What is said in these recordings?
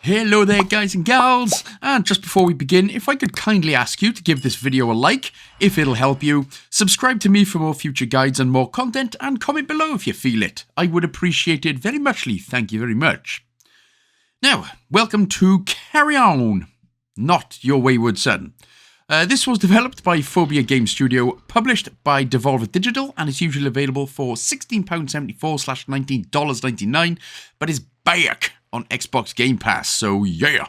Hello there guys and gals, and just before we begin, if I could kindly ask you to give this video a like, if it'll help you, subscribe to me for more future guides and more content, and comment below if you feel it. I would appreciate it very muchly, thank you very much. Now, welcome to Carrion, not your wayward son. This was developed by Phobia Game Studio, published by Devolver Digital, and is usually available for £16.74/$19.99, but is back on Xbox Game Pass, so yeah.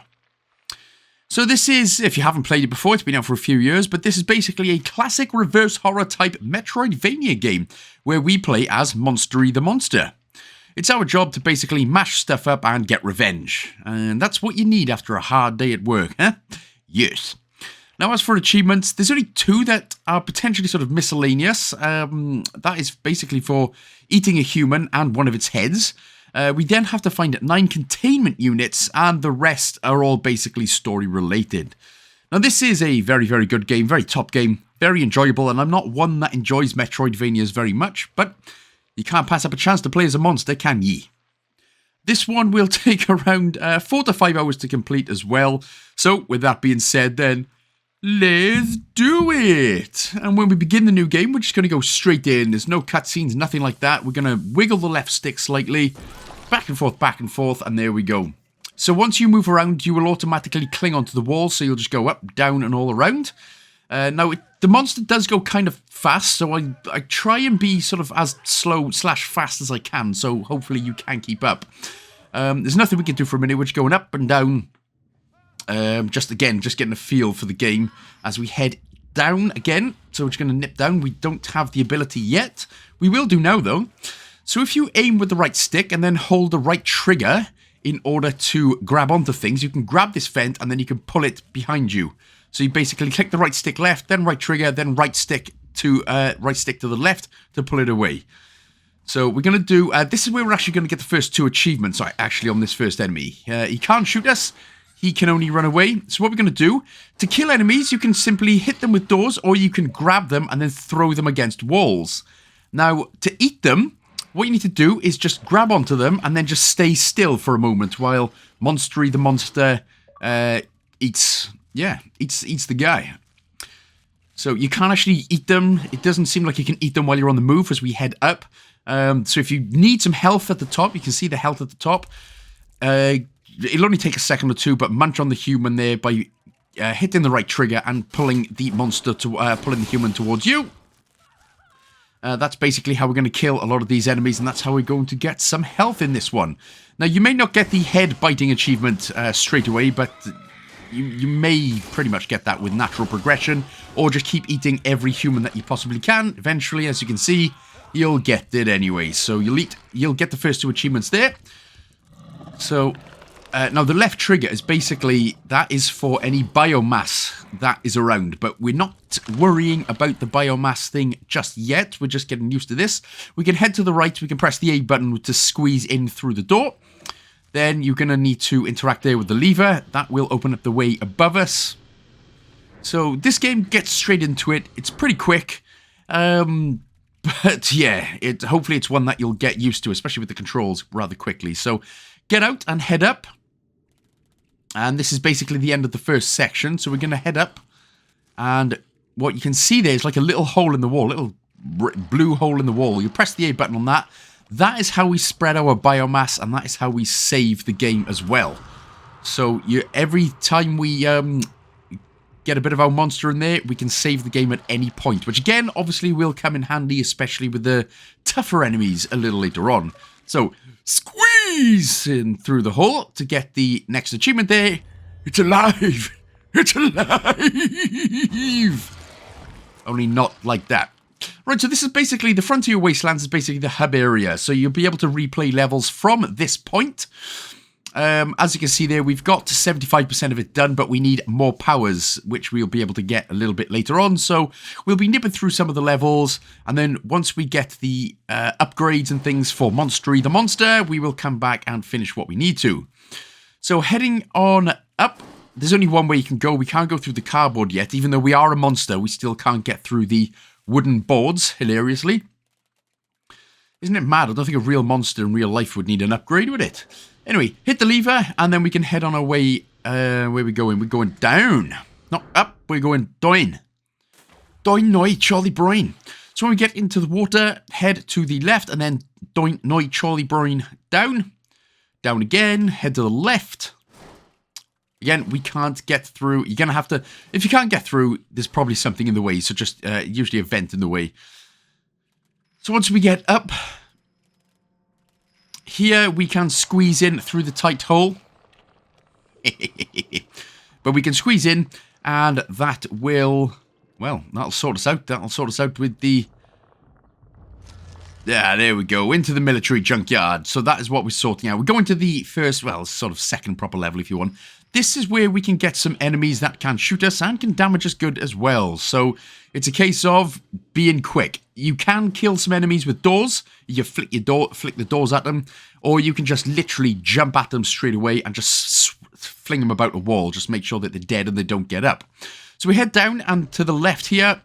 So this is, if you haven't played it before, it's been out for a few years, but this is basically a classic reverse horror type Metroidvania game, where we play as Monstery the Monster. It's our job to basically mash stuff up and get revenge, and that's what you need after a hard day at work, huh? Yes. Now, as for achievements, there's only two that are potentially sort of miscellaneous. That is basically for eating a human and one of its heads. We then have to find 9 containment units, and the rest are all basically story related. Now, this is a very, very good game, very top game, very enjoyable, and I'm not one that enjoys Metroidvanias very much, but you can't pass up a chance to play as a monster, can ye? This one will take around 4 to 5 hours to complete as well. So, with that being said then, let's do it! And when we begin the new game, we're just going to go straight in. There's no cutscenes, nothing like that. We're going to wiggle the left stick slightly, back and forth, and there we go. So once you move around, you will automatically cling onto the wall, so you'll just go up, down, and all around. Now, the monster does go kind of fast, so I try and be sort of as slow/fast as I can, so hopefully you can keep up. There's nothing we can do for a minute. We're just going up and down. Just getting a feel for the game as we head down again. So we're just going to nip down. We don't have the ability yet. We will do now, though. So if you aim with the right stick and then hold the right trigger in order to grab onto things, you can grab this vent and then you can pull it behind you. So you basically click the right stick left, then right trigger, then right stick to the left to pull it away. So we're going to do... this is where we're actually going to get the first 2 achievements, actually, on this first enemy. He can't shoot us. He can only run away. So what we're going to do, to kill enemies, you can simply hit them with doors, or you can grab them and then throw them against walls. Now, to eat them, what you need to do is just grab onto them and then just stay still for a moment while Monstery the Monster eats the guy. So you can't actually eat them. It doesn't seem like you can eat them while you're on the move as we head up. So if you need some health at the top, you can see the health at the top. It'll only take a second or two, but munch on the human there by hitting the right trigger and pulling the human towards you. That's basically how we're going to kill a lot of these enemies, and that's how we're going to get some health in this one. Now, you may not get the head biting achievement straight away, but you may pretty much get that with natural progression, or just keep eating every human that you possibly can. Eventually, as you can see, you'll get it anyway. So you'll get the first 2 achievements there. So... now, the left trigger is basically, that is for any biomass that is around, but we're not worrying about the biomass thing just yet. We're just getting used to this. We can head to the right. We can press the A button to squeeze in through the door. Then you're going to need to interact there with the lever. That will open up the way above us. So this game gets straight into it. It's pretty quick. But yeah, hopefully it's one that you'll get used to, especially with the controls rather quickly. So get out and head up. And this is basically the end of the first section. So we're going to head up. And what you can see there is like a little hole in the wall. Little blue hole in the wall. You press the A button on that. That is how we spread our biomass. And that is how we save the game as well. So every time we get a bit of our monster in there, we can save the game at any point. Which again, obviously will come in handy. Especially with the tougher enemies a little later on. So... squeeze in through the hole to get the next achievement there. It's alive! It's alive! Only not like that. Right, so this is basically, the Frontier Wastelands is basically the hub area. So you'll be able to replay levels from this point. As you can see there, we've got 75% of it done, but we need more powers, which we'll be able to get a little bit later on. So we'll be nipping through some of the levels, and then once we get the upgrades and things for Monstery the Monster, we will come back and finish what we need to. So heading on up, there's only one way you can go. We can't go through the cardboard yet. Even though we are a monster, we still can't get through the wooden boards, hilariously. Isn't it mad? I don't think a real monster in real life would need an upgrade, would it? Anyway, hit the lever, and then we can head on our way. Where are we going? We're going down. Not up, we're going down. Down, noi, Charlie Brown. So when we get into the water, head to the left, and then down, noi, Charlie Brown, down. Down again, head to the left. Again, we can't get through. You're going to have to... If you can't get through, there's probably something in the way. So just usually a vent in the way. So once we get up... Here, we can squeeze in through the tight hole. But we can squeeze in, and that will... Well, that'll sort us out. That'll sort us out with the... Yeah, there we go. Into the military junkyard. So that is what we're sorting out. We're going to the first, well, sort of second proper level, if you want. This is where we can get some enemies that can shoot us and can damage us good as well. So it's a case of being quick. You can kill some enemies with doors. You flick the doors at them. Or you can just literally jump at them straight away and just fling them about a wall. Just make sure that they're dead and they don't get up. So we head down, and to the left here...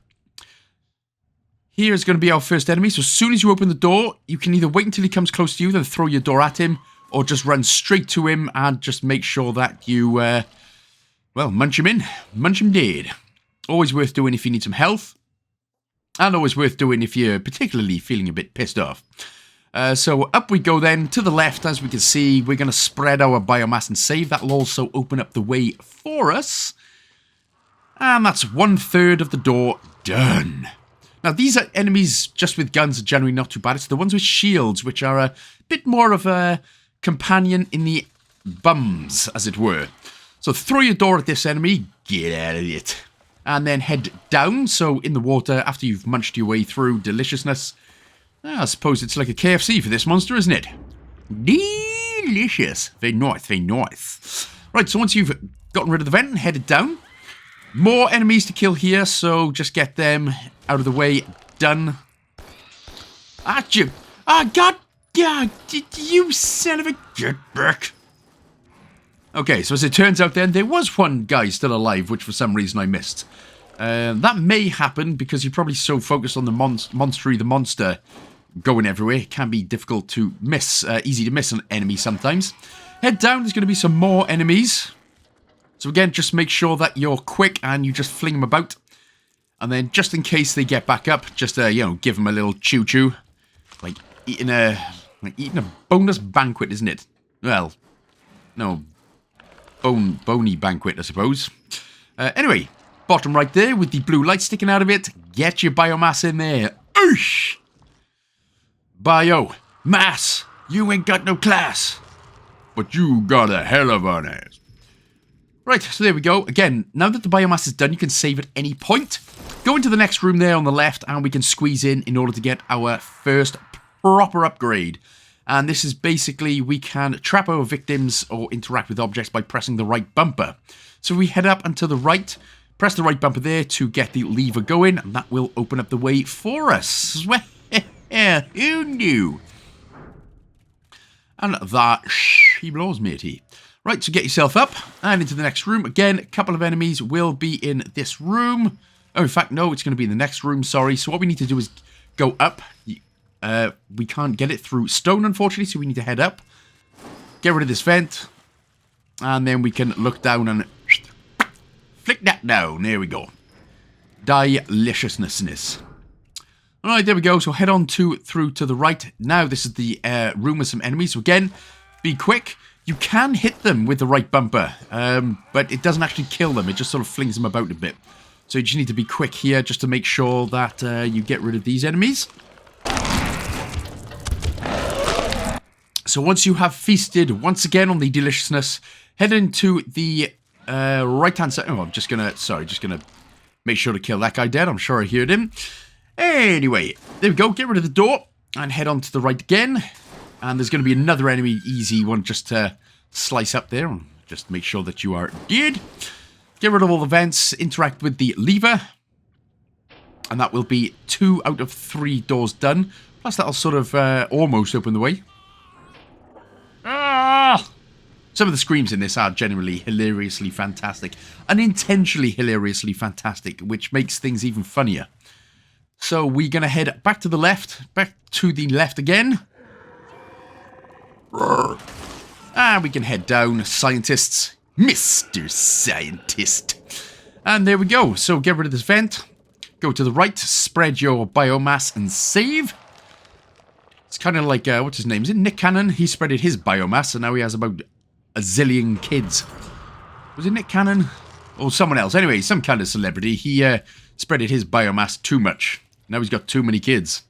Here is going to be our first enemy. So as soon as you open the door, you can either wait until he comes close to you, then throw your door at him, or just run straight to him and just make sure that you, well, munch him in. Munch him dead. Always worth doing if you need some health. And always worth doing if you're particularly feeling a bit pissed off. So up we go then. To the left, as we can see, we're going to spread our biomass and save. That will also open up the way for us. And that's 1/3 of the door done. Now, these are enemies just with guns are generally not too bad. It's the ones with shields, which are a bit more of a companion in the bums, as it were. So throw your door at this enemy, get out of it, and then head down. So in the water, after you've munched your way through deliciousness, I suppose it's like a KFC for this monster, isn't it? Delicious. Very nice, very nice. Right, so once you've gotten rid of the vent and headed down, more enemies to kill here, so just get them out of the way. Done. Achoo! Ah, God! Yeah, you son of a... Get back! Okay, so as it turns out then, there was one guy still alive, which for some reason I missed. That may happen because you're probably so focused on the Monstery the Monster going everywhere. It can be difficult to miss, easy to miss an enemy sometimes. Head down, there's going to be some more enemies. So again, just make sure that you're quick and you just fling them about. And then just in case they get back up, just, you know, give them a little choo-choo. Like eating a bonus banquet, isn't it? Well, no, bony banquet, I suppose. Anyway, bottom right there with the blue light sticking out of it. Get your biomass in there. Oosh! Mass, you ain't got no class. But you got a hell of an ass. Right, so there we go. Again, now that the biomass is done, you can save at any point. Go into the next room there on the left, and we can squeeze in order to get our first proper upgrade. And this is basically, we can trap our victims or interact with objects by pressing the right bumper. So we head up and to the right, press the right bumper there to get the lever going, and that will open up the way for us. Who knew? And that, he blows, matey. Right, so get yourself up and into the next room. Again, a couple of enemies will be in this room. Oh, in fact, no, it's going to be in the next room, sorry. So what we need to do is go up. We can't get it through stone, unfortunately, so we need to head up. Get rid of this vent. And then we can look down and flick that down. There we go. Deliciousness. Alright, there we go. So head on through to the right. Now, this is the room with some enemies. So again, be quick. You can hit them with the right bumper, but it doesn't actually kill them. It just sort of flings them about a bit. So you just need to be quick here just to make sure that you get rid of these enemies. So once you have feasted once again on the deliciousness, head into the right-hand side. Oh, I'm just going to make sure to kill that guy dead. I'm sure I heard him. Anyway, there we go. Get rid of the door and head on to the right again. And there's going to be another enemy, easy one, just to slice up there. Just make sure that you are dead. Get rid of all the vents. Interact with the lever. And that will be 2 out of 3 doors done. Plus that'll sort of almost open the way. Ah! Some of the screams in this are generally hilariously fantastic. Unintentionally hilariously fantastic, which makes things even funnier. So we're going to head back to the left. Back to the left again. And we can head down, scientists. Mr. Scientist. And there we go. So get rid of this vent. Go to the right, spread your biomass and save. It's kind of like, what's his name? Is it Nick Cannon? He spreaded his biomass and now he has about a zillion kids. Was it Nick Cannon? Or someone else. Anyway, some kind of celebrity. He spreaded his biomass too much. Now he's got too many kids.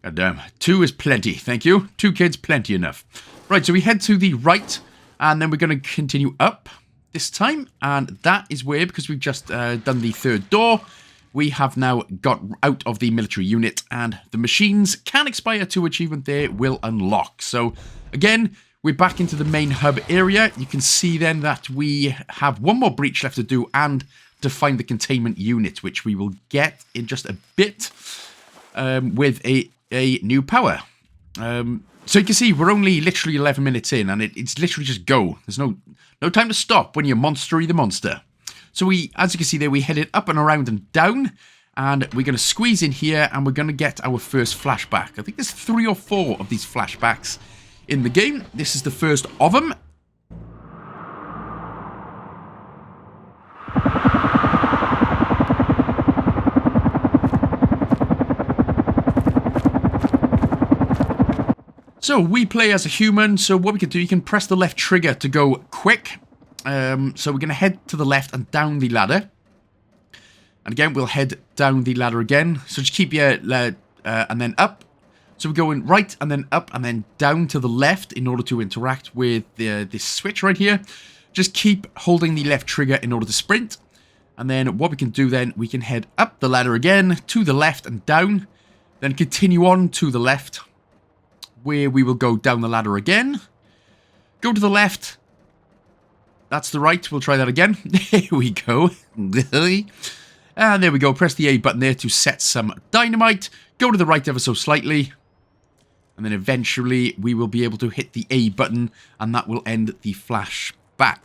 God damn. 2 is plenty, thank you. 2 kids, plenty enough. Right, so we head to the right, and then we're going to continue up this time. And that is where, because we've just done the 3rd door, we have now got out of the military unit, and the machines can expire 2 achievement there will unlock. So, again, we're back into the main hub area. You can see then that we have 1 more breach left to do, and to find the containment unit, which we will get in just a bit with a new power. So you can see we're only literally 11 minutes in, and it's literally just go. There's no time to stop when you're Monstery the Monster. So we, as you can see there, we headed up and around and down, and we're going to squeeze in here, and we're going to get our first flashback. I think there's 3 or 4 of these flashbacks in the game. This is the first of them. So we play as a human, so what we can do, you can press the left trigger to go quick. So we're going to head to the left and down the ladder. And again, we'll head down the ladder again. So just keep your, and then up. So we're going right and then up and then down to the left in order to interact with this switch right here. Just keep holding the left trigger in order to sprint. And then what we can do then, we can head up the ladder again to the left and down. Then continue on to the left, where we will go down the ladder again. Go to the left. That's the right. We'll try that again. There we go. And there we go. Press the A button there to set some dynamite. Go to the right ever so slightly. And then eventually we will be able to hit the A button, and that will end the flashback.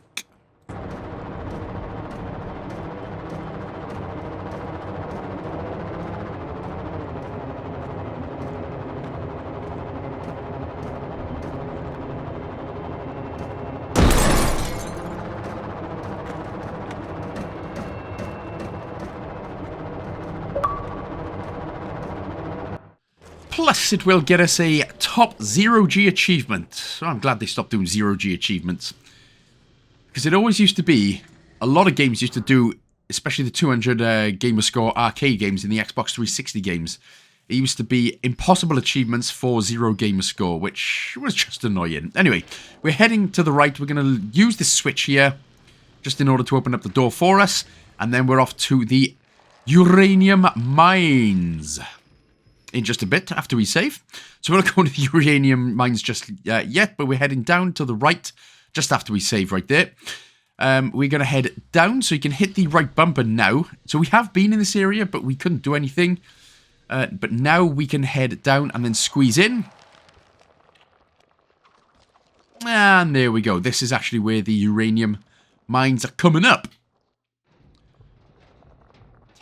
Plus, it will get us a top 0G achievement. So I'm glad they stopped doing 0G achievements. Because it always used to be, a lot of games used to do, especially the 200 gamer score arcade games in the Xbox 360 games. It used to be impossible achievements for 0 gamer score, which was just annoying. Anyway, we're heading to the right. We're going to use this switch here, just in order to open up the door for us. And then we're off to the Uranium Mines in just a bit after we save. So we're not going to the Uranium Mines just yet, but we're heading down to the right just after we save right there. We're going to head down, so you can hit the right bumper now. So we have been in this area, but we couldn't do anything. But now we can head down and then squeeze in. And there we go. This is actually where the uranium mines are coming up.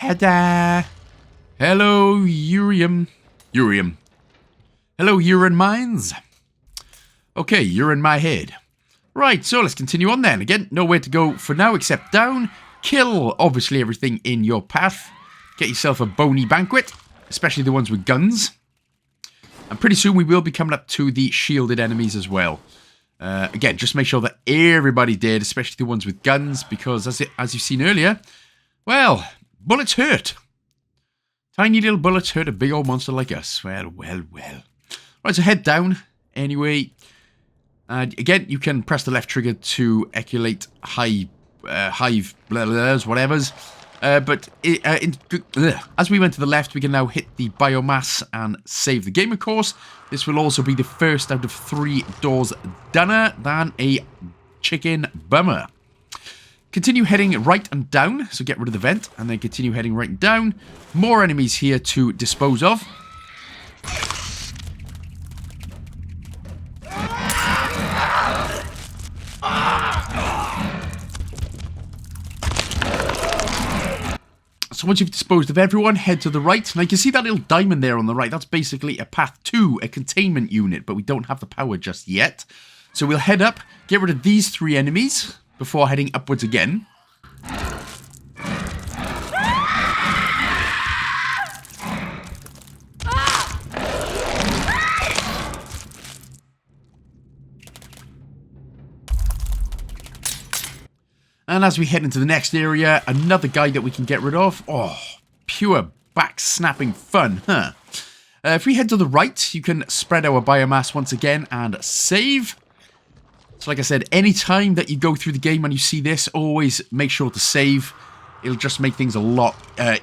Ta-da! Hello, Hello, urine mines. Okay, you're in my head. Right, so let's continue on then. Again, nowhere to go for now except down. Kill, obviously, everything in your path. Get yourself a bony banquet, especially the ones with guns. And pretty soon we will be coming up to the shielded enemies as well. Again, just make sure that everybody's dead, especially the ones with guns, because as you've seen earlier, well, bullets hurt. Tiny little bullets hurt a big old monster like us. Well. Right, so head down. Anyway, again, you can press the left trigger to eculate hive blahs, whatevers. But as we went to the left, we can now hit the biomass and save the game, of course. This will also be the first out of 3 doors doner than a chicken bummer. Continue heading right and down, so get rid of the vent, and then continue heading right and down. More enemies here to dispose of. So once you've disposed of everyone, head to the right. Now you can see that little diamond there on the right. That's basically a path to a containment unit, but we don't have the power just yet. So we'll head up, get rid of these 3 enemies before heading upwards again. And as we head into the next area, another guy that we can get rid of. Oh, pure back-snapping fun, huh? If we head to the right, you can spread our biomass once again and save. So like I said, any time that you go through the game and you see this, always make sure to save. It'll just make things a lot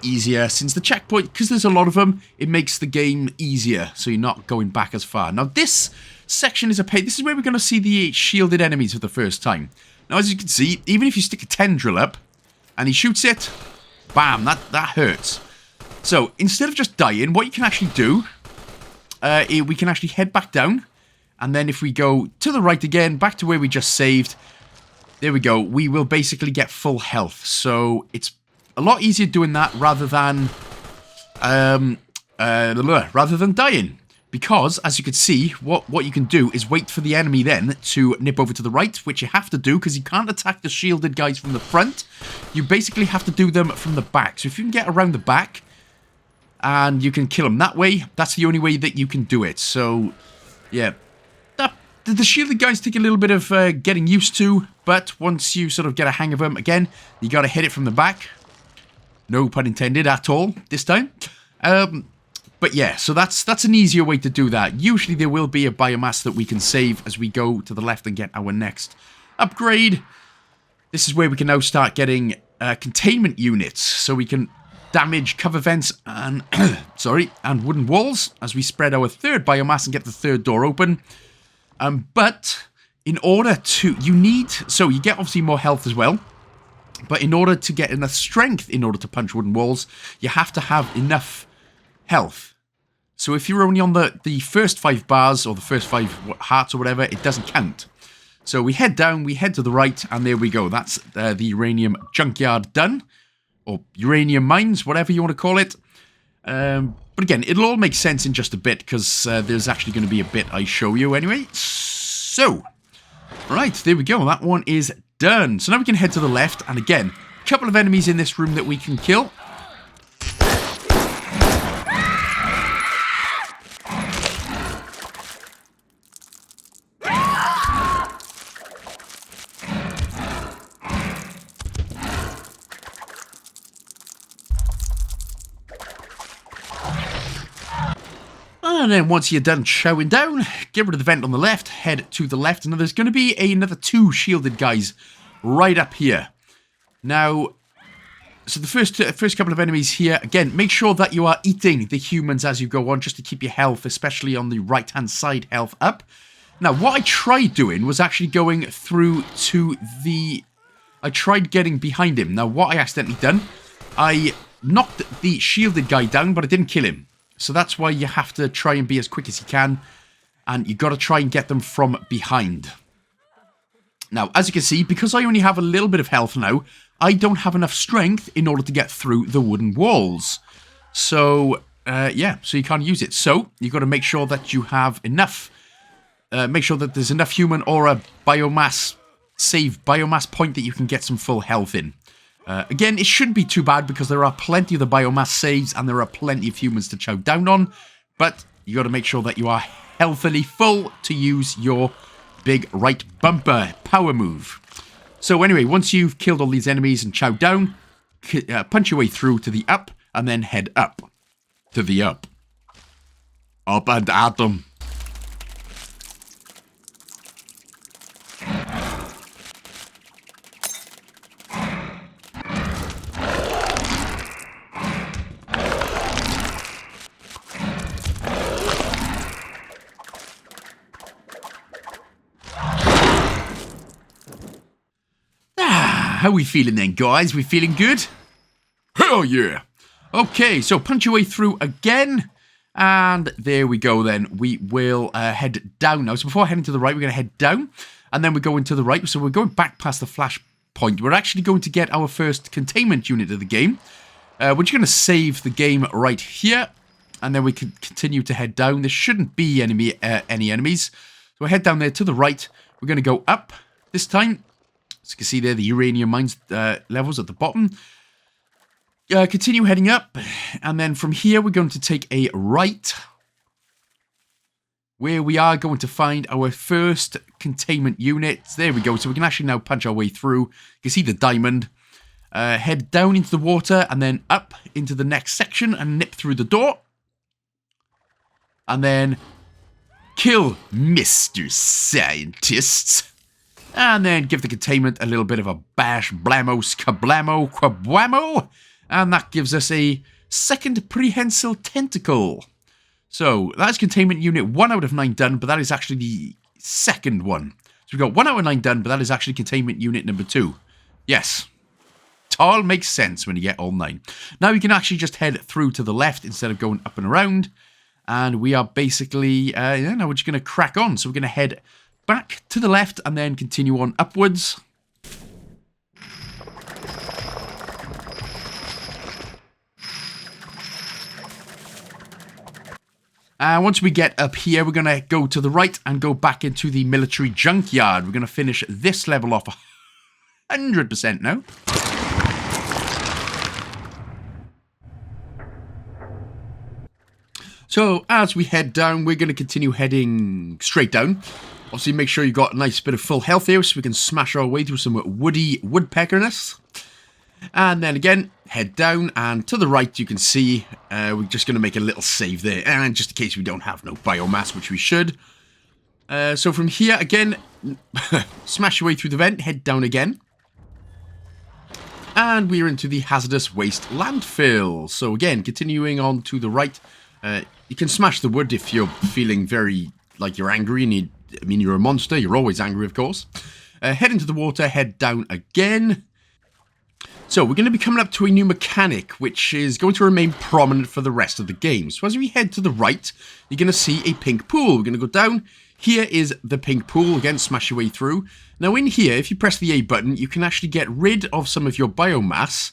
easier. Since the checkpoint, because there's a lot of them, it makes the game easier, so you're not going back as far. Now this section is a pain. This is where we're going to see the shielded enemies for the first time. Now, as you can see, even if you stick a tendril up and he shoots it, bam, that hurts. So, instead of just dying, what you can actually do, we can actually head back down. And then if we go to the right again, back to where we just saved, there we go. We will basically get full health. So, it's a lot easier doing that rather than dying. Because, as you can see, what you can do is wait for the enemy then to nip over to the right, which you have to do because you can't attack the shielded guys from the front. You basically have to do them from the back. So if you can get around the back and you can kill them that way, that's the only way that you can do it. So, yeah. The shielded guys take a little bit of getting used to, but once you sort of get a hang of them, again, you got to hit it from the back. No pun intended at all this time. But yeah, so that's an easier way to do that. Usually there will be a biomass that we can save as we go to the left and get our next upgrade. This is where we can now start getting containment units, so we can damage cover vents and and wooden walls as we spread our 3rd biomass and get the 3rd door open. But in order to, so you get obviously more health as well. But in order to get enough strength in order to punch wooden walls, you have to have enough health. So if you're only on the first 5 bars or the first 5 hearts or whatever, it doesn't count. So we head down, we head to the right, and there we go. That's the uranium junkyard done. Or uranium mines, whatever you want to call it. But again, it'll all make sense in just a bit, because there's actually going to be a bit I show you anyway. So, right, there we go. That one is done. So now we can head to the left, and again, a couple of enemies in this room that we can kill. And then once you're done chowing down, get rid of the vent on the left, head to the left, and then there's going to be another 2 shielded guys right up here. Now, so the first couple of enemies here, again, make sure that you are eating the humans as you go on, just to keep your health, especially on the right-hand side, health up. Now, what I tried doing was actually going through to the... I tried getting behind him. Now, what I accidentally done, I knocked the shielded guy down, but I didn't kill him. So that's why you have to try and be as quick as you can. And you've got to try and get them from behind. Now, as you can see, because I only have a little bit of health now, I don't have enough strength in order to get through the wooden walls. So, yeah, so you can't use it. So, you've got to make sure that you have enough. Make sure that there's enough human or a biomass, save biomass point that you can get some full health in. Again, it shouldn't be too bad because there are plenty of the biomass saves and there are plenty of humans to chow down on. But you got to make sure that you are healthily full to use your big right bumper power move. So anyway, once you've killed all these enemies and chowed down, punch your way through to the up and then head up to the up. Up and at them. How we feeling then, guys? We feeling good? Hell yeah! Okay, so punch your way through again. And there we go then. We will head down now. So before heading to the right, we're going to head down. And then we're going to the right. So we're going back past the flash point. We're actually going to get our first containment unit of the game. We're just going to save the game right here. And then we can continue to head down. There shouldn't be any enemies. So we'll head down there to the right. We're going to go up this time. As you can see there, the Uranium Mines levels at the bottom. Continue heading up. And then from here, we're going to take a right, where we are going to find our first containment unit. There we go. So we can actually now punch our way through. You can see the diamond. Head down into the water and then up into the next section and nip through the door. And then kill Mr. Scientists. And then give the containment a little bit of a bash, blamos, kablamo, quablamo. And that gives us a second prehensile tentacle. So that's Containment Unit 1 out of 9 done, but that is actually the second one. So we've got 1 out of 9 done, but that is actually Containment Unit number 2. Yes. It all makes sense when you get all 9. Now you can actually just head through to the left instead of going up and around. And we are basically, now we're just going to crack on. So we're going to head back to the left and then continue on upwards. Once we get up here, we're going to go to the right and go back into the military junkyard. We're going to finish this level off 100% now. So, as we head down, we're going to continue heading straight down. Obviously, make sure you've got a nice bit of full health here so we can smash our way through some woody woodpeckerness. And then again, head down, and to the right you can see we're just going to make a little save there, and just in case we don't have no biomass, which we should. So from here, again, smash your way through the vent, head down again. And we're into the hazardous waste landfill. So again, continuing on to the right, you can smash the wood if you're feeling very, like you're angry and you're a monster, you're always angry of course. Head into the water, head down again. So we're going to be coming up to a new mechanic, which is going to remain prominent for the rest of the game. So as we head to the right, you're going to see a pink pool. We're going to go down. Here is the pink pool. Again, smash your way through. Now in here, if you press the A button, you can actually get rid of some of your biomass,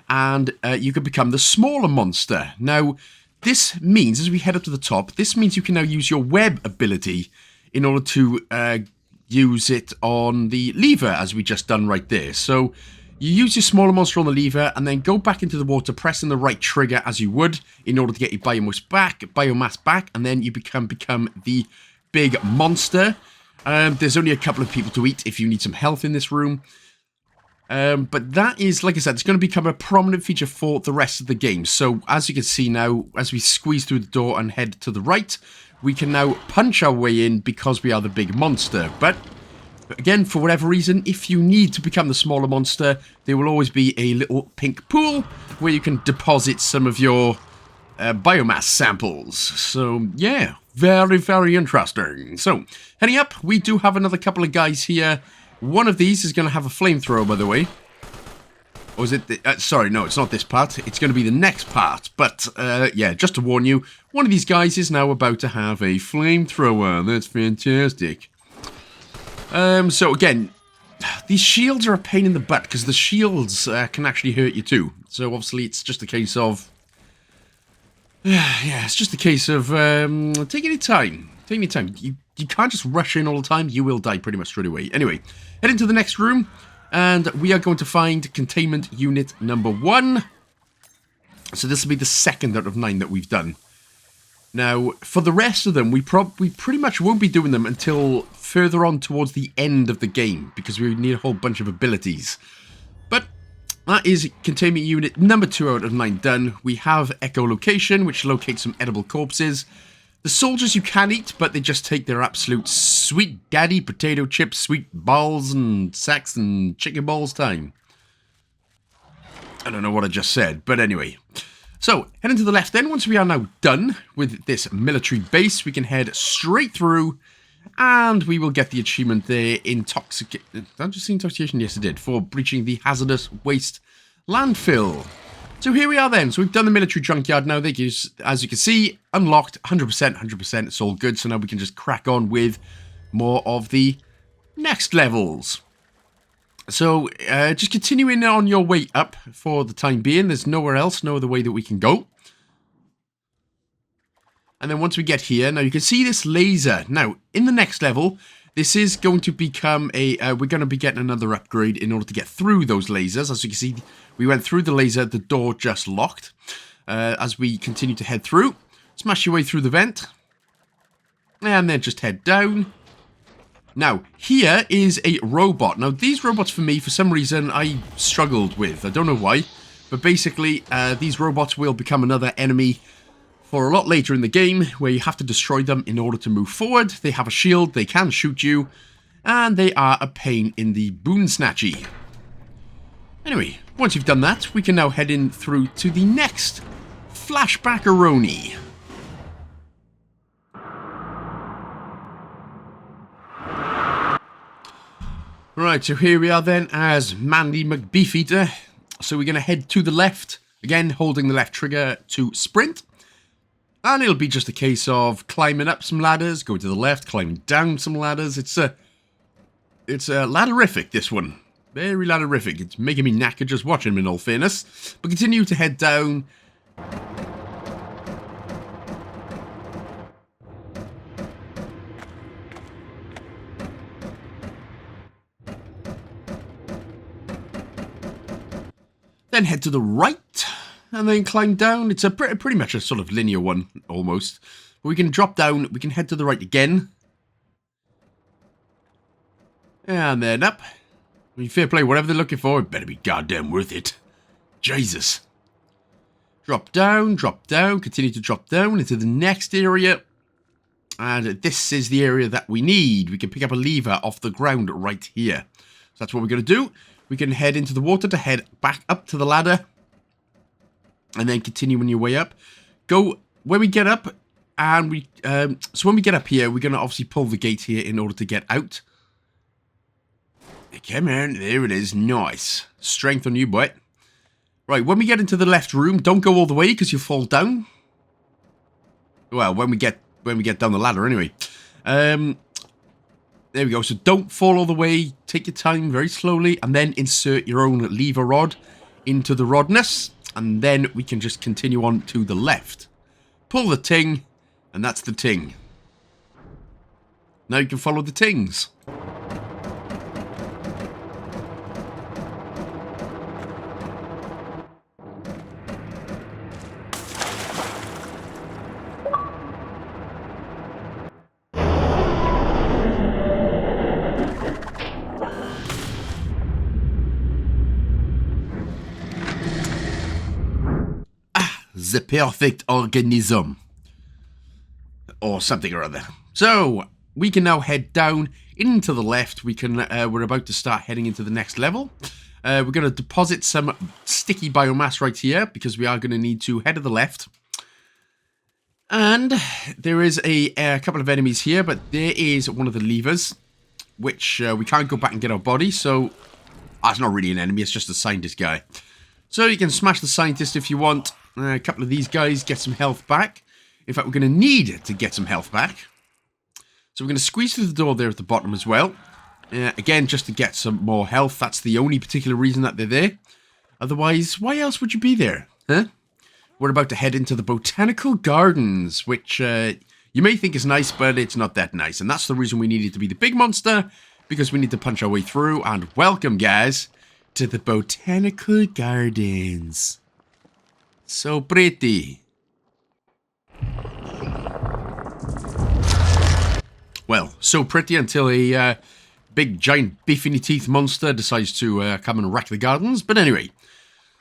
and you can become the smaller monster. Now, this means, as we head up to the top, this means you can now use your web ability in order to use it on the lever, as we just done right there. So you use your smaller monster on the lever and then go back into the water, pressing the right trigger as you would in order to get your biomass back, and then you become the big monster. There's only a couple of people to eat if you need some health in this room. But that is, like I said, it's going to become a prominent feature for the rest of the game. So as you can see now, as we squeeze through the door and head to the right, we can now punch our way in because we are the big monster. But again, for whatever reason, if you need to become the smaller monster, there will always be a little pink pool where you can deposit some of your biomass samples. So, yeah, very, very interesting. So, heading up, we do have another couple of guys here. One of these is going to have a flamethrower, by the way. Or is it... sorry, no, it's not this part. It's going to be the next part. But, yeah, just to warn you, one of these guys is now about to have a flamethrower. That's fantastic. So again, these shields are a pain in the butt because the shields can actually hurt you too. So obviously it's just a case of, yeah, it's just a case of taking your time. Taking your time. You can't just rush in all the time. You will die pretty much straight away. Anyway, head into the next room, and we are going to find Containment Unit number 1. So this will be the second out of 9 that we've done. Now, for the rest of them, we pretty much won't be doing them until further on towards the end of the game, because we need a whole bunch of abilities. But that is Containment Unit number 2 out of 9 done. We have Echolocation, which locates some edible corpses. The soldiers you can eat, but they just take their absolute sweet daddy potato chips, sweet balls and sacks and chicken balls time. I don't know what I just said, but anyway. So, heading to the left then, once we are now done with this military base, we can head straight through, and we will get the achievement there, Intoxication. Did I just see Intoxication? Yes, I did, for breaching the hazardous waste landfill. So here we are then. So we've done the military junkyard now. As you can see, unlocked, 100%, 100%, it's all good. So now we can just crack on with more of the next levels. So, just continuing on your way up for the time being. There's nowhere else, no other way that we can go. And then once we get here, now you can see this laser. Now, in the next level, this is going to become a... we're going to be getting another upgrade in order to get through those lasers. As you can see, we went through the laser, the door just locked. As we continue to head through, smash your way through the vent. And then just head down. Now, here is a robot. Now, these robots for me, for some reason, I struggled with. I don't know why. But basically, these robots will become another enemy for a lot later in the game, where you have to destroy them in order to move forward. They have a shield, they can shoot you, and they are a pain in the boon snatchy. Anyway, once you've done that, we can now head in through to the next Flashback-a-roni. Right, so here we are then as Manly McBeefeater. So we're going to head to the left, again holding the left trigger to sprint. And it'll be just a case of climbing up some ladders, going to the left, climbing down some ladders. It's ladderific, this one. Very ladderific. It's making me knackered just watching them, in all fairness. But continue to head down. Then head to the right, and then climb down. It's a pretty much a sort of linear one, almost. But we can drop down, we can head to the right again. And then up. I mean, fair play, whatever they're looking for, it better be goddamn worth it. Jesus. Drop down, continue to drop down into the next area. And this is the area that we need. We can pick up a lever off the ground right here. So that's what we're going to do. We can head into the water to head back up to the ladder. And then continue on your way up. Go, when we get up, and we, so when we get up here, we're going to obviously pull the gate here in order to get out. Come on, there it is, nice. Strength on you, boy. Right, when we get into the left room, don't go all the way because you'll fall down. Well, when we get down the ladder anyway. There we go. So don't fall all the way. Take your time very slowly. And then insert your own lever rod into the rodness. And then we can just continue on to the left. Pull the ting. And that's the ting. Now you can follow the tings. The Perfect Organism. Or something or other. So, we can now head down into the left. We're about to start heading into the next level. We're going to deposit some sticky biomass right here, because we are going to need to head to the left. And there is a couple of enemies here, but there is one of the levers, which we can't go back and get our body, so it's not really an enemy, it's just a scientist guy. So you can smash the scientist if you want. A couple of these guys, get some health back. In fact, we're going to need to get some health back. So we're going to squeeze through the door there at the bottom as well. Again, just to get some more health. That's the only particular reason that they're there. Otherwise, why else would you be there? Huh? We're about to head into the Botanical Gardens, which you may think is nice, but it's not that nice. And that's the reason we needed to be the big monster, because we need to punch our way through. And welcome, guys, to the Botanical Gardens. So pretty. Well, so pretty until a big, giant, beefy teeth monster decides to come and wreck the gardens. But anyway,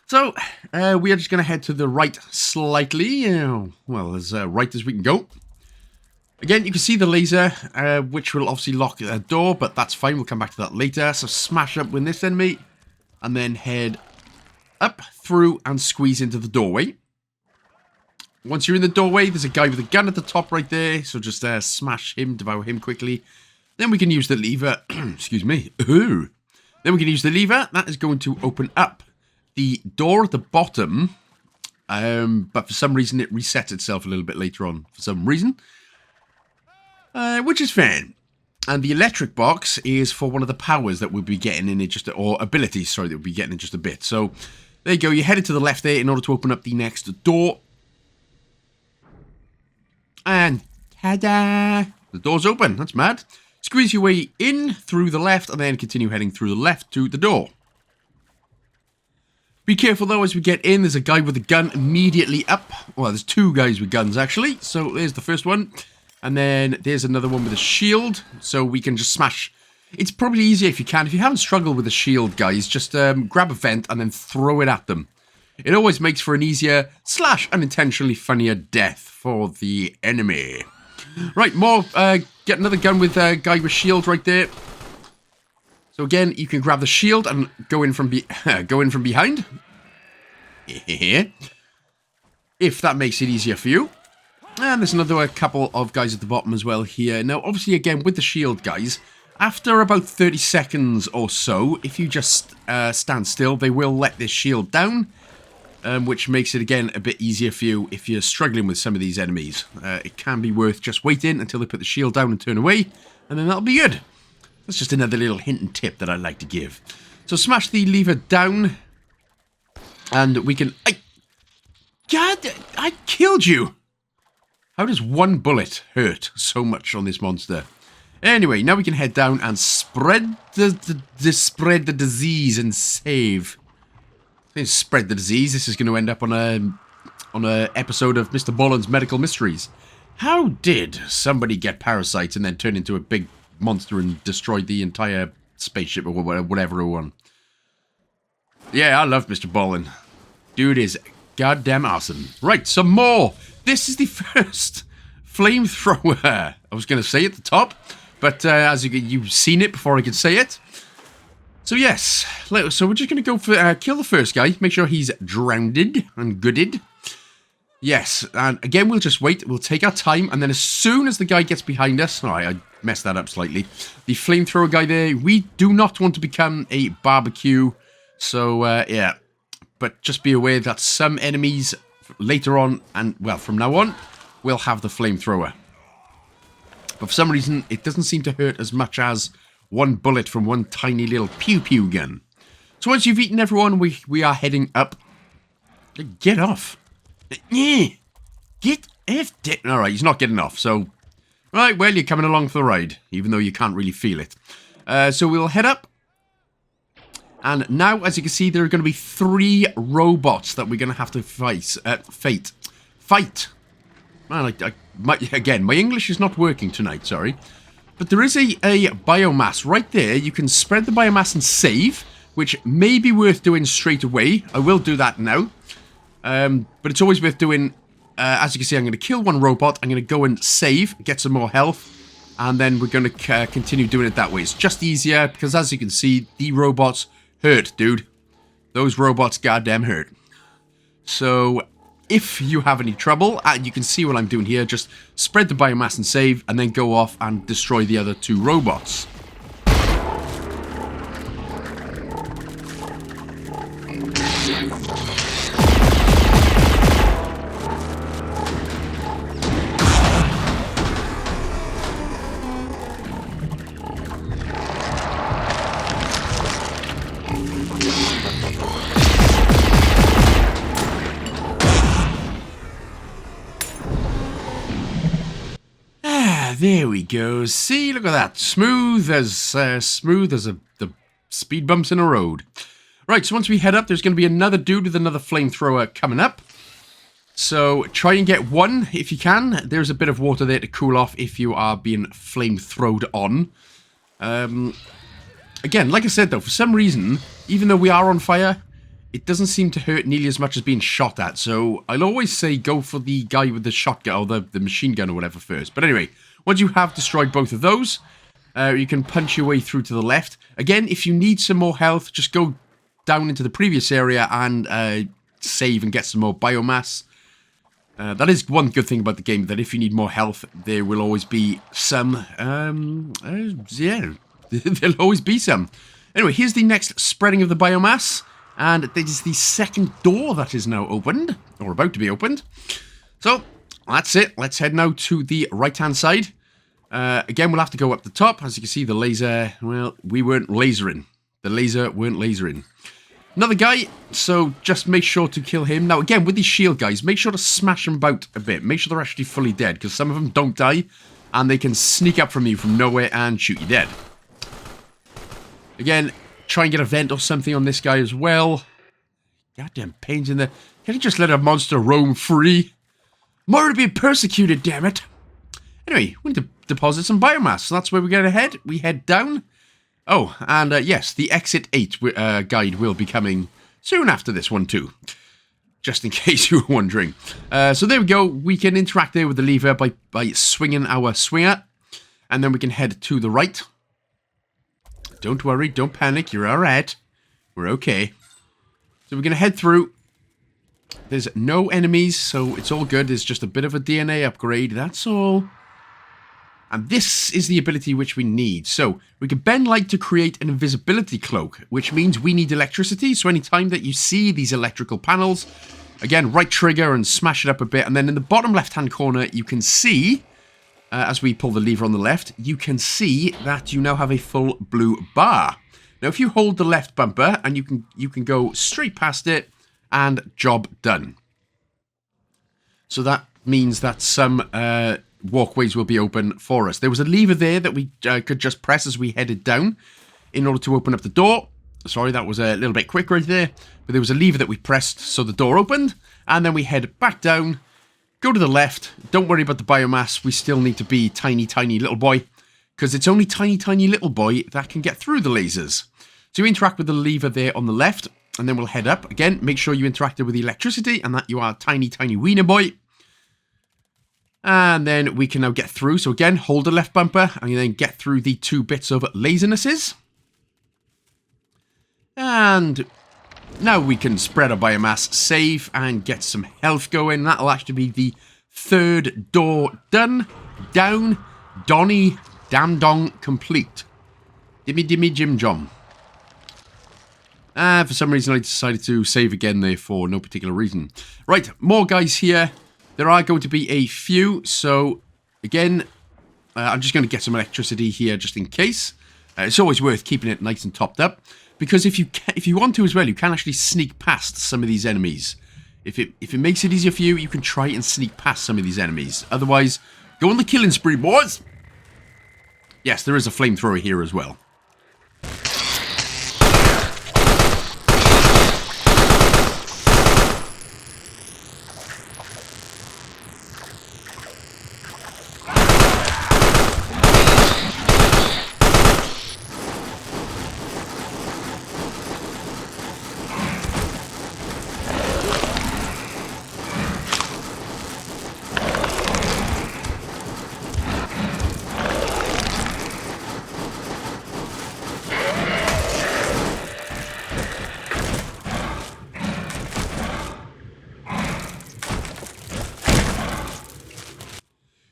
so we are just going to head to the right slightly. Well, as right as we can go. Again, you can see the laser, which will obviously lock a door, but that's fine. We'll come back to that later. So smash up with this enemy, and then head up, through, and squeeze into the doorway. Once you're in the doorway, there's a guy with a gun at the top right there, so just smash him, devour him quickly. Then we can use the lever, excuse me, then we can use the lever. That is going to open up the door at the bottom, but for some reason it resets itself a little bit later on, for some reason, which is fine. And the electric box is for one of the powers that we'll be getting in it, or abilities, sorry, that we'll be getting in just a bit. So, there you go, you're headed to the left there in order to open up the next door. And, ta-da! The door's open, that's mad. Squeeze your way in through the left and then continue heading through the left to the door. Be careful though as we get in. There's a guy with a gun immediately up. Well, there's two guys with guns actually. So there's the first one. And then there's another one with a shield. So we can just smash. It's probably easier if you can. If you haven't struggled with a shield, guys, just grab a vent and then throw it at them. It always makes for an easier / unintentionally funnier death for the enemy. Right, more. Get another gun with a guy with shield right there. So again, you can grab the shield and go in from behind. If that makes it easier for you. And there's another couple of guys at the bottom as well here. Now, obviously, again, with the shield, guys, after about 30 seconds or so, if you just stand still, they will let this shield down. Which makes it, again, a bit easier for you if you're struggling with some of these enemies. It can be worth just waiting until they put the shield down and turn away, and then that'll be good. That's just another little hint and tip that I like to give. So smash the lever down, and we can... God, I killed you! How does one bullet hurt so much on this monster? Anyway, now we can head down and spread the disease and save... Spread the disease. This is going to end up on a episode of Mr. Bolland's Medical Mysteries. How did somebody get parasites and then turn into a big monster and destroy the entire spaceship or whatever it was? Yeah, I love Mr. Bolland. Dude is goddamn awesome. Right, some more. This is the first flamethrower. I was going to say at the top, but as you've seen it before I could say it. So yes, so we're just going to go for kill the first guy, make sure he's drowned and gooded. Yes, and again we'll just wait, we'll take our time, and then as soon as the guy gets behind us, alright, I messed that up slightly, the flamethrower guy there, we do not want to become a barbecue, so yeah, but just be aware that some enemies later on, and well, from now on, will have the flamethrower. But for some reason, it doesn't seem to hurt as much as one bullet from one tiny little pew-pew gun. So once you've eaten everyone, we are heading up. Get off. Get off. Alright, he's not getting off, so... Right, well, you're coming along for the ride, even though you can't really feel it. So we'll head up. And now, as you can see, there are going to be 3 robots that we're going to have to fight. Man, again, my English is not working tonight, sorry. But there is a biomass right there. You can spread the biomass and save, which may be worth doing straight away. I will do that now. But it's always worth doing, as you can see, I'm going to kill one robot. I'm going to go and save, get some more health. And then we're going to continue doing it that way. It's just easier because, as you can see, the robots hurt, dude. Those robots goddamn hurt. So... if you have any trouble, you can see what I'm doing here. Just spread the biomass and save, and then go off and destroy the other 2 robots. There we go. See, look at that. Smooth as the speed bumps in a road. Right, so once we head up, there's going to be another dude with another flamethrower coming up. So try and get one if you can. There's a bit of water there to cool off if you are being flamethrowed on. Again, like I said though, for some reason, even though we are on fire, it doesn't seem to hurt nearly as much as being shot at. So I'll always say go for the guy with the shotgun or the machine gun or whatever first. But anyway, once you have destroyed both of those, you can punch your way through to the left. Again, if you need some more health, just go down into the previous area and save and get some more biomass. That is one good thing about the game, that if you need more health, there will always be some. Yeah, there'll always be some. Anyway, here's the next spreading of the biomass. And this is the second door that is now opened, or about to be opened. So, that's it. Let's head now to the right-hand side. Again, we'll have to go up the top. As you can see, the laser, well, we weren't lasering. The laser weren't lasering. Another guy, so just make sure to kill him. Now, again, with these shield guys, make sure to smash them about a bit. Make sure they're actually fully dead, because some of them don't die. and they can sneak up from you from nowhere and shoot you dead. Again, try and get a vent or something on this guy as well. Goddamn pains in there. Can't you just let a monster roam free? More to be persecuted, damn it. Anyway, we need to deposit some biomass, so that's where we're going to head. We head down. Oh, and yes, the Exit 8 guide will be coming soon after this one too. Just in case you were wondering. So there we go. We can interact there with the lever by swinging our swinger. And then we can head to the right. Don't worry, don't panic, you're alright. We're okay. So we're going to head through. There's no enemies, so it's all good. There's just a bit of a DNA upgrade, that's all. And this is the ability which we need. So we can bend light to create an invisibility cloak, which means we need electricity. So anytime that you see these electrical panels, again, right trigger and smash it up a bit. And then in the bottom left-hand corner, you can see, as we pull the lever on the left, you can see that you now have a full blue bar. Now, if you hold the left bumper, and you can go straight past it, and job done. So that means that some walkways will be open for us. There was a lever there that we could just press as we headed down in order to open up the door. Sorry, that was a little bit quick right there. But there was a lever that we pressed so the door opened. And then we head back down, go to the left. Don't worry about the biomass. We still need to be tiny, tiny little boy. Because it's only tiny, tiny little boy that can get through the lasers. So you interact with the lever there on the left. And then we'll head up. Again, make sure you interacted with the electricity and that you are tiny, tiny wiener boy. And then we can now get through. So again, hold the left bumper and then get through the 2 bits of lasernesses. And now we can spread our biomass, save, and get some health going. That'll actually be the 3rd door done. Down, Donny, Dam Dong, complete. Dimmy Dimmy Jim Jom. For some reason I decided to save again there for no particular reason. Right, more guys here. There are going to be a few, so again, I'm just going to get some electricity here just in case. It's always worth keeping it nice and topped up, because if you want to as well, you can actually sneak past some of these enemies. If it makes it easier for you, you can try and sneak past some of these enemies. Otherwise, go on the killing spree, boys! Yes, there is a flamethrower here as well.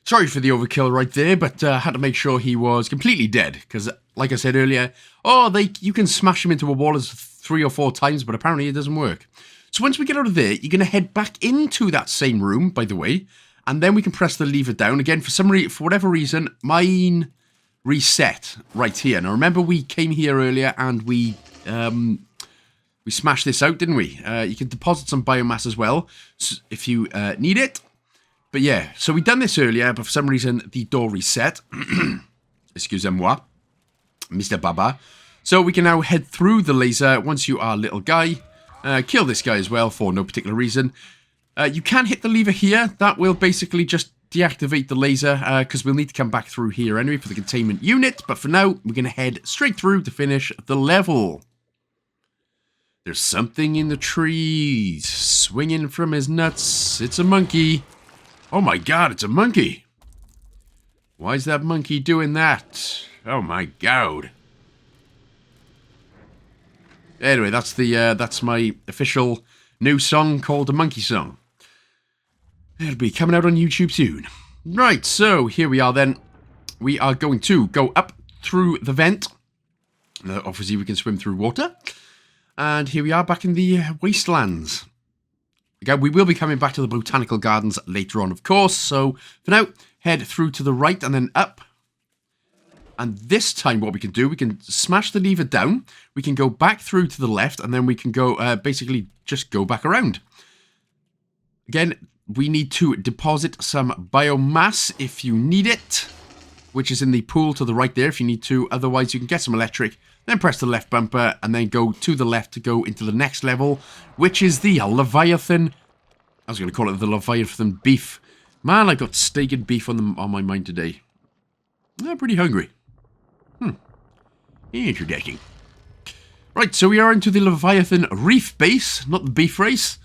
Sorry for the overkill right there, but I had to make sure he was completely dead. Because, like I said earlier, you can smash him into a wall 3 or 4 times, but apparently it doesn't work. So once we get out of there, you're going to head back into that same room, by the way. And then we can press the lever down. Again, for whatever reason, mine reset right here. Now, remember we came here earlier and we smashed this out, didn't we? You can deposit some biomass as well, if you need it. But yeah, so we done this earlier, but for some reason the door reset. Excusez-moi, Mr. Baba. So we can now head through the laser once you are a little guy. Kill this guy as well for no particular reason. You can hit the lever here. That will basically just deactivate the laser, because we'll need to come back through here anyway for the Containment Unit. But for now, we're going to head straight through to finish the level. There's something in the trees, swinging from his nuts. It's a monkey. Oh my god, it's a monkey. Why is that monkey doing that? Oh my god. Anyway, that's my official new song called The Monkey Song. It'll be coming out on YouTube soon. Right, so here we are then. We are going to go up through the vent. Obviously, we can swim through water. And here we are back in the wastelands. Again, we will be coming back to the Botanical Gardens later on, of course. So, for now, head through to the right and then up. And this time what we can do, we can smash the lever down. We can go back through to the left. And then we can go, basically, just go back around. Again, we need to deposit some biomass if you need it. which is in the pool to the right there if you need to. Otherwise, you can get some electric, then press the left bumper, and then go to the left to go into the next level, which is the Leviathan. I was going to call it the Leviathan beef. Man, I got steak and beef on my mind today. I'm pretty hungry. Interesting. Right, so we are into the Leviathan Reef base, not the beef race.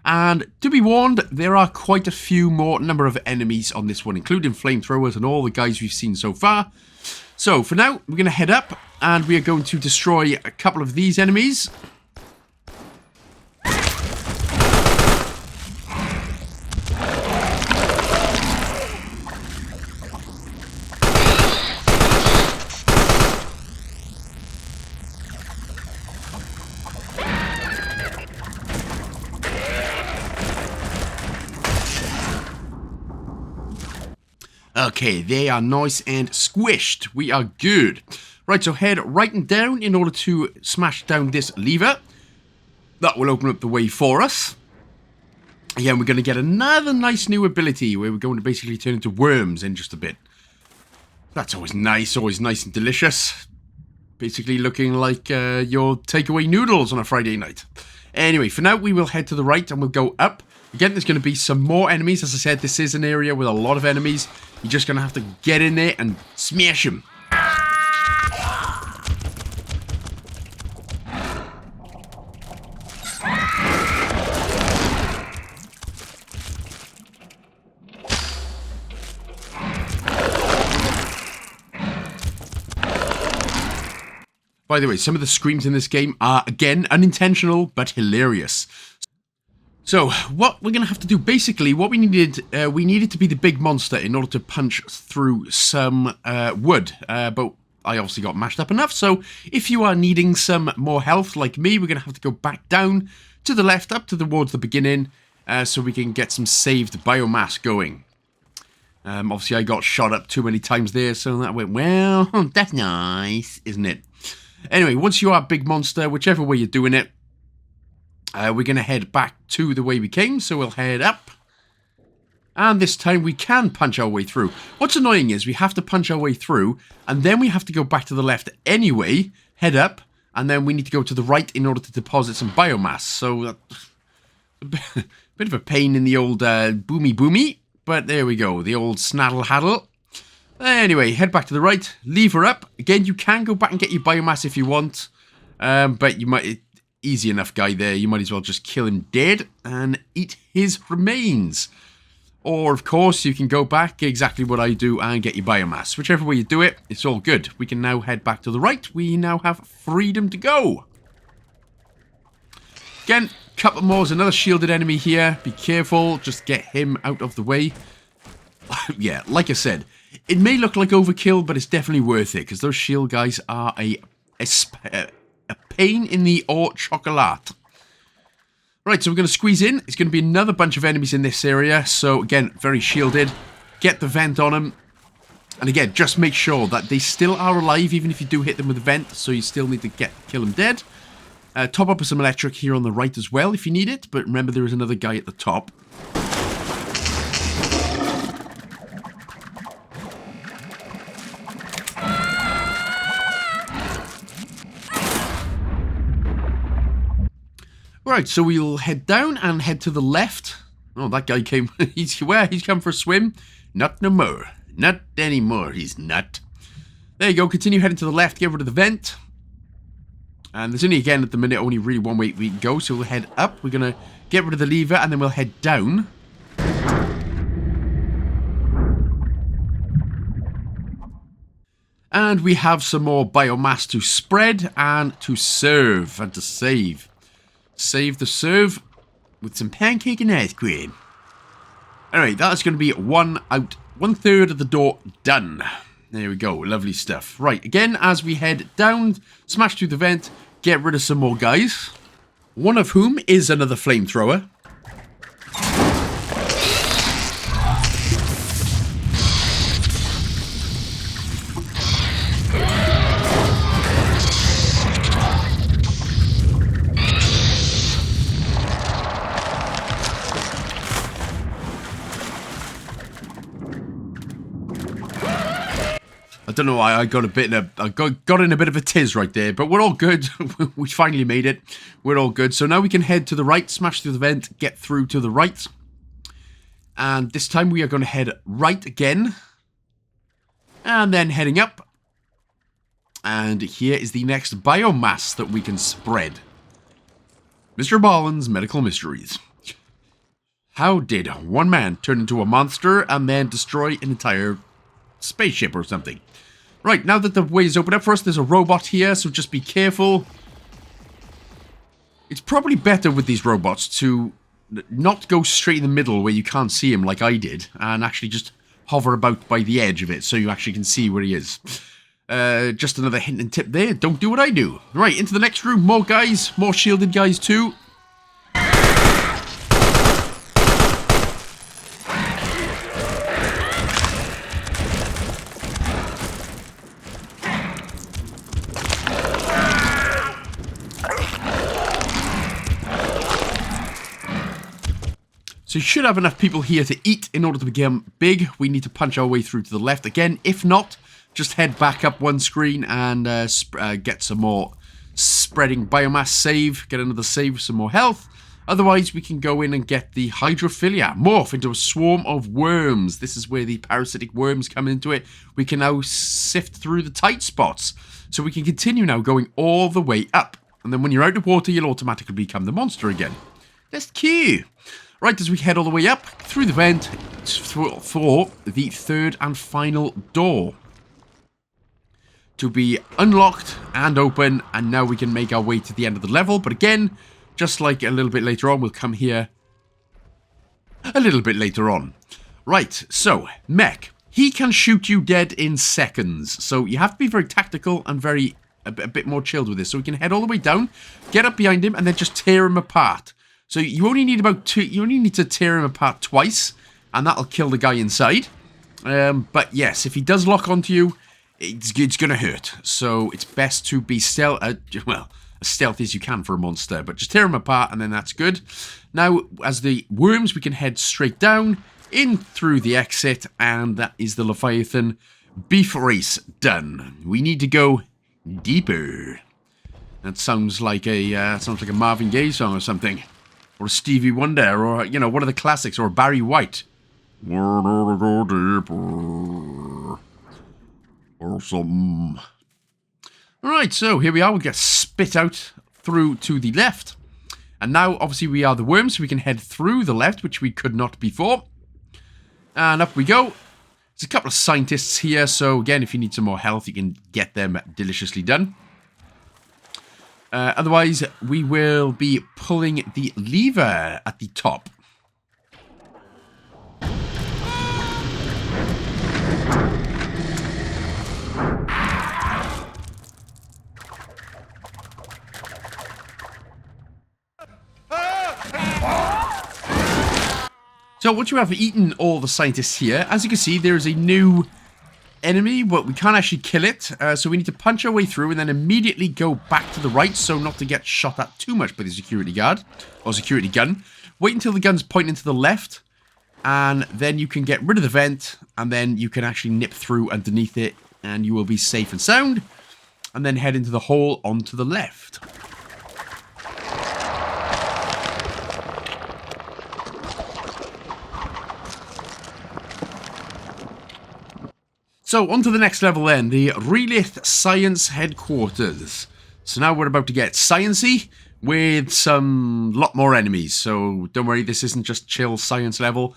And to be warned, there are quite a few more number of enemies on this one, including flamethrowers and all the guys we've seen so far. So, for now, we're going to head up, and we are going to destroy a couple of these enemies. Okay, they are nice and squished. We are good. Right, so head right and down in order to smash down this lever. That will open up the way for us. Again, we're going to get another nice new ability where we're going to basically turn into worms in just a bit. That's always nice and delicious. Basically looking like your takeaway noodles on a Friday night. Anyway, for now, we will head to the right and we'll go up. Again, there's going to be some more enemies. As I said, this is an area with a lot of enemies. You're just going to have to get in there and smash them. By the way, some of the screams in this game are, again, unintentional, but hilarious. So, what we're going to have to do, basically, what we needed to be the big monster in order to punch through some wood. But I obviously got mashed up enough, so if you are needing some more health, like me, we're going to have to go back down to the left, up towards the beginning, so we can get some saved biomass going. Obviously, I got shot up too many times there, so that went, well, that's nice, isn't it? Anyway, once you are big monster, whichever way you're doing it, we're going to head back to the way we came, so we'll head up. And this time we can punch our way through. What's annoying is we have to punch our way through, and then we have to go back to the left anyway, head up, and then we need to go to the right in order to deposit some biomass. So, a bit of a pain in the old boomy, but there we go, the old snaddle-haddle. Anyway, head back to the right, lever up. Again, you can go back and get your biomass if you want, but you might... Easy enough guy there, you might as well just kill him dead and eat his remains. Or, of course, you can go back, exactly what I do, and get your biomass. Whichever way you do it, it's all good. We can now head back to the right. We now have freedom to go. Again, couple more. There's another shielded enemy here. Be careful. Just get him out of the way. Yeah, like I said, it may look like overkill, but it's definitely worth it, because those shield guys are a pain in the au chocolat. Right, so we're going to squeeze in. It's going to be another bunch of enemies in this area. So, again, very shielded. Get the vent on them. And again, just make sure that they still are alive, even if you do hit them with the vent. So you still need to kill them dead. Top up with some electric here on the right as well, if you need it. But remember, there is another guy at the top. Right, so we'll head down and head to the left. Oh, that guy came... He's come for a swim? Not no more. Not anymore, he's not. There you go, continue heading to the left, get rid of the vent. And there's only, again, at the minute, only really one way we can go. So we'll head up, we're going to get rid of the lever, and then we'll head down. And we have some more biomass to spread and to serve and to save. Save the serve with some pancake and ice cream. Alright, that's going to be one third of the door done. There we go, lovely stuff. Right, again, as we head down, smash through the vent, get rid of some more guys. One of whom is another flamethrower. I don't know why I got a bit got in a bit of a tiz right there, but we're all good. We finally made it. We're all good. So now we can head to the right, smash through the vent, get through to the right. And this time we are going to head right again. And then heading up. And here is the next biomass that we can spread. Mr. Ballin's Medical Mysteries. How did one man turn into a monster and then destroy an entire spaceship or something? Right, now that the way is open up for us, there's a robot here, so just be careful. It's probably better with these robots to not go straight in the middle where you can't see him like I did, and actually just hover about by the edge of it so you actually can see where he is. Just another hint and tip there, don't do what I do. Right, into the next room, more guys, more shielded guys too. So you should have enough people here to eat in order to become big. We need to punch our way through to the left again. If not, just head back up one screen and get some more spreading biomass save. Get another save, some more health. Otherwise, we can go in and get the hydrophilia. Morph into a swarm of worms. This is where the parasitic worms come into it. We can now sift through the tight spots. So we can continue now going all the way up. And then when you're out of water, you'll automatically become the monster again. That's cute. Right, as we head all the way up through the vent for the third and final door to be unlocked and open, and now we can make our way to the end of the level. But again, just like a little bit later on, we'll come here a little bit later on. Right, so, Mech. He can shoot you dead in seconds, so you have to be very tactical and a bit more chilled with this. So we can head all the way down, get up behind him, and then just tear him apart. So you only need you only need to tear him apart twice, and that'll kill the guy inside. But yes, if he does lock onto you, it's going to hurt. So it's best to be as stealthy as you can for a monster. But just tear him apart, and then that's good. Now, as the worms, we can head straight down, in through the exit, and that is the Leviathan beef race done. We need to go deeper. That sounds like a Marvin Gaye song or something. Or a Stevie Wonder, or, you know, one of the classics, or Barry White. We're gonna go deeper. Or something. Alright, so here we are. We get spit out through to the left. And now, obviously, we are the worms, so we can head through the left, which we could not before. And up we go. There's a couple of scientists here, so again, if you need some more health, you can get them deliciously done. Otherwise, we will be pulling the lever at the top. So once you have eaten all the scientists here, as you can see, there is a new enemy, but we can't actually kill it, so we need to punch our way through and then immediately go back to the right so not to get shot at too much by the security guard or security gun. Wait until the gun's pointing to the left, and then you can get rid of the vent, and then you can actually nip through underneath it, and you will be safe and sound, and then head into the hole onto the left. So, on to the next level then, the Relith Science Headquarters. So now we're about to get sciencey with some lot more enemies. So, don't worry, this isn't just chill science level.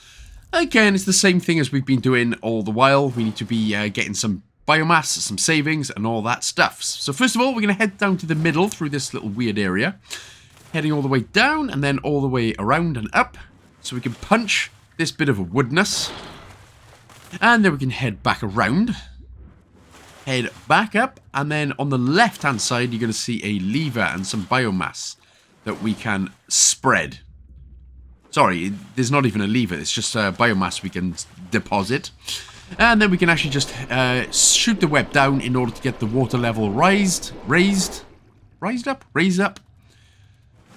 Again, it's the same thing as we've been doing all the while. We need to be getting some biomass, some savings, and all that stuff. So first of all, we're going to head down to the middle through this little weird area. Heading all the way down and then all the way around and up. So we can punch this bit of a woodness. And then we can head back around, head back up, and then on the left-hand side, you're going to see a lever and some biomass that we can spread. Sorry, there's not even a lever, it's just biomass we can deposit. And then we can actually just shoot the web down in order to get the water level raised up.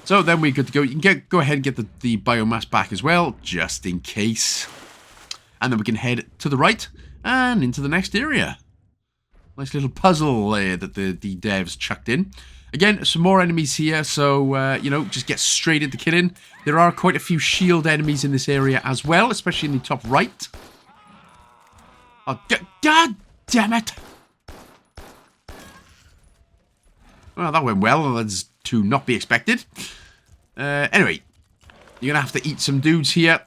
So then we're good to go. You can go ahead and get the biomass back as well, just in case. And then we can head to the right and into the next area. Nice little puzzle there that the devs chucked in. Again, some more enemies here, so, you know, just get straight into killing. There are quite a few shield enemies in this area as well, especially in the top right. Oh, God damn it! Well, that went well. That's to not be expected. Anyway, you're going to have to eat some dudes here.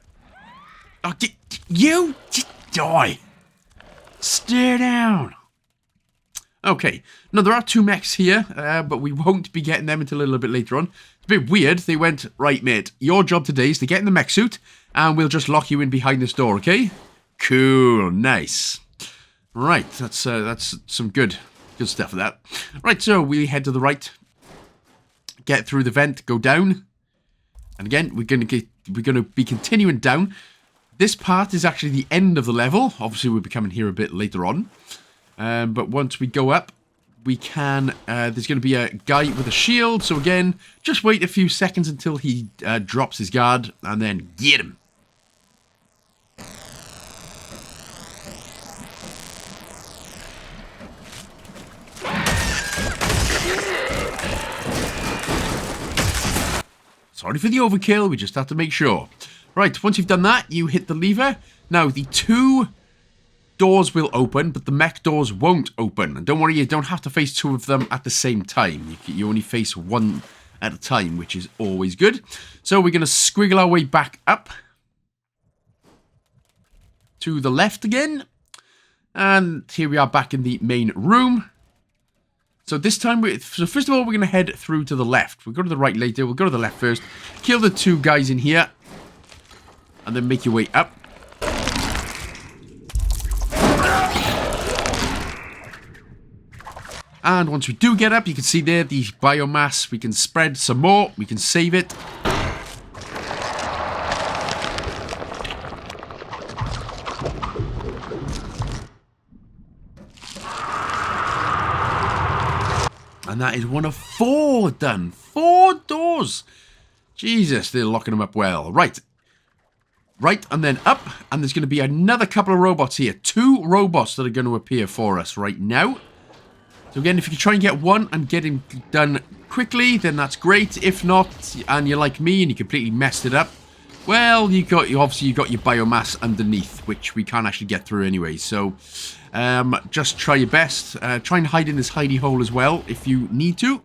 Oh, you die. Stare down. Okay. Now, there are 2 mechs here, but we won't be getting them until a little bit later on. It's a bit weird. They went, right, mate, your job today is to get in the mech suit, and we'll just lock you in behind this door, okay? Cool. Nice. Right. That's some good stuff for that. Right, so we head to the right. Get through the vent, go down. And again, we're going to be continuing down. This part is actually the end of the level. Obviously, we'll be coming here a bit later on. But once we go up, we can... there's going to be a guy with a shield. So again, just wait a few seconds until he drops his guard. And then get him. Sorry for the overkill, we just have to make sure. Right, once you've done that, you hit the lever. Now, the 2 doors will open, but the mech doors won't open. And don't worry, you don't have to face 2 of them at the same time. You only face 1 at a time, which is always good. So we're going to squiggle our way back up. To the left again. And here we are back in the main room. So this time, so first of all, we're going to head through to the left. We'll go to the right later. We'll go to the left first. Kill the 2 guys in here. And then make your way up. And once we do get up, you can see there the biomass. We can spread some more. We can save it. And that is one of 4 done. 4 doors. Jesus, they're locking them up well. Right. Right, and then up. And there's going to be another couple of robots here. 2 robots that are going to appear for us right now. So again, if you can try and get one and get him done quickly, then that's great. If not, and you're like me and you completely messed it up, well, obviously you got your biomass underneath, which we can't actually get through anyway. So just try your best. Try and hide in this hidey hole as well if you need to.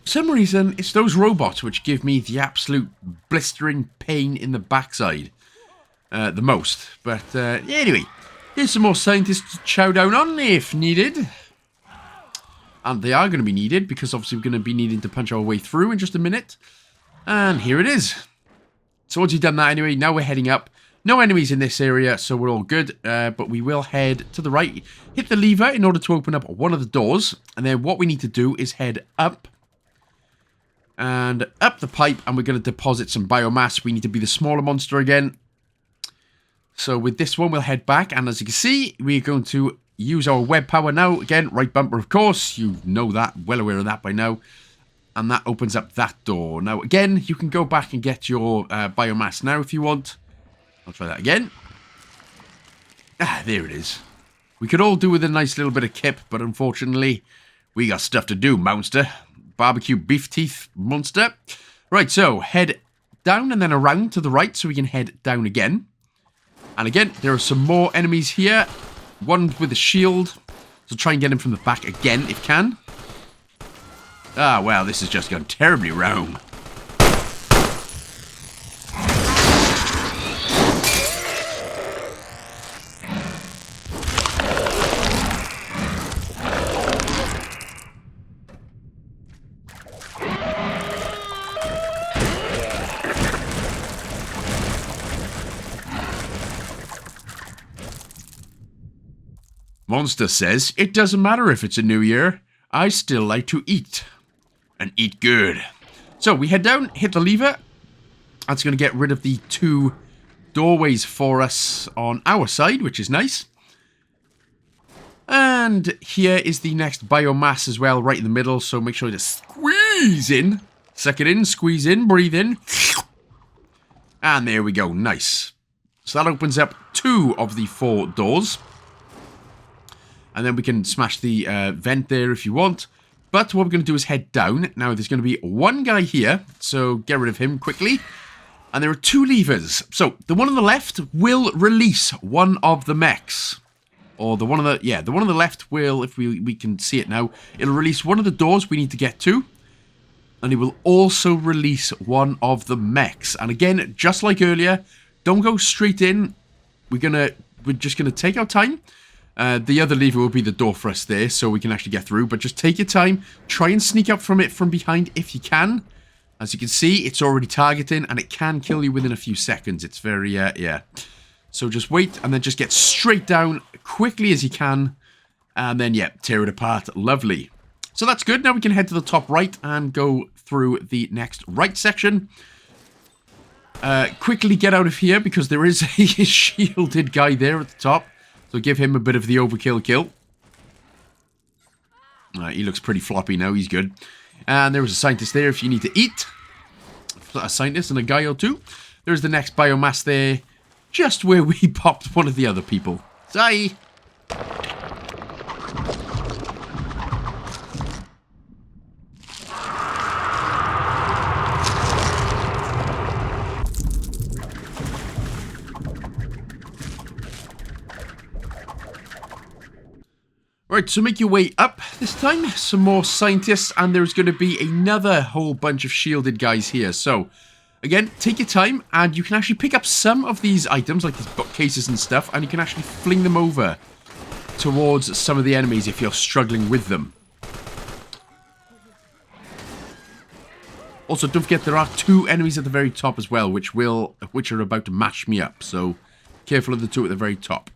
For some reason, it's those robots which give me the absolute blistering pain in the backside the most. But anyway, here's some more scientists to chow down on if needed. And they are going to be needed because obviously we're going to be needing to punch our way through in just a minute. And here it is. So once you've done that anyway, now we're heading up. No enemies in this area, so we're all good. But we will head to the right. Hit the lever in order to open up one of the doors. And then what we need to do is head up. And up the pipe. And we're going to deposit some biomass. We need to be the smaller monster again. So with this one, we'll head back. And as you can see, we're going to use our web power now. Again, right bumper, of course. You know that. Well aware of that by now. And that opens up that door. Now, again, you can go back and get your biomass now if you want. I'll try that again. Ah, there it is. We could all do with a nice little bit of kip, but unfortunately, we got stuff to do, monster. Barbecue beef teeth monster. Right, so head down and then around to the right so we can head down again. And again, there are some more enemies here. One with a shield. So try and get him from the back again if you can. Ah, well, this has just gone terribly wrong. Monster says, it doesn't matter if it's a new year. I still like to eat. And eat good. So we head down, hit the lever. That's going to get rid of the 2 doorways for us on our side, which is nice. And here is the next biomass as well, right in the middle. So make sure to squeeze in. Suck it in, squeeze in, breathe in. And there we go. Nice. So that opens up 2 of the 4 doors. And then we can smash the vent there if you want. But what we're going to do is head down. Now, there's going to be 1 guy here. So get rid of him quickly. And there are 2 levers. So the one on the left will release one of the mechs. Or the one on the... Yeah, the one on the left will, if we can see it now, it'll release one of the doors we need to get to. And it will also release one of the mechs. And again, just like earlier, don't go straight in. We're just going to take our time. The other lever will be the door for us there, so we can actually get through. But just take your time. Try and sneak up from it from behind if you can. As you can see, it's already targeting, and it can kill you within a few seconds. It's very, yeah. So just wait, and then just get straight down quickly as you can. And then, yeah, tear it apart. Lovely. So that's good. Now we can head to the top right and go through the next right section. Quickly get out of here, because there is a shielded guy there at the top. So give him a bit of the overkill kill. He looks pretty floppy now. He's good. And there was a scientist there if you need to eat. A scientist and a guy or 2. There's the next biomass there. Just where we popped one of the other people. Sorry. Right, so make your way up this time. Some more scientists, and there's going to be another whole bunch of shielded guys here. So, again, take your time, and you can actually pick up some of these items, like these bookcases and stuff, and you can actually fling them over towards some of the enemies if you're struggling with them. Also, don't forget there are 2 enemies at the very top as well, which are about to mash me up. So, careful of the 2 at the very top.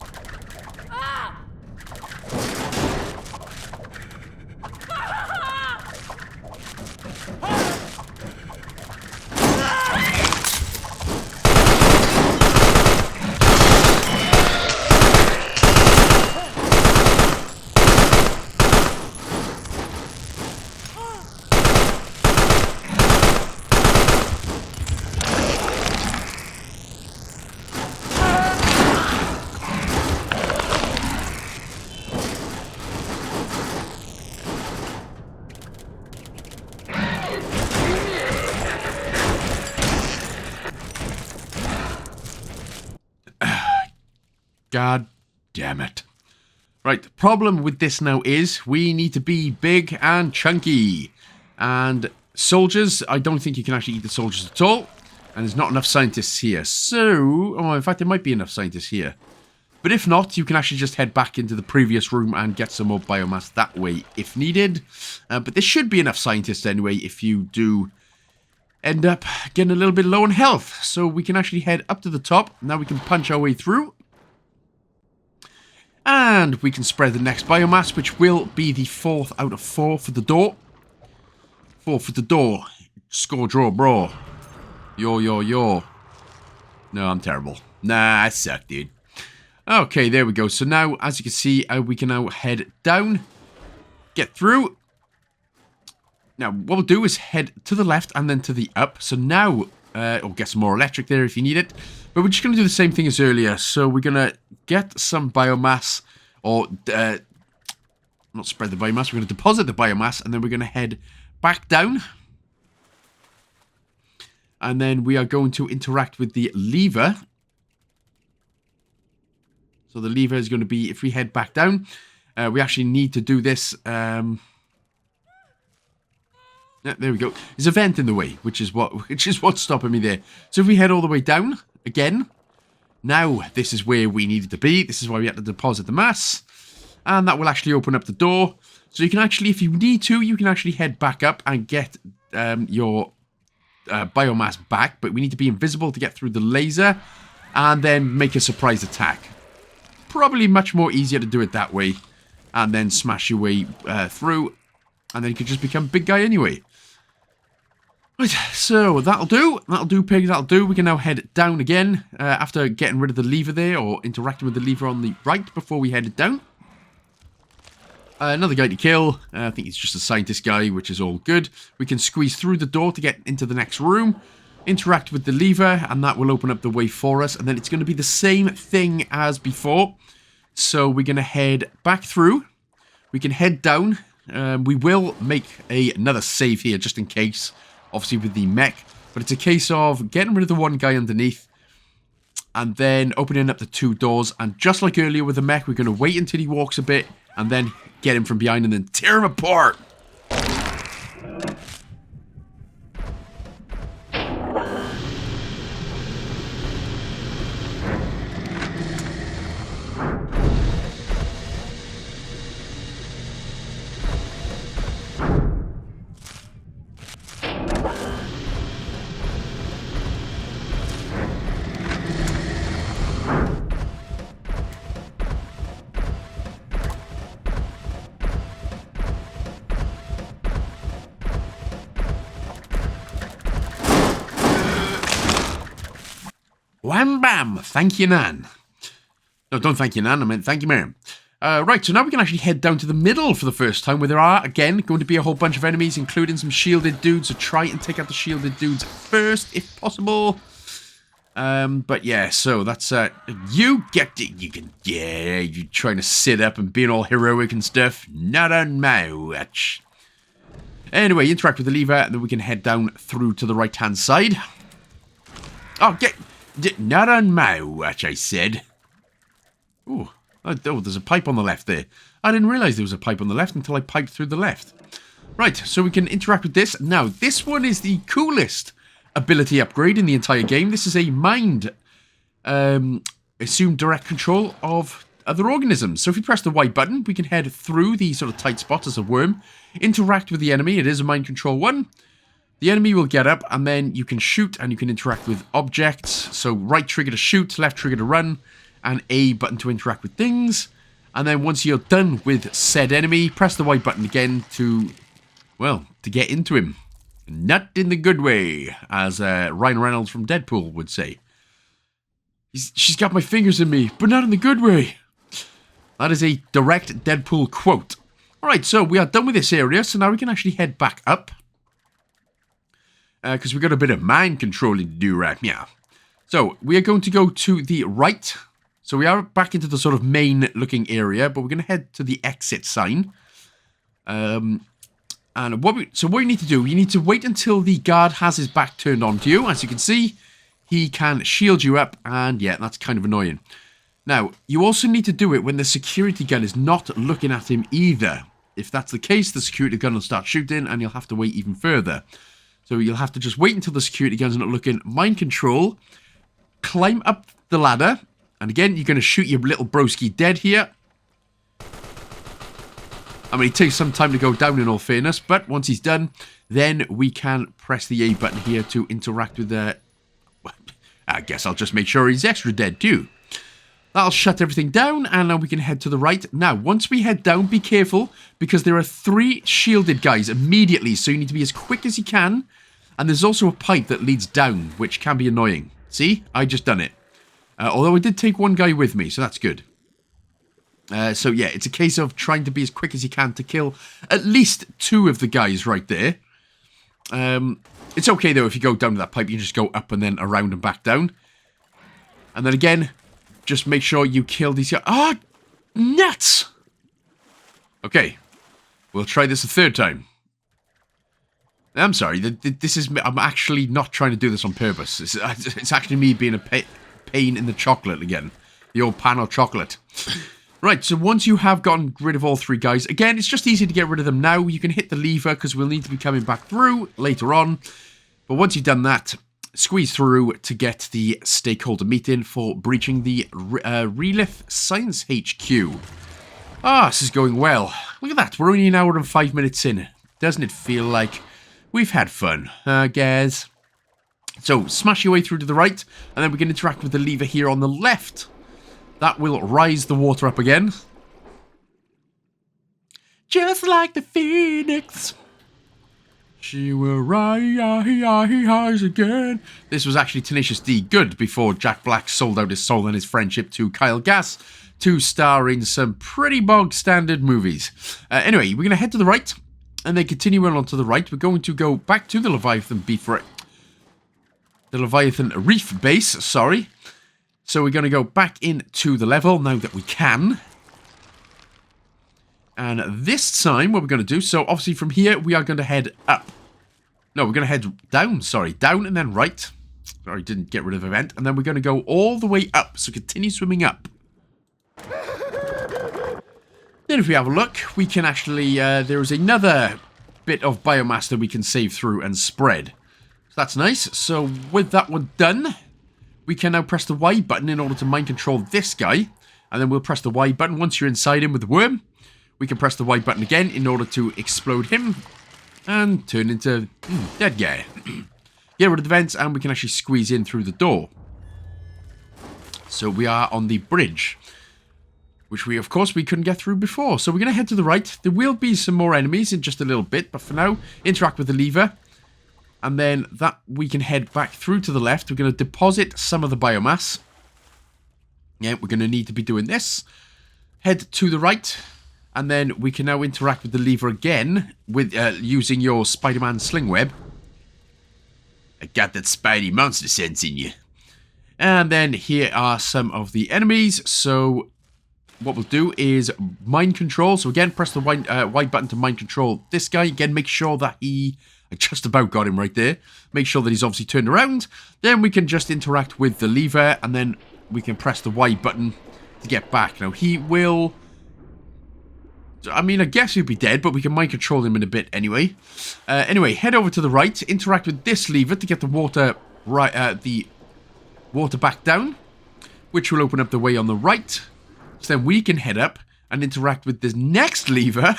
God damn it. Right, the problem with this now is we need to be big and chunky. And soldiers, I don't think you can actually eat the soldiers at all. And there's not enough scientists here. So, oh, in fact, there might be enough scientists here. But if not, you can actually just head back into the previous room and get some more biomass that way if needed. But there should be enough scientists anyway if you do end up getting a little bit low on health. So we can actually head up to the top. Now we can punch our way through. And we can spread the next biomass, which will be the 4th out of 4 for the door. 4 for the door. Score draw, bro. Yo. No, I'm terrible. Nah, I suck, dude. Okay, there we go. So now, as you can see, we can now head down. Get through. Now, what we'll do is head to the left and then to the up. So now, we'll get some more electric there if you need it. But we're just going to do the same thing as earlier. So we're going to get some biomass, or not spread the biomass. We're going to deposit the biomass, and then we're going to head back down. And then we are going to interact with the lever. So the lever is going to be, if we head back down, we actually need to do this. Yeah, there we go. There's a vent in the way, which is what's stopping me there. So if we head all the way down again, now this is where we needed to be. This is why we had to deposit the mass, and that will actually open up the door. So you can actually, if you need to, you can actually head back up and get your biomass back. But we need to be invisible to get through the laser, and then make a surprise attack. Probably much more easier to do it that way, and then smash your way through, and then you can just become a big guy anyway. Right, so that'll do. That'll do, pigs, that'll do. We can now head down again after getting rid of the lever there, or interacting with the lever on the right before we headed down. Another guy to kill. I think he's just a scientist guy, which is all good. We can squeeze through the door to get into the next room. interact with the lever, and that will open up the way for us. And then it's going to be the same thing as before. So we're going to head back through. We can head down. We will make another save here just in case, obviously with the mech. But it's a case of getting rid of the one guy underneath and then opening up the 2 doors. And just like earlier with the mech, we're going to wait until he walks a bit and then get him from behind and then tear him apart. Wham bam! Thank you, Nan. No, don't thank you, Nan. I meant thank you, ma'am. Right, so now we can actually head down to the middle for the first time, where there are, again, going to be a whole bunch of enemies, including some shielded dudes, so try and take out the shielded dudes first, if possible. But yeah, so that's, you get it, you can, yeah, you're trying to sit up and being all heroic and stuff. Not on my watch. Anyway, interact with the lever, and then we can head down through to the right-hand side. Oh, not on my watch, I said. Ooh. Oh, there's a pipe on the left there. I didn't realize there was a pipe on the left until I piped through the left. Right, so we can interact with this. Now, this one is the coolest ability upgrade in the entire game. This is a mind, assume direct control of other organisms. So if you press the Y button, we can head through the sort of tight spots as a worm, interact with the enemy. It is a mind control one. The enemy will get up, and then you can shoot, and you can interact with objects. So right trigger to shoot, left trigger to run, and A button to interact with things. And then once you're done with said enemy, press the Y button again to, well, to get into him. Not in the good way, as Ryan Reynolds from Deadpool would say. She's got my fingers in me, but not in the good way. That is a direct Deadpool quote. Alright, so we are done with this area, so now we can actually head back up. Because we've got a bit of mind controlling to do right now. So, we are going to go to the right. So, we are back into the sort of main looking area, but we're going to head to the exit sign. And what you need to do, you need to wait until the guard has his back turned on to you. As you can see, he can shield you up, and yeah, that's kind of annoying. Now, you also need to do it when the security gun is not looking at him either. If that's the case, the security gun will start shooting, and you'll have to wait even further. So you'll have to just wait until the security gun's not looking. Mind control. Climb up the ladder. And again, you're going to shoot your little broski dead here. I mean, it takes some time to go down in all fairness. But once he's done, then we can press the A button here to interact with the... I guess I'll just make sure he's extra dead too. That'll shut everything down, and now we can head to the right. Now, once we head down, be careful, because there are 3 shielded guys immediately, so you need to be as quick as you can. And there's also a pipe that leads down, which can be annoying. See? I just done it. Although I did take one guy with me, so that's good. So yeah, it's a case of trying to be as quick as you can to kill at least 2 of the guys right there. It's okay, though, if you go down to that pipe, you can just go up and then around and back down. And then again... just make sure you kill these guys. Ah, nuts! Okay, we'll try this a 3rd time. I'm sorry, I'm actually not trying to do this on purpose. It's actually me being a pain in the chocolate again. The old pan of chocolate. Right, so once you have gotten rid of all 3 guys, again, it's just easy to get rid of them now. You can hit the lever, because we'll need to be coming back through later on. But once you've done that... squeeze through to get the stakeholder meeting for breaching the Relith Science HQ. Ah, this is going well. Look at that, we're only an hour and 5 minutes in. Doesn't it feel like we've had fun, guys? So, smash your way through to the right, and then we can interact with the lever here on the left. That will rise the water up again. Just like the phoenix. She will rise again. This was actually Tenacious D Good before Jack Black sold out his soul and his friendship to Kyle Gass to star in some pretty bog standard movies. Anyway, we're going to head to the right and then continue on to the right. We're going to go back to the Leviathan before it. the Leviathan Reef base, sorry. So we're going to go back into the level now that we can. And this time, what we're going to do, so obviously from here, we are going to head up. No, we're going to head down, sorry. Down and then right. Sorry, didn't get rid of event. And then we're going to go all the way up. So continue swimming up. Then if we have a look, we can actually, there is another bit of biomass that we can save through and spread. So that's nice. So with that one done, we can now press the Y button in order to mind control this guy. And then we'll press the Y button once you're inside him with the worm. We can press the Y button again in order to explode him and turn into dead guy. Get rid of the vents and we can actually squeeze in through the door. So we are on the bridge, which we, of course, we couldn't get through before. So we're going to head to the right. There will be some more enemies in just a little bit, but for now, interact with the lever. And then that we can head back through to the left. We're going to deposit some of the biomass. Yeah, we're going to need to be doing this. Head to the right. And then we can now interact with the lever again with using your Spider-Man sling web. I got that Spidey monster sense in you. And then here are some of the enemies. So what we'll do is mind control. So again, press the Y button to mind control this guy. Again, make sure that I just about got him right there. Make sure that he's obviously turned around. Then we can just interact with the lever. And then we can press the Y button to get back. Now he will... I mean, I guess he'd be dead, but we can mind control him in a bit anyway. Anyway, head over to the right, interact with this lever to get the water back down, which will open up the way on the right. So then we can head up and interact with this next lever.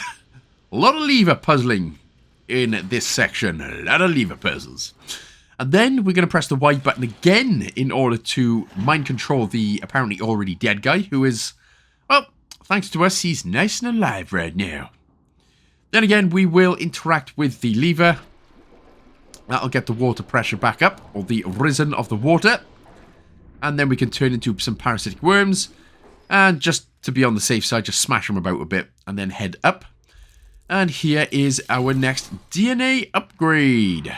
A lot of lever puzzling in this section. A lot of lever puzzles. And then we're going to press the Y button again in order to mind control the apparently already dead guy, who is, well, thanks to us, he's nice and alive right now. Then again, we will interact with the lever. That'll get the water pressure back up, or the risen of the water. And then we can turn into some parasitic worms. And just to be on the safe side, just smash them about a bit. And then head up. And here is our next DNA upgrade.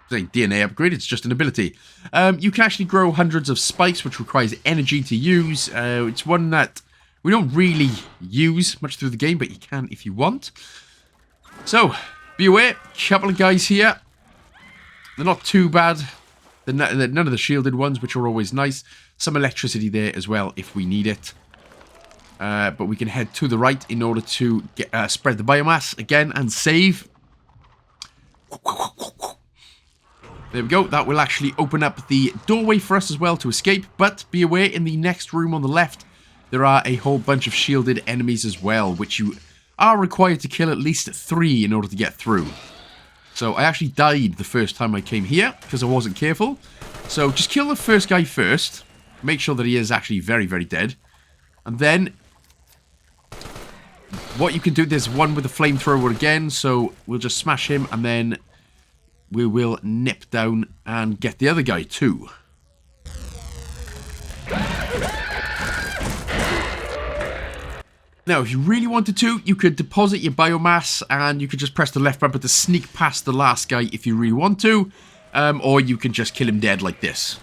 Saying DNA upgrade, it's just an ability. You can actually grow hundreds of spikes, which requires energy to use. It's one that we don't really use much through the game, but you can if you want. So, be aware, a couple of guys here. They're not too bad. They're none of the shielded ones, which are always nice. Some electricity there as well, if we need it. But we can head to the right in order to get, spread the biomass again and save. There we go. That will actually open up the doorway for us as well to escape. But be aware, in the next room on the left, there are a whole bunch of shielded enemies as well, which you are required to kill at least 3 in order to get through. So I actually died the first time I came here because I wasn't careful. So just kill the first guy first. Make sure that he is actually very, very dead. And then what you can do, there's one with a flamethrower again. So we'll just smash him and then we will nip down and get the other guy too. Now, if you really wanted to, you could deposit your biomass and you could just press the left bumper to sneak past the last guy if you really want to. Or you can just kill him dead like this.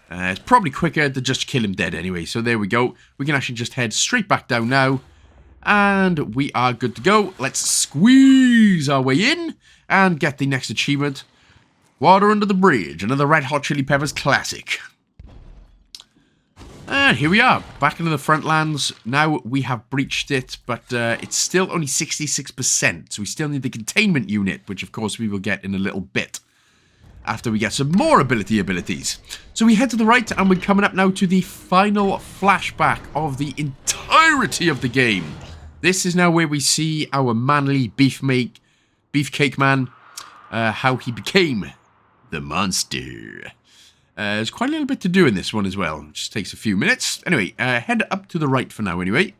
It's probably quicker to just kill him dead anyway. So there we go. We can actually just head straight back down now. And we are good to go. Let's squeeze our way in and get the next achievement. Water under the bridge. Another Red Hot Chili Peppers classic. And here we are, back into the Frontlands. Now we have breached it, but it's still only 66%. So we still need the Containment Unit, which of course we will get in a little bit after we get some more abilities. So we head to the right, and we're coming up now to the final flashback of the entirety of the game. This is now where we see our manly beefcake man, how he became the monster. There's quite a little bit to do in this one as well. It just takes a few minutes. Anyway, head up to the right for now anyway.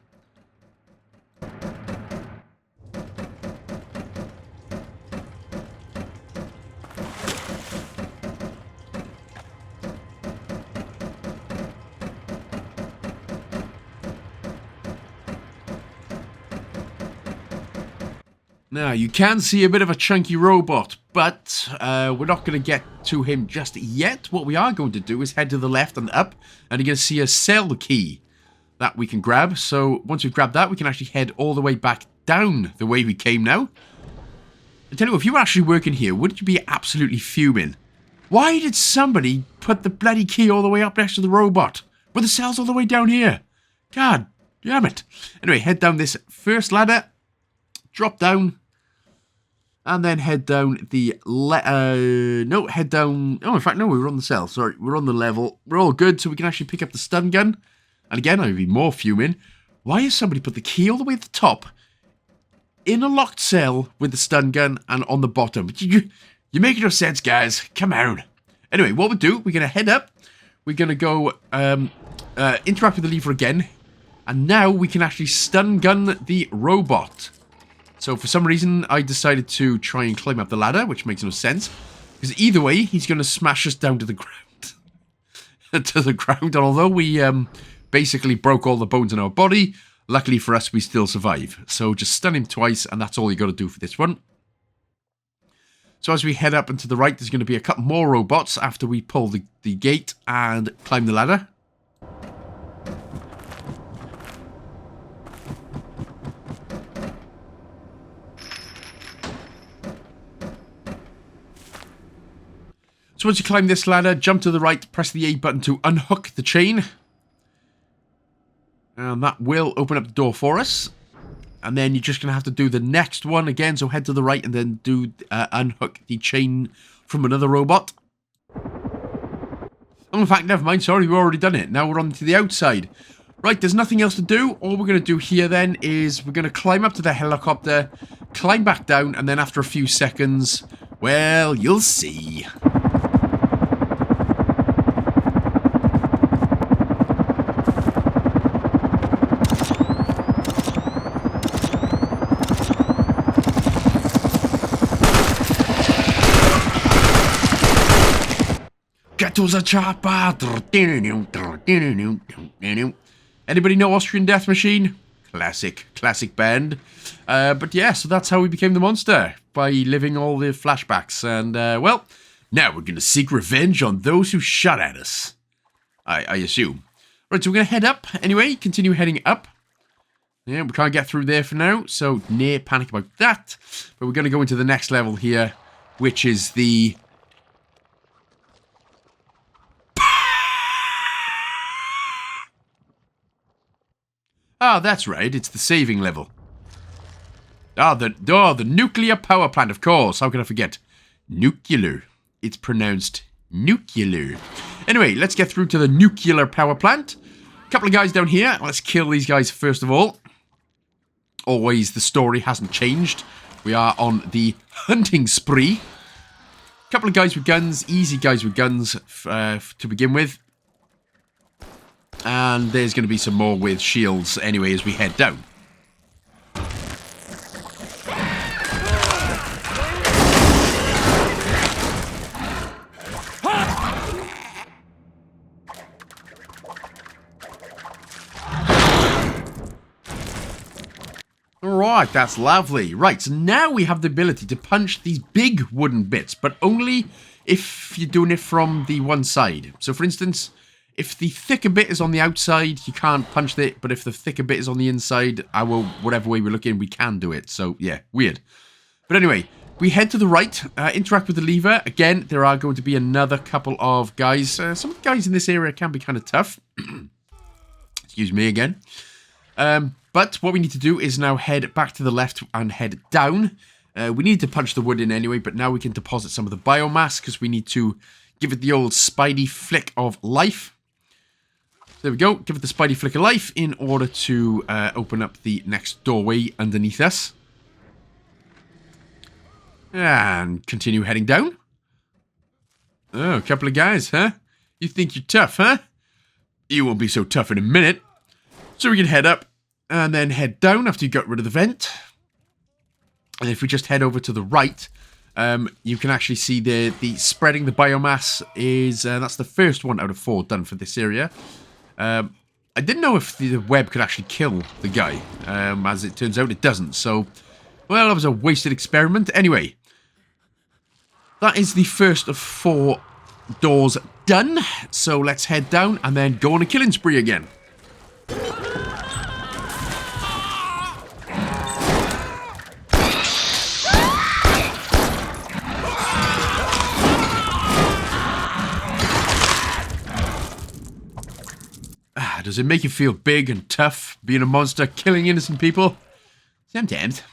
Now, you can see a bit of a chunky robot, but we're not going to get to him just yet. What we are going to do is head to the left and up, and you're going to see a cell key that we can grab. So once we've grabbed that, we can actually head all the way back down the way we came now. I tell you what, if you were actually working here, wouldn't you be absolutely fuming? Why did somebody put the bloody key all the way up next to the robot, with the cells all the way down here? God damn it. Anyway, head down this first ladder, drop down, and then head down the head down. Oh, in fact, no, we were on the cell. Sorry, we're on the level. We're all good, so we can actually pick up the stun gun. And again, I'd be more fuming. Why has somebody put the key all the way at the top, in a locked cell with the stun gun, and on the bottom? You're making no sense, guys. Come on. Anyway, what we'll do, we're going to head up. We're going to go interact with the lever again. And now we can actually stun gun the robot. So for some reason, I decided to try and climb up the ladder, which makes no sense. Because either way, he's going to smash us down to the ground. To the ground. And although we basically broke all the bones in our body, luckily for us, we still survive. So just stun him twice, and that's all you got to do for this one. So as we head up and to the right, there's going to be a couple more robots after we pull the gate and climb the ladder. So once you climb this ladder, jump to the right, press the A button to unhook the chain. And that will open up the door for us. And then you're just going to have to do the next one again. So head to the right and then do unhook the chain from another robot. Oh, in fact, never mind. Sorry, we've already done it. Now we're on to the outside. Right, there's nothing else to do. All we're going to do here then is we're going to climb up to the helicopter, climb back down, and then after a few seconds, well, you'll see. Get to the chopper. Anybody know Austrian Death Machine? Classic band. But yeah, so that's how we became the monster, by living all the flashbacks. And well, now we're going to seek revenge on those who shot at us, I assume. Right, so we're going to head up anyway, continue heading up. Yeah, we can't get through there for now, so near panic about that. But we're going to go into the next level here, which is the... Ah, that's right, it's the saving level. The nuclear power plant, of course. How can I forget? Nuclear. It's pronounced nuclear. Anyway, let's get through to the nuclear power plant. A couple of guys down here. Let's kill these guys first of all. Always, the story hasn't changed. We are on the hunting spree. A couple of guys with guns. Easy guys with guns to begin with. And there's going to be some more with shields anyway as we head down. Alright, that's lovely. Right, so now we have the ability to punch these big wooden bits, but only if you're doing it from the one side. So for instance... if the thicker bit is on the outside, you can't punch it. But if the thicker bit is on the inside, whatever way we're looking, we can do it. So, yeah, weird. But anyway, we head to the right, interact with the lever. Again, there are going to be another couple of guys. Some of the guys in this area can be kind of tough. Excuse me again. But what we need to do is now head back to the left and head down. We need to punch the wood in anyway, but now we can deposit some of the biomass because we need to give it the old Spidey flick of life. There we go. Give it the Spidey flick of life in order to open up the next doorway underneath us. And continue heading down. Oh, a couple of guys, huh? You think you're tough, huh? You won't be so tough in a minute. So we can head up and then head down after you got rid of the vent. And if we just head over to the right, you can actually see the spreading the biomass is... that's the first one out of 4 done for this area. I didn't know if the web could actually kill the guy. As it turns out, it doesn't. So Well, that was a wasted experiment. Anyway, that is the first of 4 doors done. So let's head down and then go on a killing spree again. Does it make you feel big and tough, being a monster, killing innocent people? Sometimes.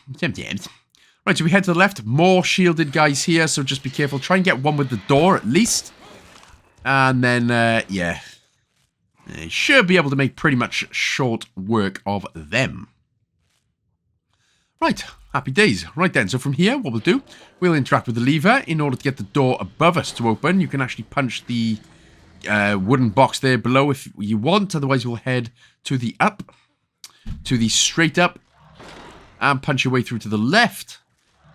Right, so we head to the left. More shielded guys here, so just be careful. Try and get one with the door, at least. And then, yeah. You should be able to make pretty much short work of them. Right, happy days. Right then, so from here, what we'll do, we'll interact with the lever in order to get the door above us to open. You can actually punch the wooden box there below if you want. Otherwise, we'll head to the up, to the straight up, and punch your way through to the left,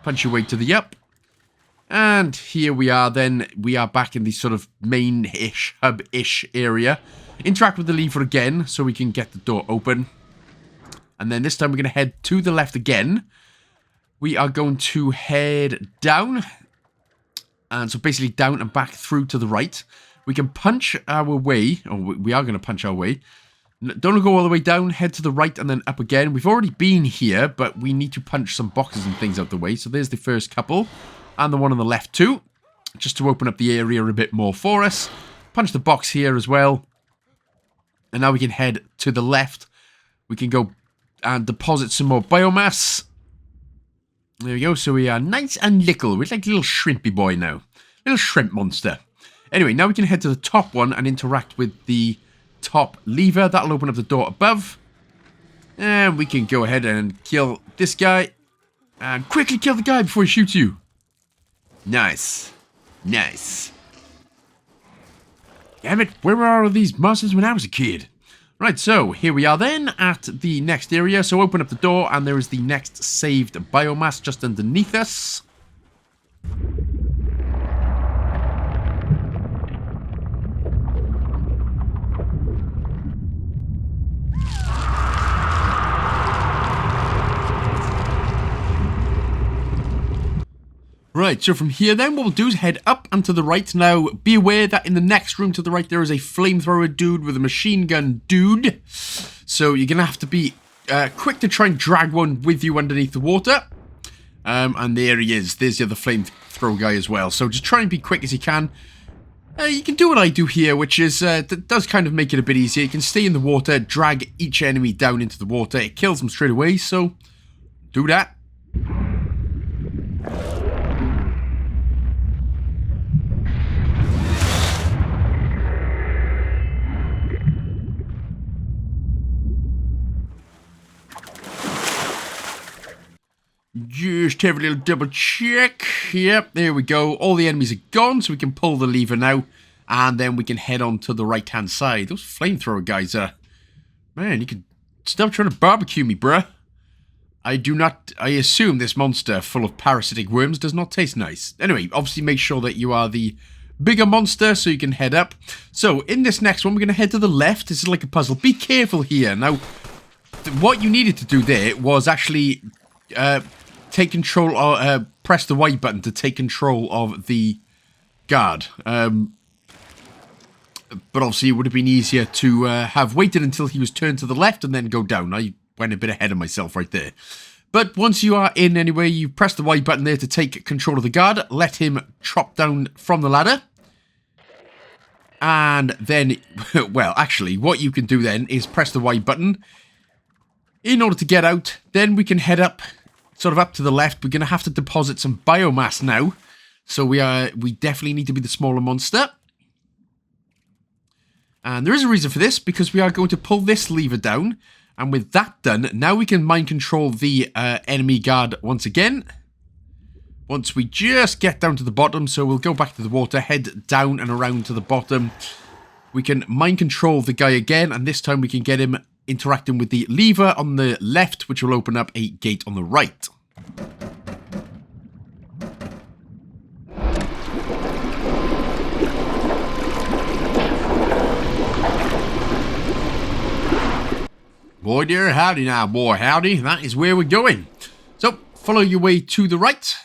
punch your way to the up, and here we are then. We are back in the sort of main-ish, hub-ish area. Interact with the lever again so we can get the door open. And then this time we're going to head to the left again. We are going to head down, and so basically down and back through to the right. We can punch our way, or we are going to punch our way. Don't go all the way down, head to the right and then up again. We've already been here, but we need to punch some boxes and things out the way. So there's the first couple, and the one on the left too, just to open up the area a bit more for us. Punch the box here as well. And now we can head to the left. We can go and deposit some more biomass. There we go. So we are nice and little. We're like a little shrimpy boy now. Little shrimp monster. Anyway, now we can head to the top one and interact with the top lever. That'll open up the door above. And we can go ahead and kill this guy. And quickly kill the guy before he shoots you. Nice. Nice. Damn it, where were all of these monsters when I was a kid? Right, so here we are then at the next area. So open up the door and there is the next saved biomass just underneath us. Right, so from here then, what we'll do is head up and to the right. Now, be aware that in the next room to the right, there is a flamethrower dude with a machine gun dude. So you're going to have to be quick to try and drag one with you underneath the water. And there he is. There's the other flamethrower guy as well. So just try and be quick as you can. You can do what I do here, which is, that does kind of make it a bit easier. You can stay in the water, drag each enemy down into the water. It kills them straight away, so do that. Just have a little double check. Yep, there we go. All the enemies are gone, so we can pull the lever now. And then we can head on to the right-hand side. Those flamethrower guys are... Man, you can stop trying to barbecue me, bruh. I assume this monster full of parasitic worms does not taste nice. Anyway, obviously make sure that you are the bigger monster so you can head up. So, in this next one, we're going to head to the left. This is like a puzzle. Be careful here. Now, what you needed to do there was actually... take control, or press the Y button to take control of the guard. But obviously it would have been easier to have waited until he was turned to the left and then go down. I went a bit ahead of myself right there. But once you are in anyway, you press the Y button there to take control of the guard. Let him drop down from the ladder. And then, well, actually, what you can do then is press the Y button in order to get out. Then we can head up. Sort of up to the left. We're going to have to deposit some biomass now. So we definitely need to be the smaller monster. And there is a reason for this, because we are going to pull this lever down. And with that done, now we can mind control the enemy guard once again. Once we just get down to the bottom. So we'll go back to the water, head down and around to the bottom. We can mind control the guy again. And this time we can get him interacting with the lever on the left, which will open up a gate on the right. Boy dear howdy now, boy howdy, that is where we're going. So, follow your way to the right.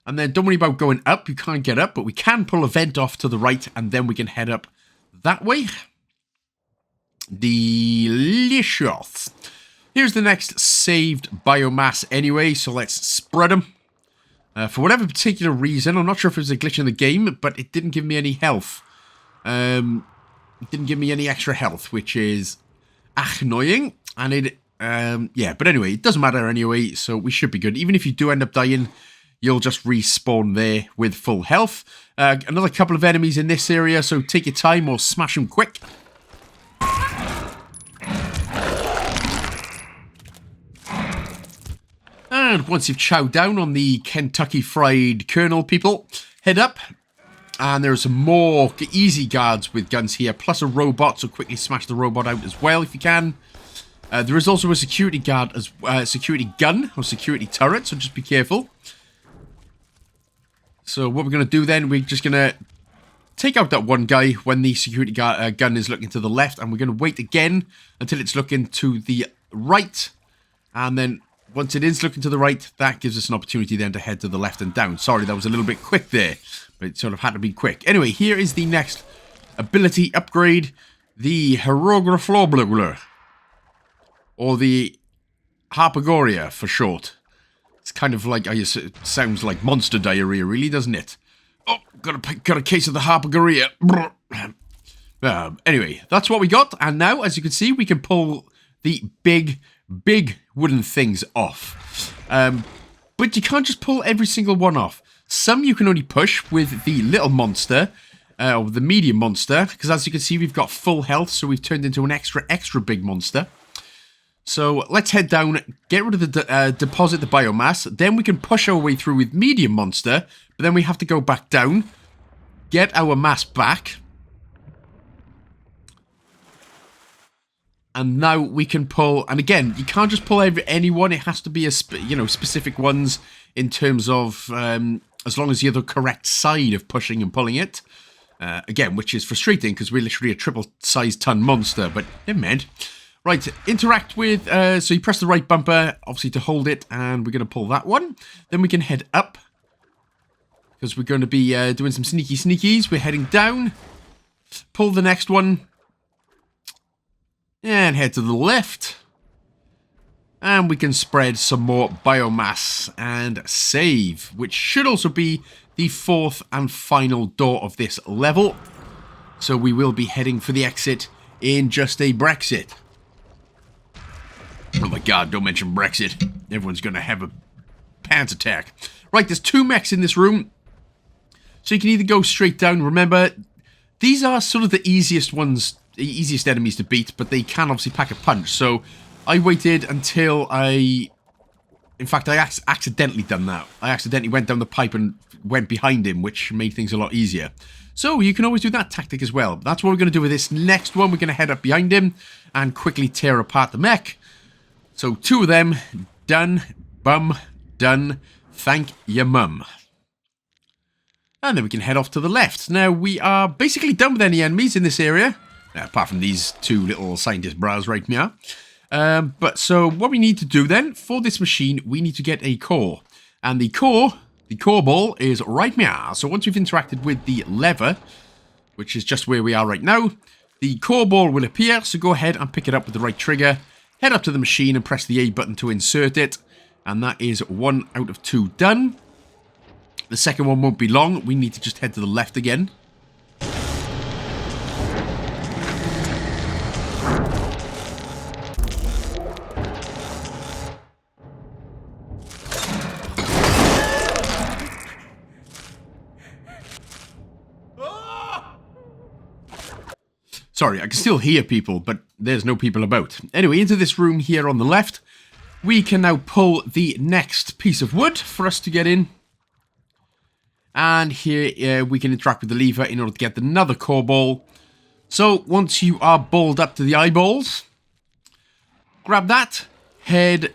And then don't worry about going up. You can't get up, but we can pull a vent off to the right. And then we can head up that way. Delicious. Here's the next saved biomass anyway. So let's spread them. For whatever particular reason, I'm not sure if it was a glitch in the game, but it didn't give me any health. It didn't give me any extra health, which is annoying. And it, yeah, but anyway, it doesn't matter anyway, so we should be good. Even if you do end up dying, you'll just respawn there with full health. Another couple of enemies in this area, so take your time or smash them quick. And once you've chowed down on the Kentucky Fried Colonel people, head up. And there's some more easy guards with guns here, plus a robot, so quickly smash the robot out as well if you can. There is also a security guard, security gun, or security turret, so just be careful. So what we're going to do then, we're just going to take out that one guy when the security gun is looking to the left, and we're going to wait again until it's looking to the right, and then once it is looking to the right, that gives us an opportunity then to head to the left and down. Sorry, that was a little bit quick there, but it sort of had to be quick. Anyway, here is the next ability upgrade, the Hieroglyphoblogler, or the Harpagoria for short. It's kind of like, it sounds like monster diarrhea, really, doesn't it? Oh, got a case of the Harpagoria. Anyway, that's what we got, and now, as you can see, we can pull the big wooden things off. But you can't just pull every single one off. Some you can only push with the little monster, or the medium monster, because as you can see, we've got full health, so we've turned into an extra big monster. So let's head down, get rid of the deposit the biomass, then we can push our way through with medium monster, but then we have to go back down, get our mass back. And now we can pull, and again, you can't just pull any one. It has to be a specific ones in terms of as long as you're the correct side of pushing and pulling it. Again, which is frustrating because we're literally a triple-sized ton monster, but never mind. Right, interact with, so you press the right bumper, obviously to hold it, and we're going to pull that one. Then we can head up, because we're going to be doing some sneakies. We're heading down, pull the next one. And head to the left. And we can spread some more biomass and save, which should also be the fourth and final door of this level. So we will be heading for the exit in just a Brexit. Oh my god, don't mention Brexit. Everyone's going to have a pants attack. Right, there's 2 mechs in this room. So you can either go straight down. Remember, these are sort of the easiest ones, the easiest enemies to beat, but they can obviously pack a punch. So I waited until in fact, I accidentally done that. I accidentally went down the pipe and went behind him, which made things a lot easier. So you can always do that tactic as well. That's what we're going to do with this next one. We're going to head up behind him and quickly tear apart the mech. So 2 of them, done, bum, done, thank your mum. And then we can head off to the left. Now, we are basically done with any enemies in this area. Apart from these 2 little scientist bras right now. But so what we need to do then, for this machine, we need to get a core. And the core ball is right now. So once we've interacted with the lever, which is just where we are right now, the core ball will appear. So go ahead and pick it up with the right trigger. Head up to the machine and press the A button to insert it. And that is 1 out of 2 done. The second one won't be long. We need to just head to the left again. Sorry, I can still hear people, but there's no people about. Anyway, into this room here on the left, we can now pull the next piece of wood for us to get in. And here we can interact with the lever in order to get another core ball. So once you are balled up to the eyeballs, grab that, head,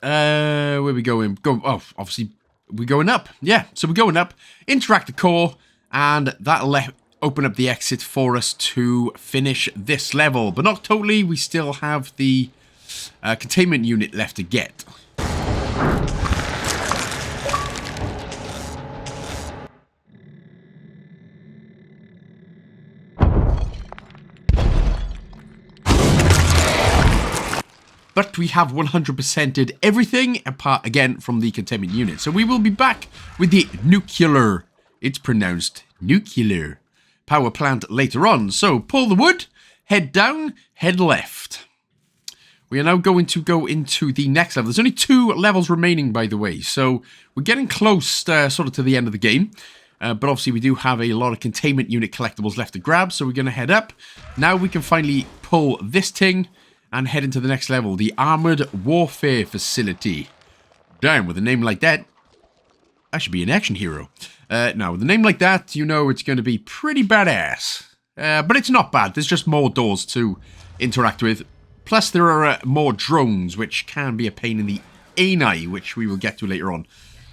where are we going? Oh, obviously we're going up. Yeah, so we're going up, interact the core, and that'll open up the exit for us to finish this level. But not totally, we still have the Containment Unit left to get. but we have 100%ed everything apart again from the Containment Unit. So we will be back with the nuclear, it's pronounced nuclear, power plant later on. So pull the wood, head down, head left. We are now going to go into the next level. There's only 2 levels remaining, by the way. So we're getting close sort of to the end of the game. But obviously we do have a lot of Containment Unit collectibles left to grab. So we're going to head up. Now we can finally pull this thing and head into the next level. The Armored Warfare Facility. Damn, with a name like that, I should be an action hero. Now, with a name like that, you know it's going to be pretty badass. But it's not bad. There's just more doors to interact with. Plus, there are more drones, which can be a pain in the ani, which we will get to later on.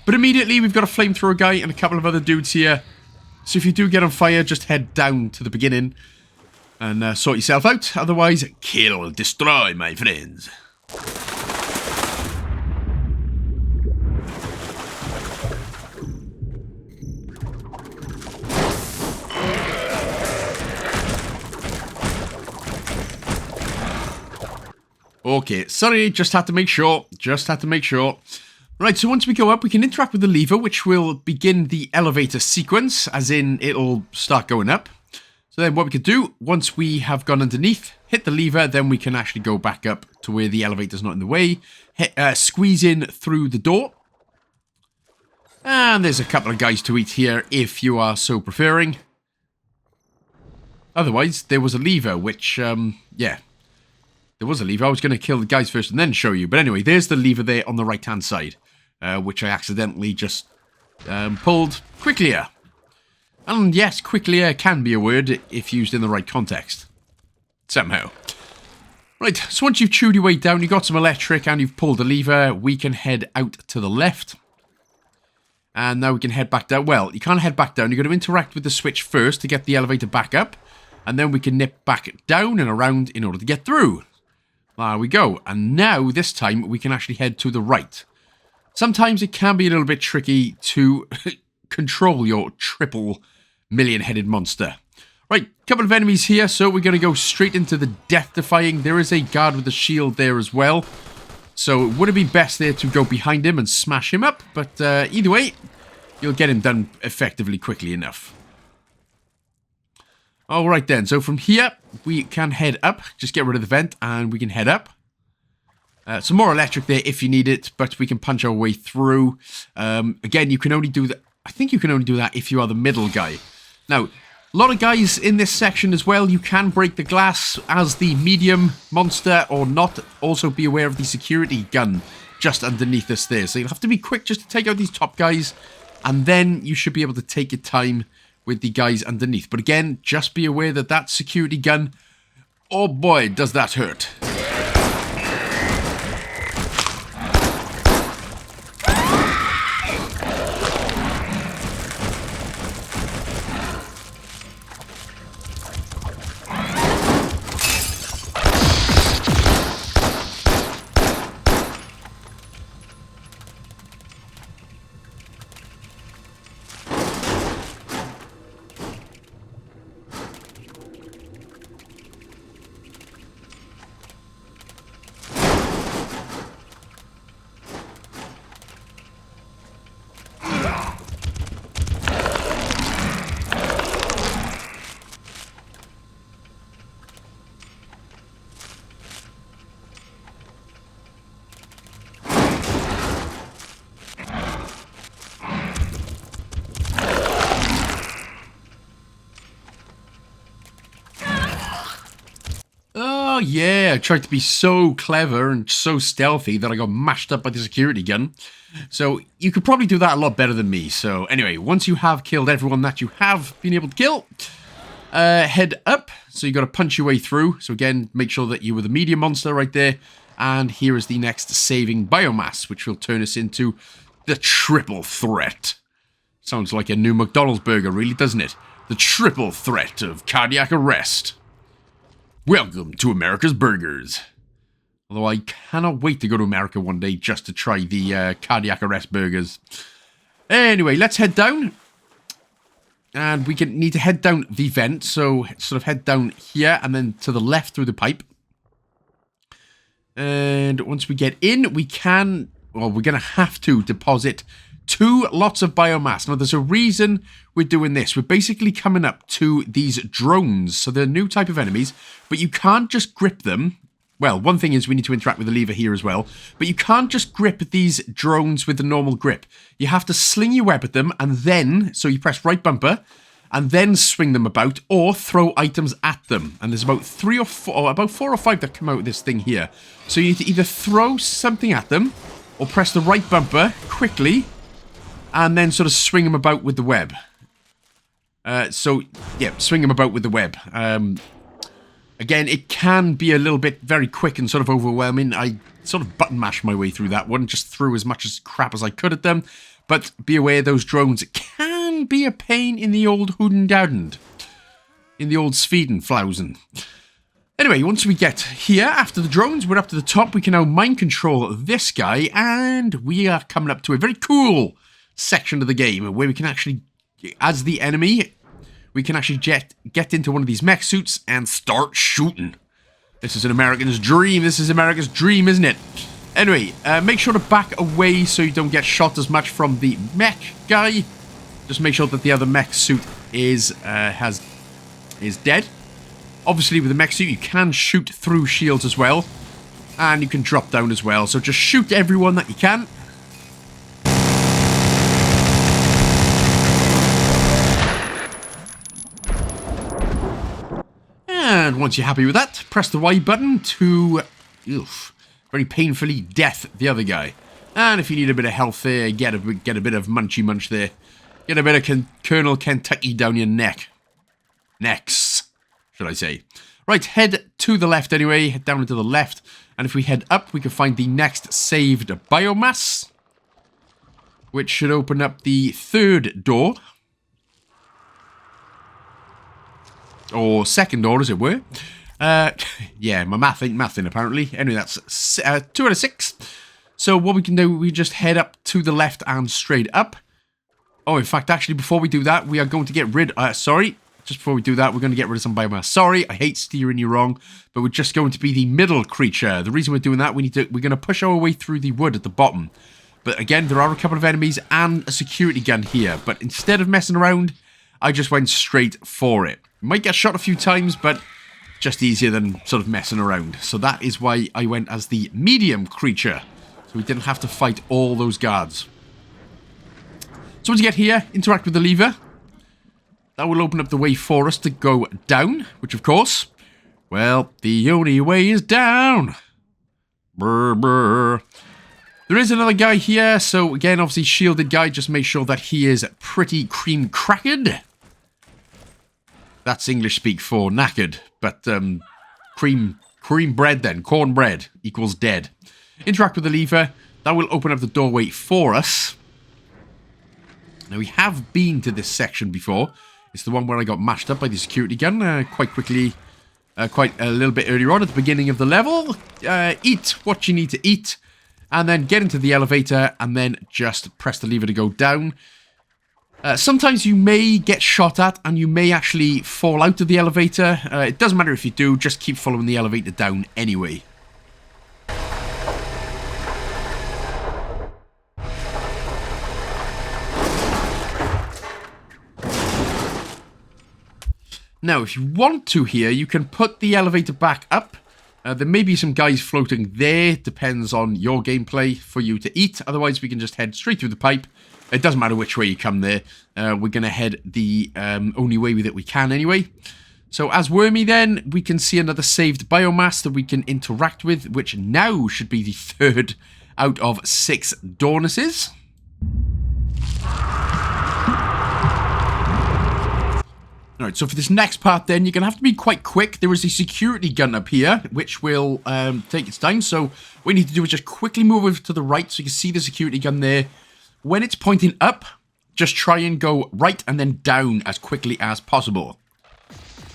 But immediately, we've got a flamethrower guy and a couple of other dudes here. So if you do get on fire, just head down to the beginning and sort yourself out. Otherwise, kill, destroy, my friends. Okay, sorry, just had to make sure. Right, so once we go up, we can interact with the lever, which will begin the elevator sequence, as in it'll start going up. So then what we could do, once we have gone underneath, hit the lever, then we can actually go back up to where the elevator's not in the way. Squeeze in through the door. And there's a couple of guys to eat here, if you are so preferring. Otherwise, there was a lever, which, yeah. There was a lever. I was going to kill the guys first and then show you. But anyway, there's the lever there on the right-hand side, which I accidentally just pulled. Quicklier. And yes, quicklier can be a word if used in the right context. Somehow. Right, so once you've chewed your way down, you've got some electric and you've pulled the lever, we can head out to the left. And now we can head back down. Well, you can't head back down. You've got to interact with the switch first to get the elevator back up. And then we can nip back down and around in order to get through. There we go. And now, this time, we can actually head to the right. Sometimes it can be a little bit tricky to control your triple million-headed monster. Right, couple of enemies here, so we're going to go straight into the death-defying. There is a guard with a shield there as well. So, would it be best there to go behind him and smash him up? But either way, you'll get him done effectively quickly enough. Alright then, so from here, we can head up. Just get rid of the vent, and we can head up. Some more electric there if you need it, but we can punch our way through. Again, you can only do that. I think you can only do that if you are the middle guy. Now, a lot of guys in this section as well, you can break the glass as the medium monster or not. Also be aware of the security gun just underneath us there. So you'll have to be quick just to take out these top guys, and then you should be able to take your time with the guys underneath. But again, just be aware that that security gun, oh boy, does that hurt. Oh yeah, I tried to be so clever and so stealthy that I got mashed up by the security gun. So you could probably do that a lot better than me. So anyway, once you have killed everyone that you have been able to kill, head up. So you got to punch your way through. So again, make sure that you were the medium monster right there. And here is the next saving biomass, which will turn us into the triple threat. Sounds like a new McDonald's burger, really, doesn't it? The triple threat of cardiac arrest. Welcome to America's Burgers. Although I cannot wait to go to America one day just to try the cardiac arrest burgers. Anyway, let's head down. And we need to head down the vent. So sort of head down here and then to the left through the pipe. And once we get in, we can, well, we're going to have to deposit 2 lots of biomass. Now, there's a reason we're doing this. We're basically coming up to these drones. So they're a new type of enemies, but you can't just grip them. Well, one thing is we need to interact with the lever here as well, but you can't just grip these drones with the normal grip. You have to sling your web at them, and then, so you press right bumper, and then swing them about, or throw items at them. And there's about 3 or 4, or about 4 or 5 that come out of this thing here. So you need to either throw something at them, or press the right bumper quickly, and then sort of swing them about with the web. So, yeah, swing them about with the web. Again, it can be a little bit very quick and sort of overwhelming. I sort of button mashed my way through that one, just threw as much crap as I could at them. But be aware, those drones can be a pain in the old Hoodendowdend. In the old Svedenflausen. Anyway, once we get here, after the drones, we're up to the top. We can now mind control this guy, and we are coming up to a very cool section of the game where we can actually, as the enemy, we can actually get into one of these mech suits and start shooting. This is an American's dream. This is America's dream, isn't it? Anyway, make sure to back away so you don't get shot as much from the mech guy. Just make sure that the other mech suit is dead. Obviously, with the mech suit, you can shoot through shields as well. And you can drop down as well. So just shoot everyone that you can. And once you're happy with that, press the Y button to, very painfully death the other guy. And if you need a bit of health there, get a bit of munchy munch there. Get a bit of Colonel Kentucky down your neck. Necks, should I say. Right, head to the left anyway, head down to the left. And if we head up, we can find the next saved biomass, which should open up the 3rd door. Or 2nd door, as it were. Yeah, my math ain't mathing, apparently. Anyway, that's 2 out of 6. So what we can do, we just head up to the left and straight up. Oh, in fact, actually, before we do that, we are going to get rid... just before we do that, we're going to get rid of some biomass. Sorry, I hate steering you wrong, but we're just going to be the middle creature. The reason we're doing that, we're going to push our way through the wood at the bottom. But again, there are a couple of enemies and a security gun here. But instead of messing around, I just went straight for it. Might get shot a few times, but just easier than sort of messing around. So that is why I went as the medium creature. So we didn't have to fight all those guards. So once you get here, interact with the lever. That will open up the way for us to go down. Which, of course, well, the only way is down. Brr, brr. There is another guy here. So again, obviously shielded guy. Just make sure that he is pretty cream crackered. That's English speak for knackered, but cream bread then, cornbread equals dead. Interact with the lever. That will open up the doorway for us. Now, we have been to this section before. It's the one where I got mashed up by the security gun quite quickly, quite a little bit earlier on at the beginning of the level. Eat what you need to eat, and then get into the elevator, and then just press the lever to go down. Sometimes you may get shot at, and you may actually fall out of the elevator. It doesn't matter if you do, just keep following the elevator down anyway. Now, if you want to here, you can put the elevator back up. There may be some guys floating there. Depends on your gameplay for you to eat. Otherwise, we can just head straight through the pipe. It doesn't matter which way you come there. We're going to head the only way that we can anyway. So as Wormy then, we can see another saved biomass that we can interact with, which now should be the 3rd out of 6 Dornuses. Alright, so for this next part then, you're going to have to be quite quick. There is a security gun up here, which will take its time. So what you need to do is just quickly move over to the right so you can see the security gun there. When it's pointing up, just try and go right and then down as quickly as possible.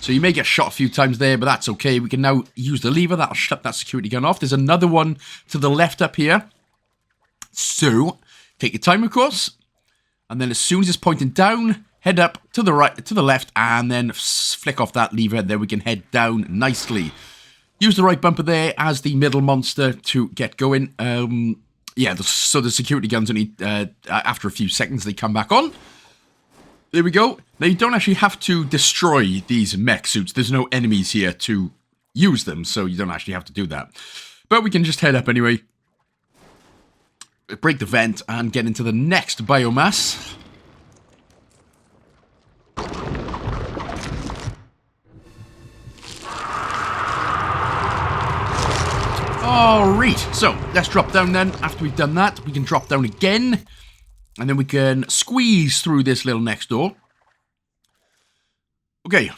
So you may get shot a few times there, but that's okay. We can now use the lever. That'll shut that security gun off. There's another one to the left up here. So, take your time, of course. And then as soon as it's pointing down, head up to the right, to the left, and then flick off that lever. Then we can head down nicely. use the right bumper there as the middle monster to get going. Yeah, so the security guns only, after a few seconds, they come back on. There we go. Now, you don't actually have to destroy these mech suits. There's no enemies here to use them, so you don't actually have to do that. But we can just head up anyway. Break the vent and get into the next biomass. Alright, so let's drop down then. After we've done that, we can drop down again. And then we can squeeze through this little next door. Okay,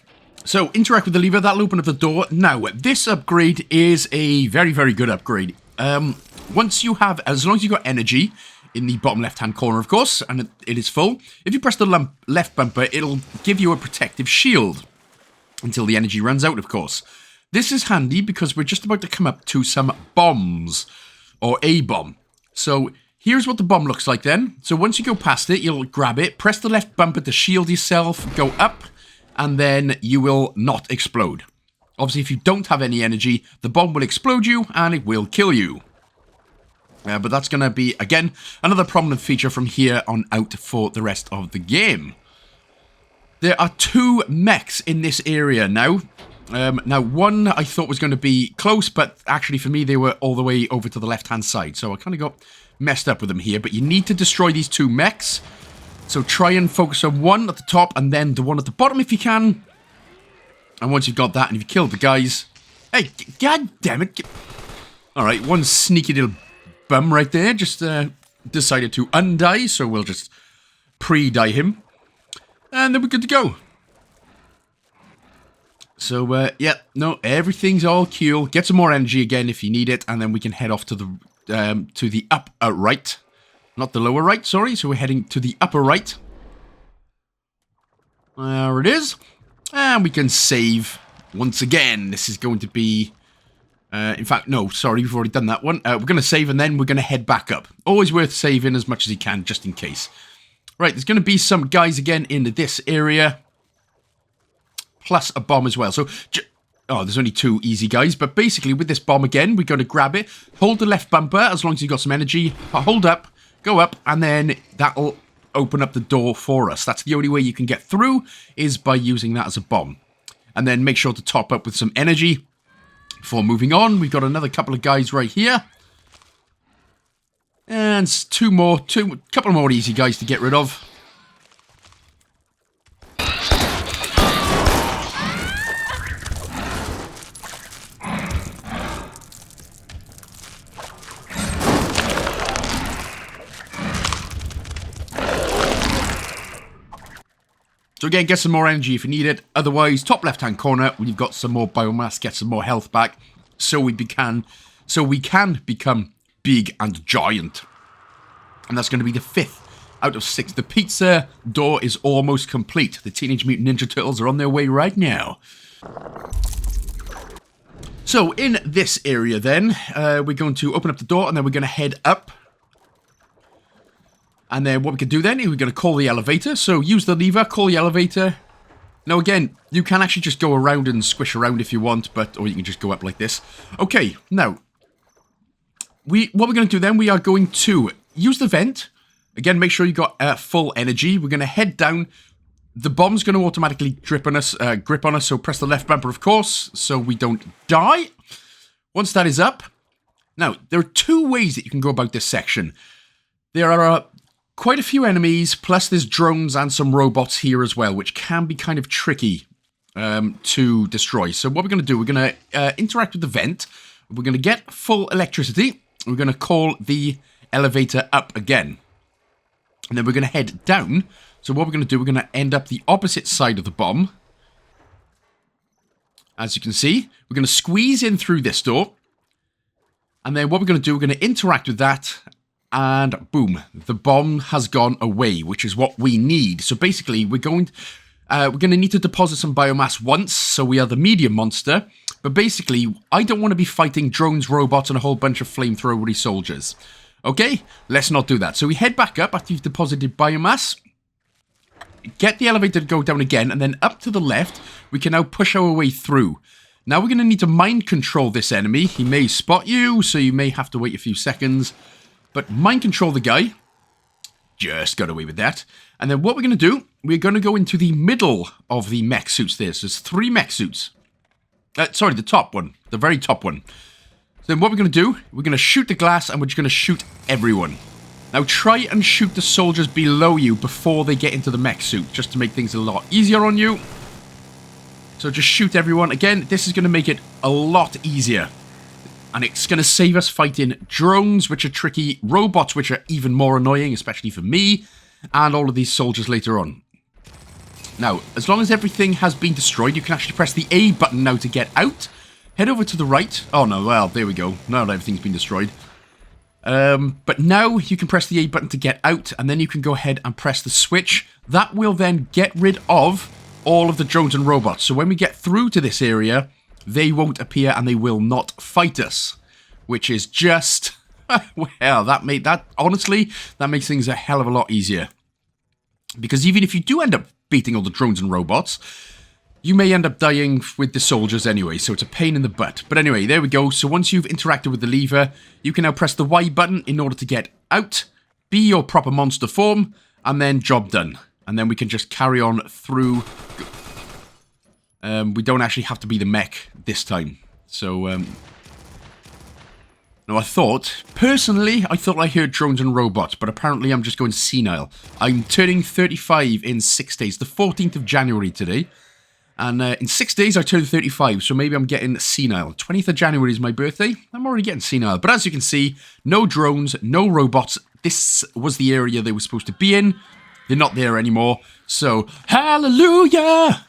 so interact with the lever. That'll open up the door. Now, this upgrade is a very, very good upgrade. Once you have, as long as you've got energy in the bottom left-hand corner, of course, and it is full, if you press the left bumper, it'll give you a protective shield until the energy runs out, of course. This is handy because we're just about to come up to some bombs, or a bomb. So here's what the bomb looks like then. So once you go past it, you'll grab it, press the left bumper to shield yourself, go up, and then you will not explode. Obviously, if you don't have any energy, the bomb will explode you, and it will kill you. But that's going to be, again, another prominent feature from here on out for the rest of the game. There are 2 mechs in this area now. Now, one I thought was going to be close, but actually for me, they were all the way over to the left-hand side. So I kind of got messed up with them here. But you need to destroy these 2 mechs. So try and focus on one at the top and then the one at the bottom if you can. And once you've got that and you've killed the guys... Hey, god damn it. Alright, one sneaky little bum right there. Just decided to undie, so we'll just pre-die him. And then we're good to go. So, yeah, no, everything's all cool. Get some more energy again if you need it, and then we can head off to the upper right. Not the lower right, sorry. So we're heading to the upper right. There it is. And we can save once again. This is going to be... in fact, no, sorry, we've already done that one. We're going to save, and then we're going to head back up. Always worth saving as much as you can, just in case. Right, there's going to be some guys again in this area. Plus a bomb as well. So, oh, there's only 2 easy guys. But basically, with this bomb again, we're going to grab it. Hold the left bumper as long as you've got some energy. Hold up, go up, and then that'll open up the door for us. That's the only way you can get through, is by using that as a bomb. And then make sure to top up with some energy before moving on. We've got another couple of guys right here. And couple more easy guys to get rid of. So again, get some more energy if you need it. Otherwise, top left-hand corner, when you've got some more biomass, get some more health back, so we can become big and giant. And that's going to be the 5th out of 6. The pizza door is almost complete. The Teenage Mutant Ninja Turtles are on their way right now. So in this area then, we're going to open up the door and then we're going to head up. And then what we can do then is we're going to call the elevator. So use the lever, call the elevator. Now again, you can actually just go around and squish around if you want, or you can just go up like this. Okay, now, what we're going to do then, we are going to use the vent. Again, make sure you got full energy. We're going to head down. The bomb's going to automatically grip on us, so press the left bumper, of course, so we don't die. Once that is up, now, there are 2 ways that you can go about this section. There are quite a few enemies, plus there's drones and some robots here as well, which can be kind of tricky to destroy. So what we're going to do, we're going to interact with the vent. We're going to get full electricity. We're going to call the elevator up again. And then we're going to head down. So what we're going to do, we're going to end up the opposite side of the bomb. As you can see, we're going to squeeze in through this door. And then what we're going to do, we're going to interact with that. And boom, the bomb has gone away, which is what we need. So basically, we're going to need to deposit some biomass once. So we are the medium monster. But basically, I don't want to be fighting drones, robots, and a whole bunch of flamethrowery soldiers. Okay, let's not do that. So we head back up after you've deposited biomass. Get the elevator to go down again, and then up to the left, we can now push our way through. Now we're going to need to mind control this enemy. He may spot you, so you may have to wait a few seconds. But mind control the guy. Just got away with that. And then what we're going to do, we're going to go into the middle of the mech suits there. So there's 3 mech suits. Sorry, the top one. The very top one. So then what we're going to do, we're going to shoot the glass and we're just going to shoot everyone. Now try and shoot the soldiers below you before they get into the mech suit, just to make things a lot easier on you. So just shoot everyone. Again, this is going to make it a lot easier. And it's going to save us fighting drones, which are tricky, robots, which are even more annoying, especially for me, and all of these soldiers later on. Now, as long as everything has been destroyed, you can actually press the A button now to get out. Head over to the right. Oh, no, well, there we go. Now everything's been destroyed. But now you can press the A button to get out, and then you can go ahead and press the switch. That will then get rid of all of the drones and robots. So when we get through to this area, they won't appear and they will not fight us. Which is just... well, honestly, that makes things a hell of a lot easier. Because even if you do end up beating all the drones and robots, you may end up dying with the soldiers anyway, so it's a pain in the butt. But anyway, there we go. So once you've interacted with the lever, you can now press the Y button in order to get out, be your proper monster form, and then job done. And then we can just carry on through. We don't actually have to be the mech this time. So, now personally, I thought I heard drones and robots, but apparently I'm just going senile. I'm turning 35 in 6 days, the 14th of January today. And in 6 days, I turn 35, so maybe I'm getting senile. 20th of January is my birthday. I'm already getting senile. But as you can see, no drones, no robots. This was the area they were supposed to be in. They're not there anymore. So, hallelujah!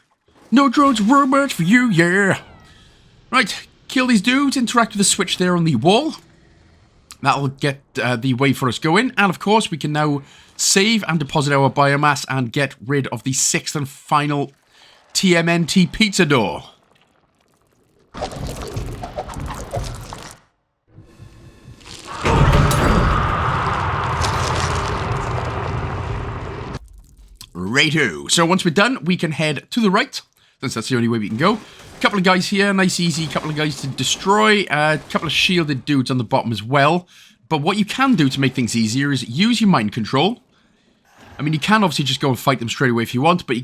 No drones and robots for you, yeah! Right, kill these dudes, interact with the switch there on the wall. That'll get the way for us going. And of course, we can now save and deposit our biomass and get rid of the 6th and final TMNT pizza door. Righto. So once we're done, we can head to the right, since that's the only way we can go. A couple of guys here, nice easy, couple of guys to destroy, a couple of shielded dudes on the bottom as well. But what you can do to make things easier is use your mind control. I mean, you can obviously just go and fight them straight away if you want, but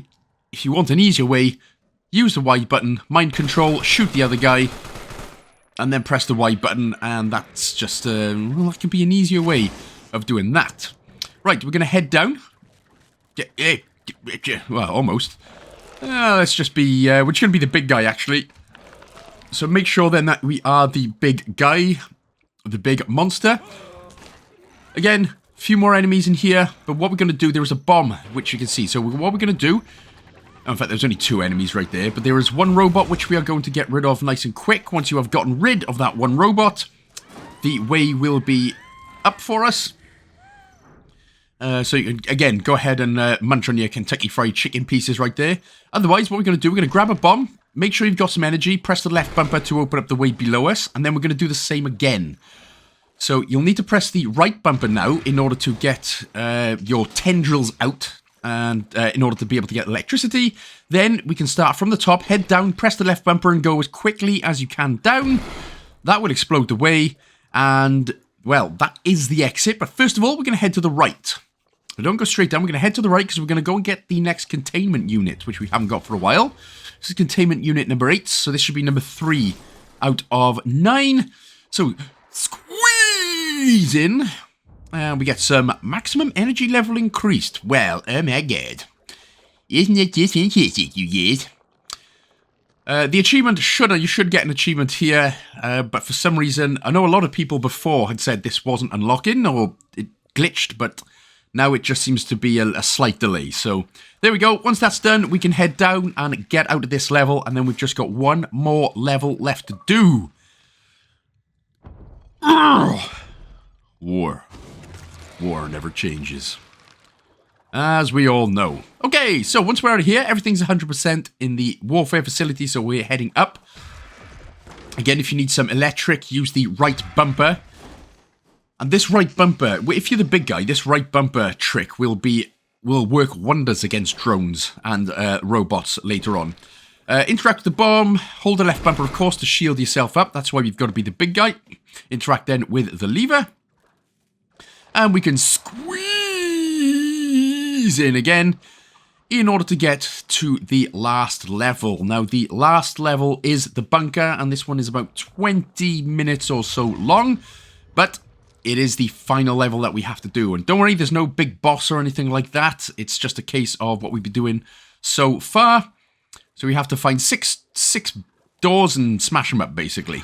if you want an easier way, use the Y button, mind control, shoot the other guy, and then press the Y button, and that's just, well, that can be an easier way of doing that. Right, we're going to head down. Well, almost. Let's just be, we're just going to be the big guy, actually. So make sure then that we are the big guy, the big monster. Again, a few more enemies in here, but what we're going to do, there is a bomb, which you can see. So what we're going to do, in fact, there's only 2 enemies right there, but there is 1 robot which we are going to get rid of nice and quick. Once you have gotten rid of that 1 robot, the way will be up for us. So you can, again, go ahead and munch on your Kentucky Fried Chicken pieces right there. Otherwise, what we're going to do, we're going to grab a bomb, make sure you've got some energy, press the left bumper to open up the way below us, and then we're going to do the same again. So you'll need to press the right bumper now in order to get your tendrils out, and in order to be able to get electricity. Then we can start from the top, head down, press the left bumper and go as quickly as you can down. That will explode the way, and, well, that is the exit. But first of all, we're going to head to the right. So don't go straight down, we're going to head to the right because we're going to go and get the next Containment Unit, which we haven't got for a while. This is Containment Unit number 8, so this should be number 3 out of 9. So, squeeze in, and we get some maximum energy level increased. Well, oh my god. Isn't it just fantastic, you guys? The achievement, you should get an achievement here, but for some reason, I know a lot of people before had said this wasn't unlocking, or it glitched, but now it just seems to be a slight delay. So, there we go. Once that's done, we can head down and get out of this level, and then we've just got 1 more level left to do. War. War never changes. As we all know. Okay, so once we're out of here, everything's 100% in the warfare facility, so we're heading up. Again, if you need some electric, use the right bumper. And this right bumper, if you're the big guy, this right bumper trick will work wonders against drones and robots later on. Interact with the bomb. Hold the left bumper, of course, to shield yourself up. That's why we've got to be the big guy. Interact then with the lever. And we can squeeze in again in order to get to the last level. Now, the last level is the bunker, and this one is about 20 minutes or so long. But it is the final level that we have to do. And don't worry, there's no big boss or anything like that. It's just a case of what we've been doing so far. So we have to find six doors and smash them up, basically.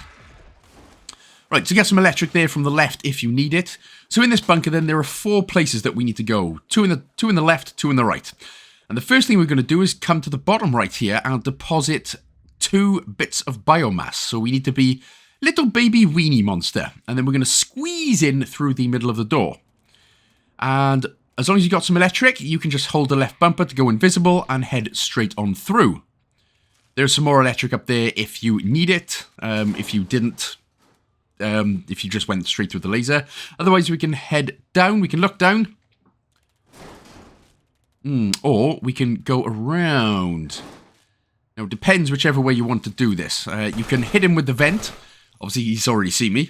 Right, so get some electric there from the left if you need it. So in this bunker, then, there are 4 places that we need to go. Two in the left, 2 in the right. And the first thing we're going to do is come to the bottom right here and deposit 2 bits of biomass. So we need to be little baby weenie monster. And then we're going to squeeze in through the middle of the door. And as long as you've got some electric, you can just hold the left bumper to go invisible and head straight on through. There's some more electric up there if you need it. If you didn't, if you just went straight through the laser. Otherwise, we can head down. We can look down. Or we can go around. Now, it depends whichever way you want to do this. You can hit him with the vent. Obviously, he's already seen me.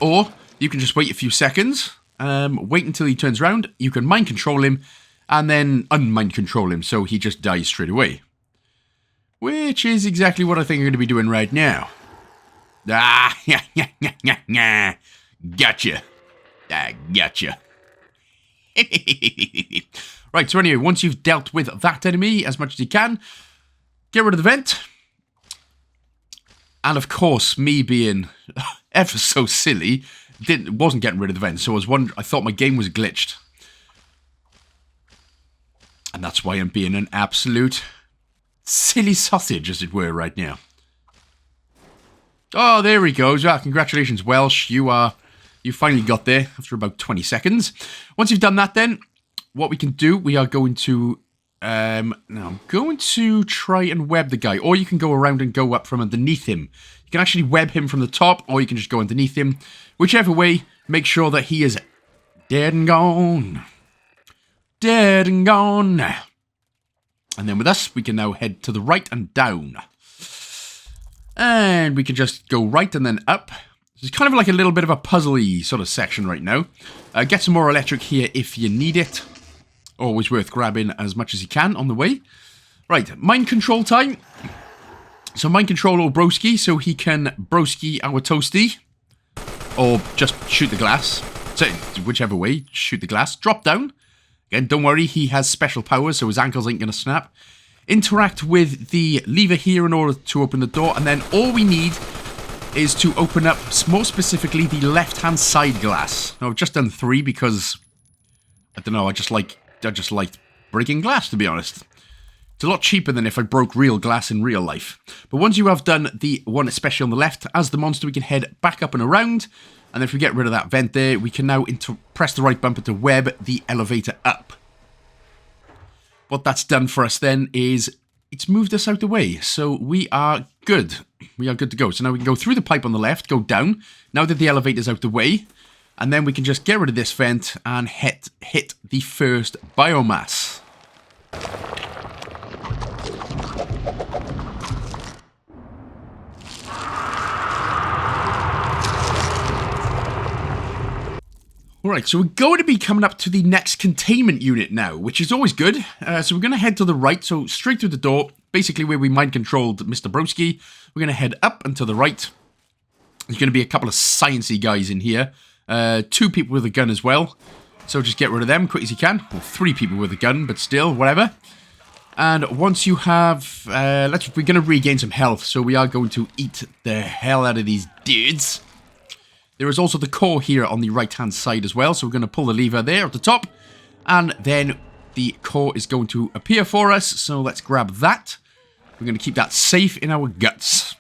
Or you can just wait a few seconds. Wait until he turns around. You can mind control him. And then unmind control him so he just dies straight away. Which is exactly what I think I'm going to be doing right now. Ah, gotcha. Gotcha. Right, so anyway, once you've dealt with that enemy as much as you can, get rid of the vent. And of course, me being ever so silly, wasn't getting rid of the vent, so I thought my game was glitched. And that's why I'm being an absolute silly sausage, as it were, right now. Oh, there he goes. Ah, congratulations, Welsh. You finally got there after about 20 seconds. Once you've done that, then, what we can do, we are going to... now, I'm going to try and web the guy. Or you can go around and go up from underneath him. You can actually web him from the top, or you can just go underneath him. Whichever way, make sure that he is dead and gone. Dead and gone. And then with us, we can now head to the right and down. And we can just go right and then up. It's kind of like a little bit of a puzzly sort of section right now. Get some more electric here if you need it. Always worth grabbing as much as you can on the way. Right, mind control time. So mind control old broski so he can broski our toasty. Or just shoot the glass. So whichever way, shoot the glass. Drop down. Again, don't worry, he has special powers so his ankles ain't going to snap. Interact with the lever here in order to open the door. And then all we need is to open up, more specifically, the left-hand side glass. Now, I've just done 3 because, I don't know, I just like breaking glass, to be honest. It's a lot cheaper than if I broke real glass in real life. But once you have done the one especially on the left, as the monster, we can head back up and around. And if we get rid of that vent there, we can now press the right bumper to web the elevator up. What that's done for us then is it's moved us out the way. So we are good. We are good to go. So now we can go through the pipe on the left, go down. Now that the elevator's out the way. And then we can just get rid of this vent and hit the first biomass. Alright, so we're going to be coming up to the next containment unit now, which is always good. So we're going to head to the right, so straight through the door, basically where we mind-controlled Mr. Broski. We're going to head up and to the right. There's going to be a couple of sciencey guys in here. 2 people with a gun as well. So just get rid of them quick as you can. Well, 3 people with a gun, but still, whatever. And once you have... we're going to regain some health, so we are going to eat the hell out of these dudes. There is also the core here on the right-hand side as well, so we're going to pull the lever there at the top, and then the core is going to appear for us, so let's grab that. We're going to keep that safe in our guts.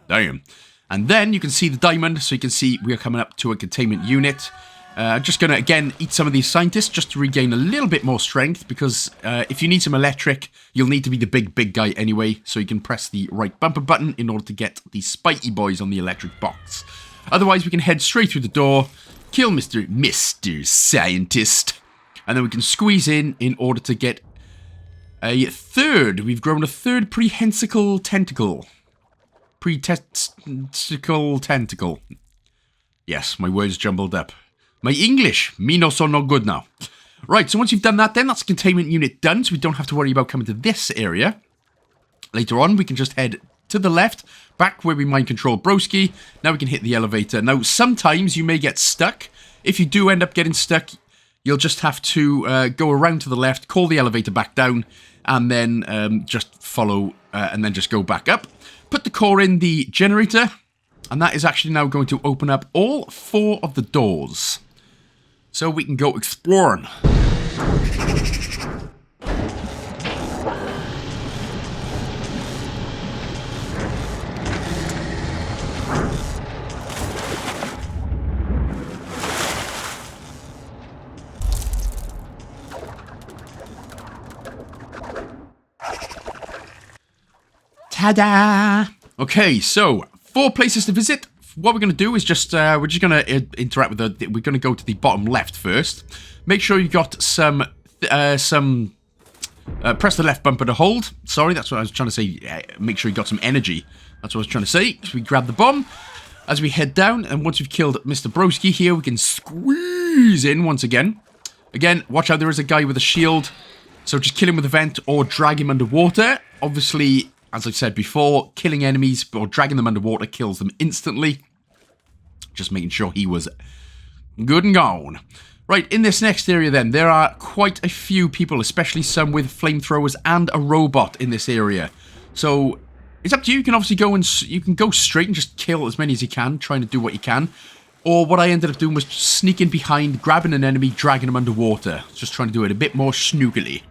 Damn. And then you can see the diamond, so you can see we are coming up to a containment unit. Just going to, again, eat some of these scientists just to regain a little bit more strength, because if you need some electric, you'll need to be the big guy anyway, so you can press the right bumper button in order to get the spiky boys on the electric box. Otherwise, we can head straight through the door, kill Mr. Scientist, and then we can squeeze in order to get A third. We've grown a third prehensile tentacle. Pretesticle tentacle. Yes, my words jumbled up. My English, me no so no good now. Right, so once you've done that then, that's Containment Unit done, so we don't have to worry about coming to this area. Later on, we can just head to the left, back where we mind control Broski. Now we can hit the elevator. Now, sometimes you may get stuck. If you do end up getting stuck, you'll just have to go around to the left, call the elevator back down, and then just follow, and then just go back up. Put the core in the generator, and that is actually now going to open up all 4 of the doors. So we can go exploring. Ta-da! Okay, so 4 places to visit. What we're going to do is just, we're just going to interact with we're going to go to the bottom left first. Make sure you got some, press the left bumper to hold. Sorry, that's what I was trying to say. Make sure you got some energy. That's what I was trying to say. So we grab the bomb as we head down, and once we've killed Mr. Broski here, we can squeeze in once again. Again, watch out, there is a guy with a shield. So just kill him with a vent or drag him underwater. Obviously, as I said before, killing enemies or dragging them underwater kills them instantly. Just making sure he was good and gone. Right, in this next area then, there are quite a few people, especially some with flamethrowers and a robot in this area. So, it's up to you. You can obviously go and you can go straight and just kill as many as you can, trying to do what you can. Or what I ended up doing was sneaking behind, grabbing an enemy, dragging him underwater. Just trying to do it a bit more snookily.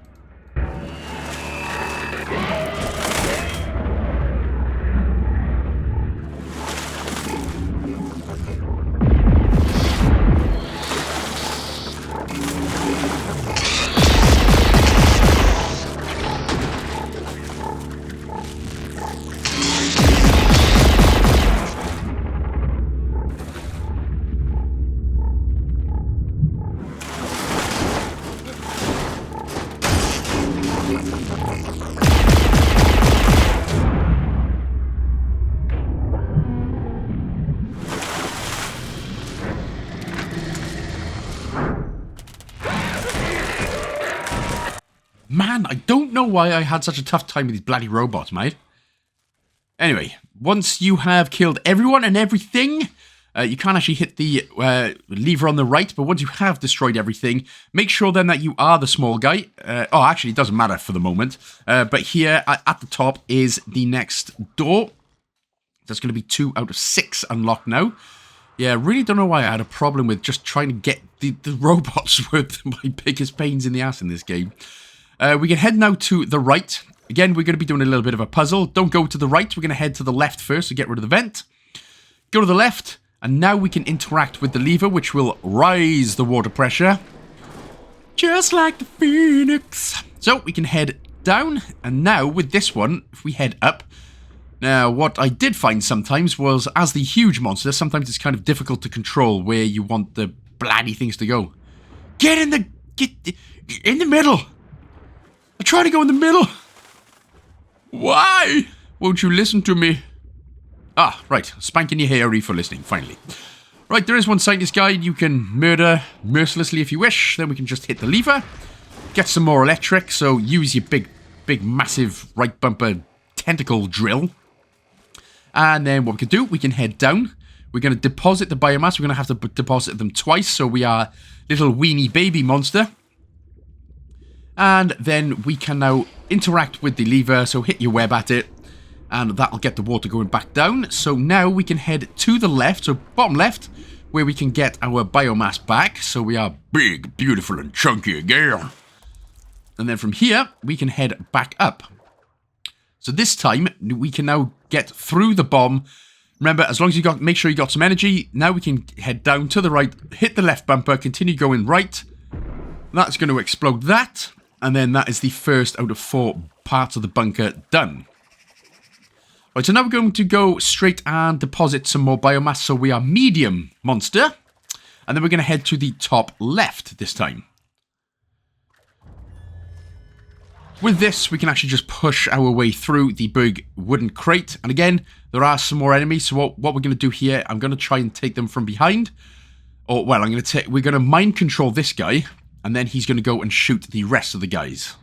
Man, I don't know why I had such a tough time with these bloody robots, mate. Anyway, once you have killed everyone and everything, you can't actually hit the lever on the right, but once you have destroyed everything, make sure then that you are the small guy. Oh, actually, it doesn't matter for the moment. But here at the top is the next door. There's going to be 2 out of 6 unlocked now. Yeah, really don't know why I had a problem with just trying to get the robots were my biggest pains in the ass in this game. We can head now to the right. Again, we're going to be doing a little bit of a puzzle. Don't go to the right. We're going to head to the left first to get rid of the vent. Go to the left. And now we can interact with the lever, which will rise the water pressure. Just like the Phoenix. So, we can head down. And now, with this one, if we head up. Now, what I did find sometimes was, as the huge monster, sometimes it's kind of difficult to control where you want the bloody things to go. Get in the middle. I try to go in the middle. Why won't you listen to me? Ah, right. Spanking your hair for listening, finally. Right, there is one scientist guide you can murder mercilessly if you wish. Then we can just hit the lever. Get some more electric, so use your big, massive right bumper tentacle drill. And then what we can do, we can head down. We're going to deposit the biomass. We're going to have to deposit them twice, so we are little weenie baby monster. And then we can now interact with the lever, so hit your web at it, and that'll get the water going back down. So now we can head to the left, so bottom left, where we can get our biomass back. So we are big, beautiful, and chunky again. And then from here, we can head back up. So this time, we can now get through the bomb. Remember, as long as you make sure you got some energy, now we can head down to the right, hit the left bumper, continue going right. That's going to explode that. And then that is the first out of 4 parts of the bunker done. Right, so now we're going to go straight and deposit some more biomass. So we are medium monster. And then we're going to head to the top left this time. With this, we can actually just push our way through the big wooden crate. And again, there are some more enemies. So what we're going to do here, I'm going to try and take them from behind. Or, well, we're going to mind control this guy. And then he's going to go and shoot the rest of the guys.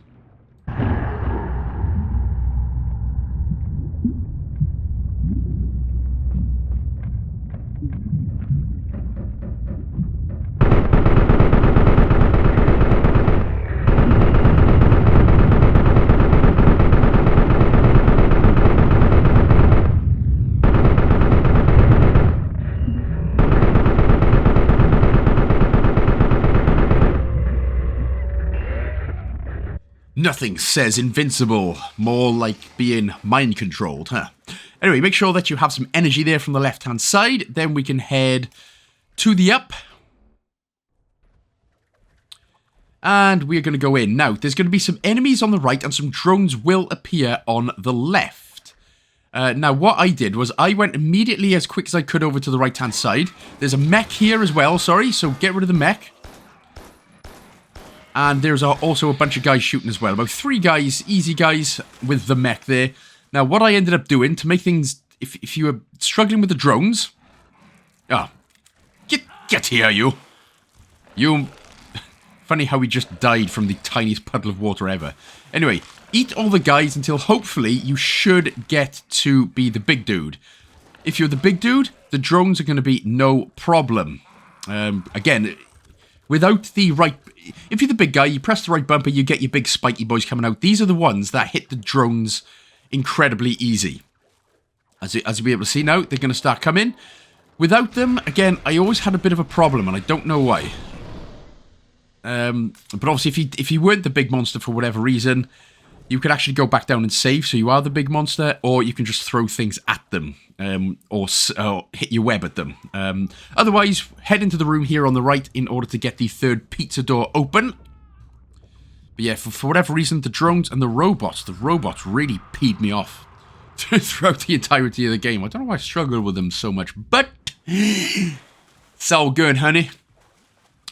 Nothing says invincible, more like being mind controlled, huh? Anyway, make sure that you have some energy there from the left-hand side. Then we can head to the up. And we're going to go in. Now, there's going to be some enemies on the right and some drones will appear on the left. Now, what I did was I went immediately as quick as I could over to the right-hand side. There's a mech here as well, sorry, so get rid of the mech. And there's also a bunch of guys shooting as well. About 3 guys, easy guys, with the mech there. Now, what I ended up doing to make things... If you were struggling with the drones... Oh. Get here, you. You... Funny how we just died from the tiniest puddle of water ever. Anyway, eat all the guys until hopefully you should get to be the big dude. If you're the big dude, the drones are going to be no problem. Again, without the right... If you're the big guy, you press the right bumper, you get your big spiky boys coming out. These are the ones that hit the drones incredibly easy. As you'll be able to see now, they're going to start coming. Without them, again, I always had a bit of a problem, and I don't know why. But obviously, if you weren't the big monster for whatever reason, you could actually go back down and save, so you are the big monster, or you can just throw things at them, or hit your web at them. Otherwise, head into the room here on the right in order to get the third pizza door open. But yeah, for whatever reason, the drones and the robots really peed me off throughout the entirety of the game. I don't know why I struggle with them so much, but it's all good, honey.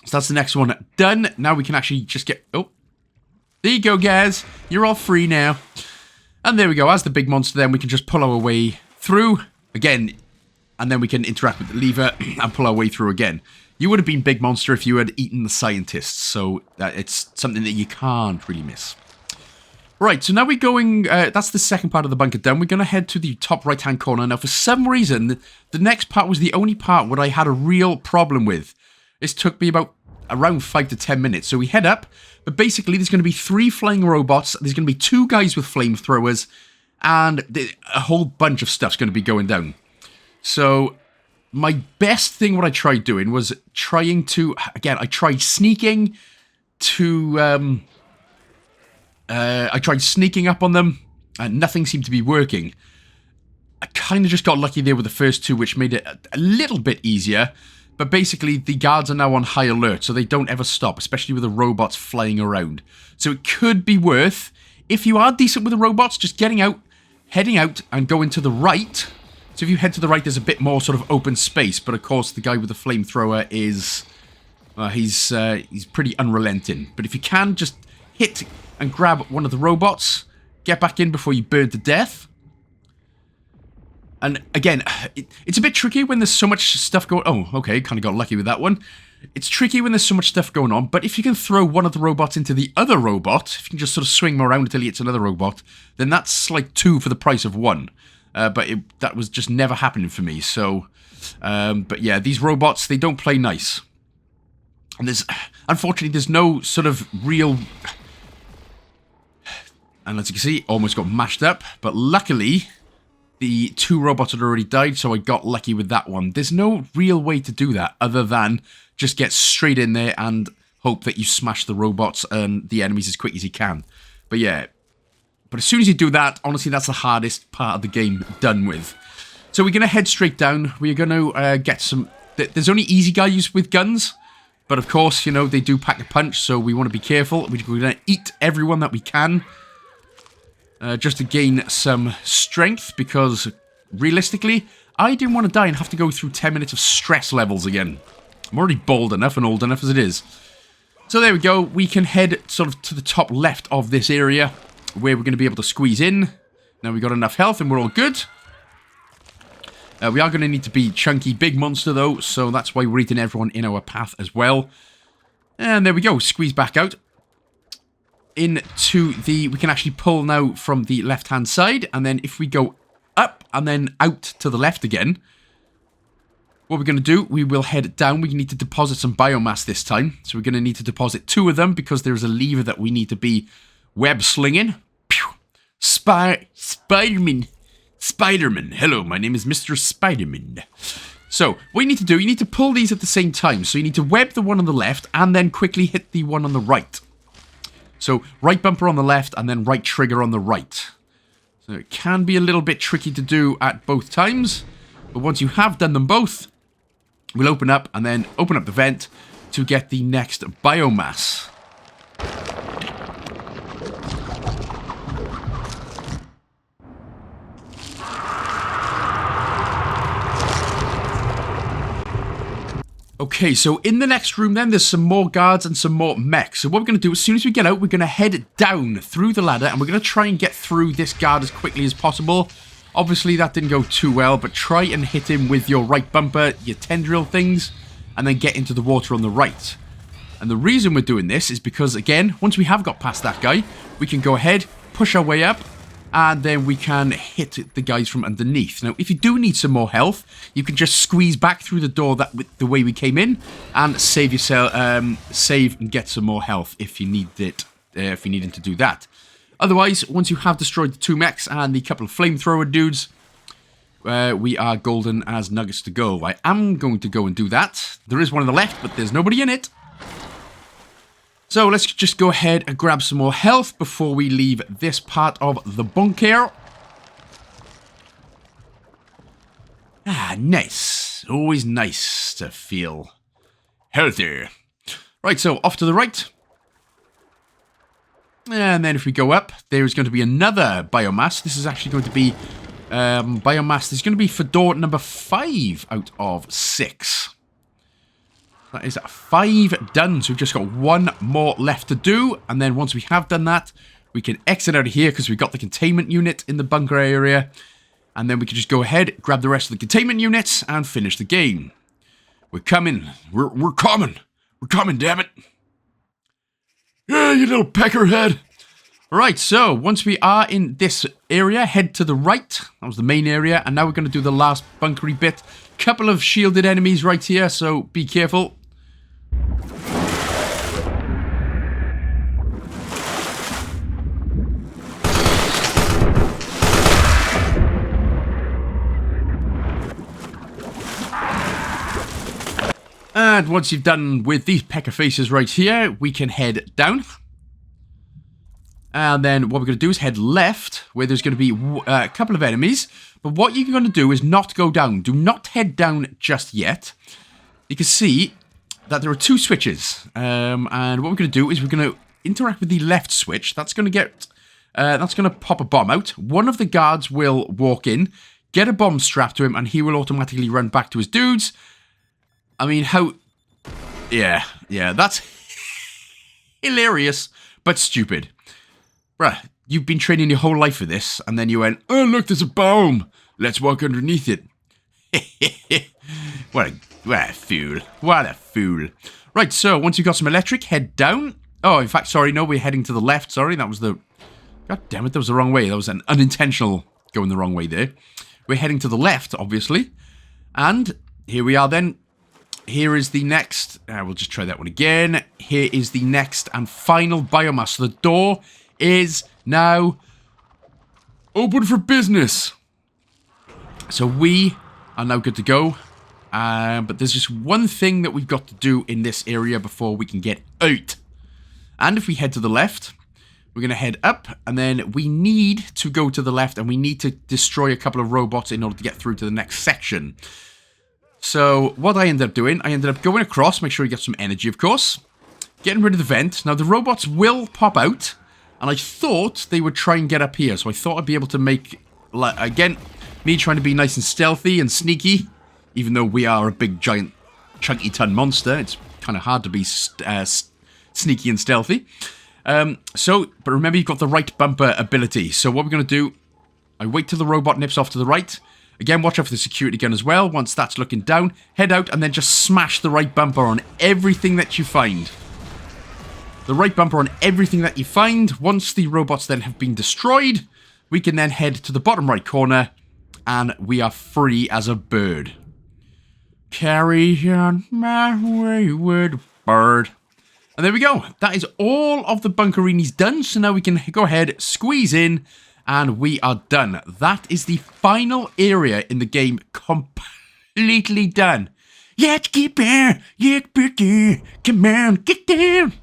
So that's the next one done. Now we can actually just get... Oh, there you go, guys. You're all free now. And there we go. As the big monster, then we can just pull our way through again. And then we can interact with the lever and pull our way through again. You would have been big monster if you had eaten the scientists. So it's something that you can't really miss. Right, so now we're going... that's the second part of the bunker done. We're going to head to the top right-hand corner. Now, for some reason, the next part was the only part where I had a real problem with. This took me about around 5 to 10 minutes. So we head up, but basically there's going to be 3 flying robots. There's going to be 2 guys with flamethrowers, and a whole bunch of stuff's going to be going down. So my best thing what I tried doing was trying to... Again, I tried sneaking to... I tried sneaking up on them, and nothing seemed to be working. I kind of just got lucky there with the first 2, which made it a little bit easier. But basically, the guards are now on high alert, so they don't ever stop, especially with the robots flying around. So it could be worth, if you are decent with the robots, just getting out, heading out, and going to the right. So if you head to the right, there's a bit more sort of open space. But of course, the guy with the flamethrower is... he's pretty unrelenting. But if you can, just hit and grab one of the robots, get back in before you burn to death. And again, it's a bit tricky when there's so much stuff going... Oh, okay, kind of got lucky with that one. It's tricky when there's so much stuff going on, but if you can throw one of the robots into the other robot, if you can just sort of swing them around until he hits another robot, then that's like 2 for the price of 1. But that was just never happening for me, so... but yeah, these robots, they don't play nice. And unfortunately, there's no sort of real... And as you can see, almost got mashed up, but luckily... The 2 robots had already died, so I got lucky with that one. There's no real way to do that other than just get straight in there and hope that you smash the robots and the enemies as quick as you can. But yeah, but as soon as you do that, honestly, that's the hardest part of the game done with. So we're going to head straight down. We're going to get some... There's only easy guys with guns, but of course, you know, they do pack a punch, so we want to be careful. We're going to eat everyone that we can. Just to gain some strength, because realistically, I didn't want to die and have to go through 10 minutes of stress levels again. I'm already bald enough and old enough as it is. So there we go. We can head sort of to the top left of this area. where we're going to be able to squeeze in. Now we've got enough health and we're all good. We are going to need to be chunky big monster though, so that's why we're eating everyone in our path as well. And there we go, squeeze back out. Into the, we can actually pull now from the left hand side, and then if we go up and then out to the left again, what we're going to do, we will head down. We need to deposit some biomass this time, so we're going to need to deposit 2 of them because there's a lever that we need to be web slinging. Pew! Spider-Man. Hello, my name is Mr. Spider-Man. So, what you need to do, you need to pull these at the same time. So you need to web the one on the left and then quickly hit the one on the right. So, right bumper on the left and then right trigger on the right. So it can be a little bit tricky to do at both times. But once you have done them both, we'll open up and then open up the vent to get the next biomass. Okay, so in the next room then, there's some more guards and some more mechs. So what we're going to do, as soon as we get out, we're going to head down through the ladder, and we're going to try and get through this guard as quickly as possible. Obviously, that didn't go too well, but try and hit him with your right bumper, your tendril things, and then get into the water on the right. And the reason we're doing this is because, again, once we have got past that guy, we can go ahead, push our way up, and then we can hit the guys from underneath. Now, if you do need some more health, you can just squeeze back through the door the way we came in, and save yourself, save and get some more health if you need it, if you needed to do that. Otherwise, once you have destroyed the 2 mechs and the couple of flamethrower dudes, we are golden as nuggets to go. I am going to go and do that. There is one on the left, but there's nobody in it. So let's just go ahead and grab some more health before we leave this part of the bunker. Ah, nice. Always nice to feel healthy. Right, so off to the right. And then if we go up, there's going to be another biomass. This is actually going to be biomass. There's going to be for door number 5 out of 6. That is 5 done, so we've just got 1 more left to do. And then once we have done that, we can exit out of here because we've got the containment unit in the bunker area. And then we can just go ahead, grab the rest of the containment units, and finish the game. We're coming. We're coming. We're coming, damn it. Yeah, you little peckerhead. Right, so once we are in this area, head to the right. That was the main area. And now we're going to do the last bunkery bit. Couple of shielded enemies right here, so be careful. And once you've done with these pecker faces right here, we can head down. And then what we're going to do is head left, where there's going to be a couple of enemies. But what you're going to do is not go down. Do not head down just yet. You can see that there are 2 switches. And what we're going to do is we're going to interact with the left switch. That's going to get... that's going to pop a bomb out. One of the guards will walk in, get a bomb strapped to him, and he will automatically run back to his dudes. I mean, how... Yeah, that's hilarious, but stupid. Bruh, you've been training your whole life for this, and then you went, oh, look, there's a bomb. Let's walk underneath it. What a fool. What a fool. Right, so once you've got some electric, head down. Oh, in fact, sorry, no, we're heading to the left. Sorry, that was the... God damn it, that was the wrong way. That was an unintentional going the wrong way there. We're heading to the left, obviously. And here we are then. Here is the next... we'll just try that one again. Here is the next and final biomass. So the door is now open for business. So we are now good to go. But there's just one thing that we've got to do in this area before we can get out. And if we head to the left, we're going to head up. And then we need to go to the left. And we need to destroy a couple of robots in order to get through to the next section. So what I ended up doing, I ended up going across. Make sure you get some energy, of course. Getting rid of the vent. Now the robots will pop out. And I thought they would try and get up here. So I thought I'd be able to make, again, me trying to be nice and stealthy and sneaky. Even though we are a big, giant, chunky ton monster. It's kind of hard to be sneaky and stealthy. But remember, you've got the right bumper ability. So what we're going to do, I wait till the robot nips off to the right. Again, watch out for the security gun as well. Once that's looking down, head out and then just smash the right bumper on everything that you find. The right bumper on everything that you find. Once the robots then have been destroyed, we can then head to the bottom right corner and we are free as a bird. Carry on my wayward bird. And there we go. That is all of the bunkerinis done. So now we can go ahead, squeeze in, and we are done. That is the final area in the game completely done. Let's get there. Come on, get down.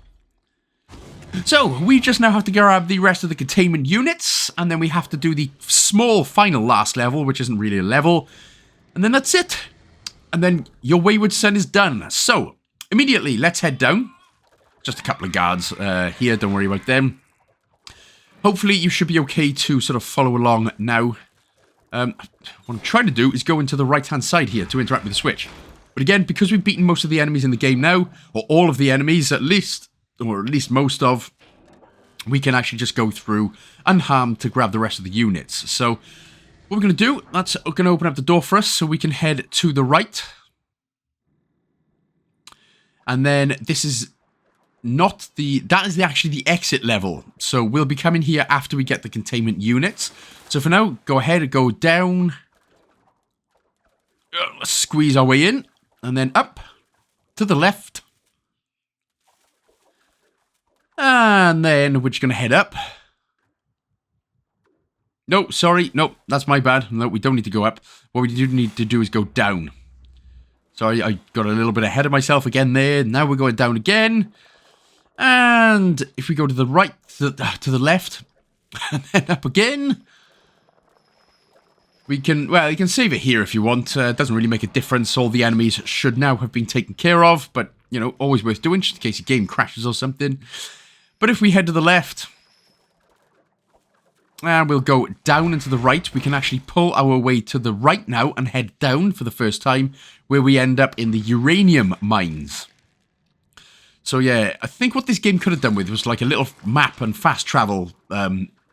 So, we just now have to grab the rest of the containment units, and then we have to do the small final last level, which isn't really a level. And then that's it. And then your wayward son is done. So, immediately, let's head down. Just a couple of guards here, don't worry about them. Hopefully you should be okay to sort of follow along now. What I'm trying to do is go into the right-hand side here to interact with the switch. But again, because we've beaten most of the enemies in the game now, or all of the enemies at least, or at least most of, we can actually just go through unharmed to grab the rest of the units. So what we're going to do, that's going to open up the door for us so we can head to the right. And then this is not the, that is actually the exit level. So we'll be coming here after we get the containment units. So for now, go ahead and go down. Let's squeeze our way in. And then up to the left. And then we're just going to head up. No, sorry. No, that's my bad. No, we don't need to go up. What we do need to do is go down. Sorry, I got a little bit ahead of myself again there. Now we're going down again. And if we go to the right, to the left, and then up again, we can, well, you can save it here if you want. It doesn't really make a difference. All the enemies should now have been taken care of, but, you know, always worth doing just in case your game crashes or something. But if we head to the left, and we'll go down and to the right, we can actually pull our way to the right now and head down for the first time, where we end up in the Uranium Mines. So yeah, I think what this game could have done with was like a little map and fast travel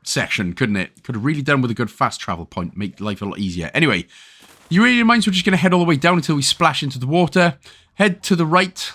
section, couldn't it? Could have really done with a good fast travel point, make life a lot easier. Anyway, Uranium Mines, we're just going to head all the way down until we splash into the water. Head to the right.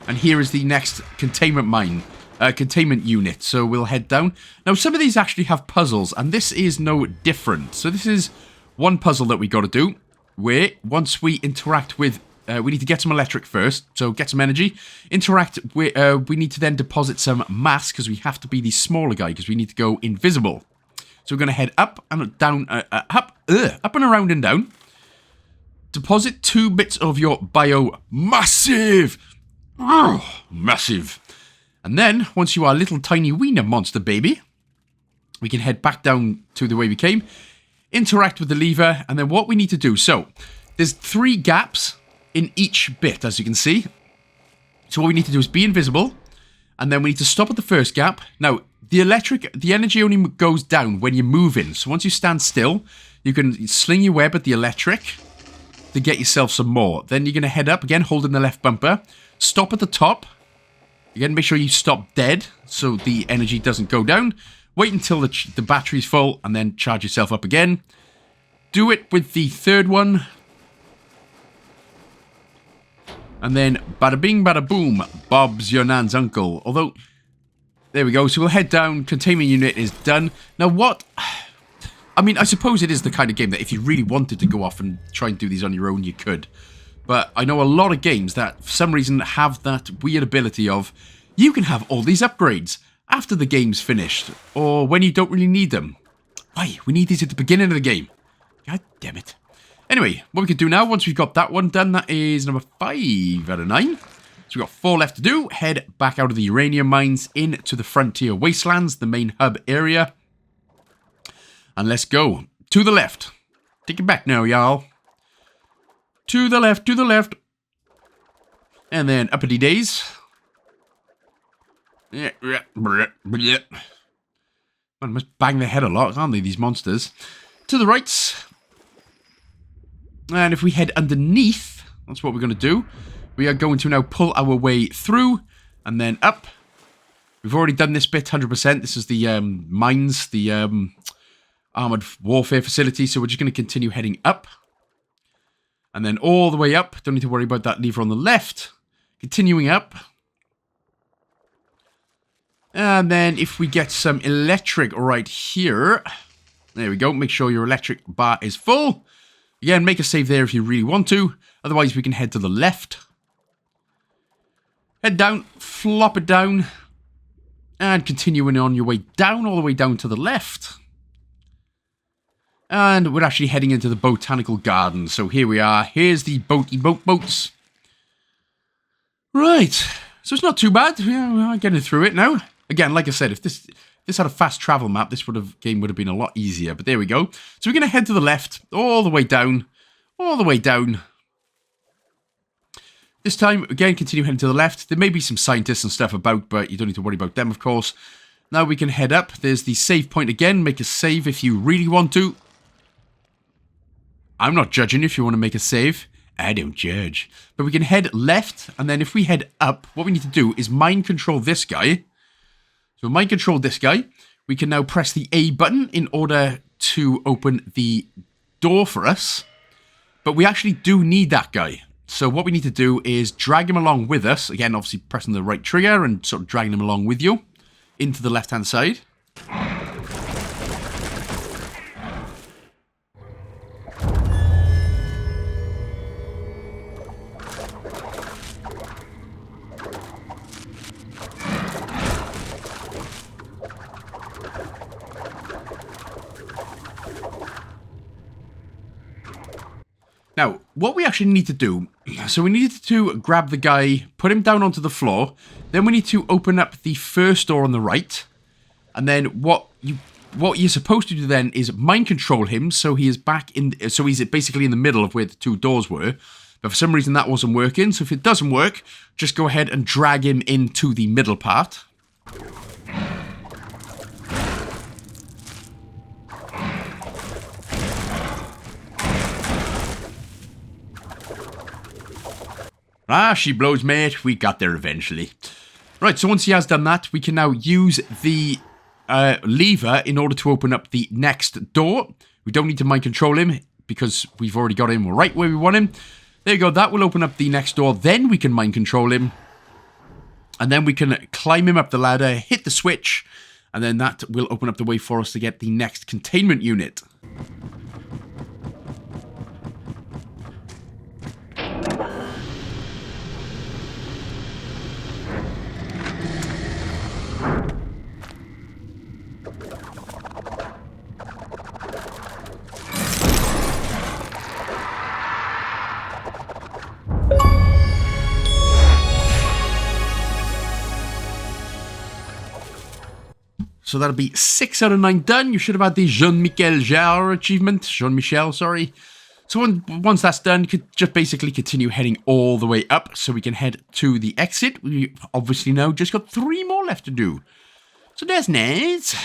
And here is the next containment mine. Containment unit, so we'll head down. Now, some of these actually have puzzles, and this is no different. So this is one puzzle that we got to do, where once we interact with, we need to get some electric first, so get some energy. Interact with, we need to then deposit some mass, because we have to be the smaller guy, because we need to go invisible. So we're going to head up and down, up and around and down. Deposit 2 bits of your bio massive. Massive. And then, once you are a little tiny wiener monster baby, we can head back down to the way we came, interact with the lever, and then what we need to do. So, there's 3 gaps in each bit, as you can see. So what we need to do is be invisible, and then we need to stop at the first gap. Now, the energy only goes down when you're moving. So once you stand still, you can sling your web at the electric to get yourself some more. Then you're going to head up, again, holding the left bumper. Stop at the top. Again, make sure you stop dead so the energy doesn't go down. Wait until the battery's full and then charge yourself up again. Do it with the third one. And then bada bing, bada boom. Bob's your nan's uncle. Although, there we go. So we'll head down. Containment unit is done. Now what? I mean, I suppose it is the kind of game that if you really wanted to go off and try and do these on your own, you could. But I know a lot of games that, for some reason, have that weird ability of, you can have all these upgrades after the game's finished, or when you don't really need them. Why? We need these at the beginning of the game. God damn it. Anyway, what we can do now, once we've got that one done, that is number 5 out of 9. So we've got 4 left to do. Head back out of the uranium mines into the frontier wastelands, the main hub area. And let's go. To the left. Take it back now, y'all. To the left, to the left. And then uppity days. Man, must bang their head a lot, can't they, these monsters? To the right. And if we head underneath, that's what we're going to do. We are going to now pull our way through. And then up. We've already done this bit 100%. This is the mines, the armored warfare facility. So we're just going to continue heading up. And then all the way up. Don't need to worry about that lever on the left. Continuing up. And then if we get some electric right here. There we go. Make sure your electric bar is full. Again, make a save there if you really want to. Otherwise, we can head to the left. Head down. Flop it down. And continuing on your way down, all the way down to the left. And we're actually heading into the Botanical Gardens. So here we are. Here's the boats. Right. So it's not too bad. Yeah, we're getting through it now. Again, like I said, if this had a fast travel map, this game would have been a lot easier. But there we go. So we're going to head to the left, all the way down. All the way down. This time, again, continue heading to the left. There may be some scientists and stuff about, but you don't need to worry about them, of course. Now we can head up. There's the save point again. Make a save if you really want to. I'm not judging if you want to make a save. I don't judge. But we can head left, and then if we head up, what we need to do is mind control this guy. So mind control this guy. We can now press the A button in order to open the door for us. But we actually do need that guy. So what we need to do is drag him along with us. Again, obviously pressing the right trigger and sort of dragging him along with you into the left-hand side. Now, what we actually need to do, so we need to grab the guy, put him down onto the floor, then we need to open up the first door on the right, and then what you're supposed to do then is mind control him so he is back in, so he's basically in the middle of where the two doors were, but for some reason that wasn't working, so if it doesn't work, just go ahead and drag him into the middle part. Ah, she blows, mate. We got there eventually. Right, so once he has done that, we can now use the lever in order to open up the next door. We don't need to mind control him because we've already got him right where we want him. There you go. That will open up the next door. Then we can mind control him. And then we can climb him up the ladder, hit the switch, and then that will open up the way for us to get the next containment unit. So that'll be 6 out of 9 done. You should have had the Jean-Michel achievement. Jean-Michel, sorry. So once that's done, you could just basically continue heading all the way up so we can head to the exit. We obviously now just got 3 more left to do. So that's nice.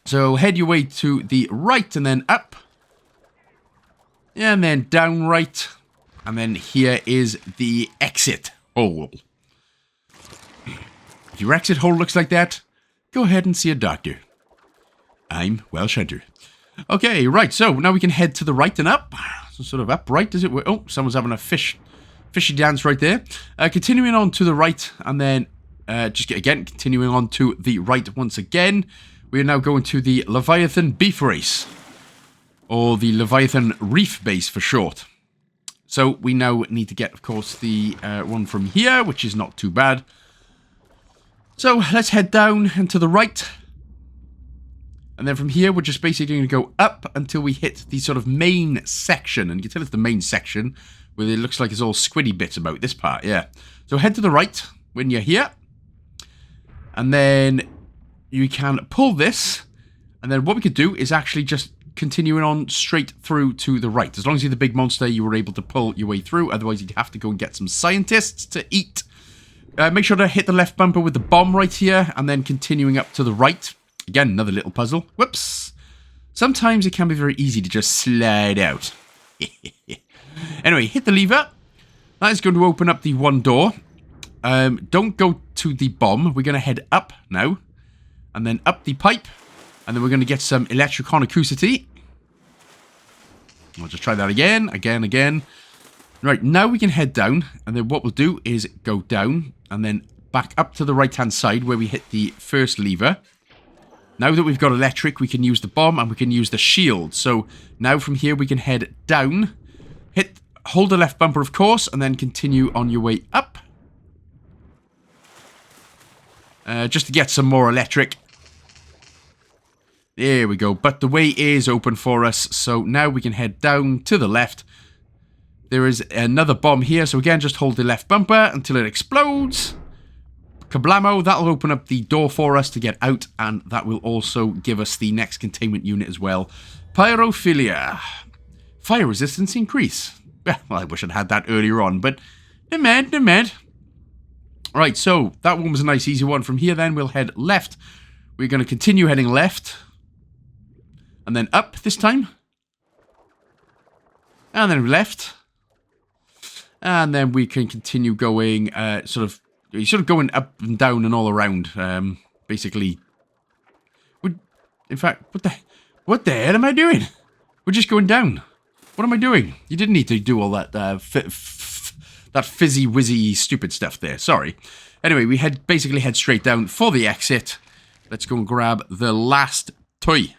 So head your way to the right and then up. And then down right. And then here is the exit hole. If your exit hole looks like that, go ahead and see a doctor. I'm Welsh Hunter. Okay, right, so now we can head to the right and up. So sort of upright, as it were. Oh, someone's having a fishy dance right there. Continuing on to the right, and then continuing on to the right once again. We are now going to the Leviathan beef race. Or the Leviathan Reef base for short. So we now need to get, of course, the one from here, which is not too bad. So let's head down and to the right. And then from here, we're just basically going to go up until we hit the sort of main section. And you can tell it's the main section, where it looks like it's all squiddy bits about this part, yeah. So head to the right when you're here. And then you can pull this. And then what we could do is actually just continuing on straight through to the right. As long as you're the big monster, you were able to pull your way through. Otherwise, you'd have to go and get some scientists to eat. Make sure to hit the left bumper with the bomb right here. And then continuing up to the right. Again, another little puzzle. Whoops. Sometimes it can be very easy to just slide out. Anyway, hit the lever. That is going to open up the one door. don't go to the bomb. We're going to head up now. And then up the pipe. And then we're going to get some electroconacusity. We'll just try that again. Again. Right, now we can head down. And then what we'll do is go down. And then back up to the right-hand side where we hit the first lever. Now that we've got electric, we can use the bomb and we can use the shield. So now from here we can head down, hold the left bumper of course, and then continue on your way up. Just to get some more electric. There we go, but the way is open for us, so now we can head down to the left. There is another bomb here, so again, just hold the left bumper until it explodes. Kablamo, that'll open up the door for us to get out, and that will also give us the next containment unit as well. Pyrophilia. Fire resistance increase. Well, I wish I'd had that earlier on, but no mad. Right, so that one was a nice easy one. From here then, we'll head left. We're going to continue heading left. And then up this time. And then left. And then we can continue going sort of going up and down and all around, basically. In fact, what the hell am I doing? We're just going down. What am I doing? You didn't need to do all that that fizzy-wizzy stupid stuff there. Sorry. Anyway, we basically head straight down for the exit. Let's go and grab the last toy.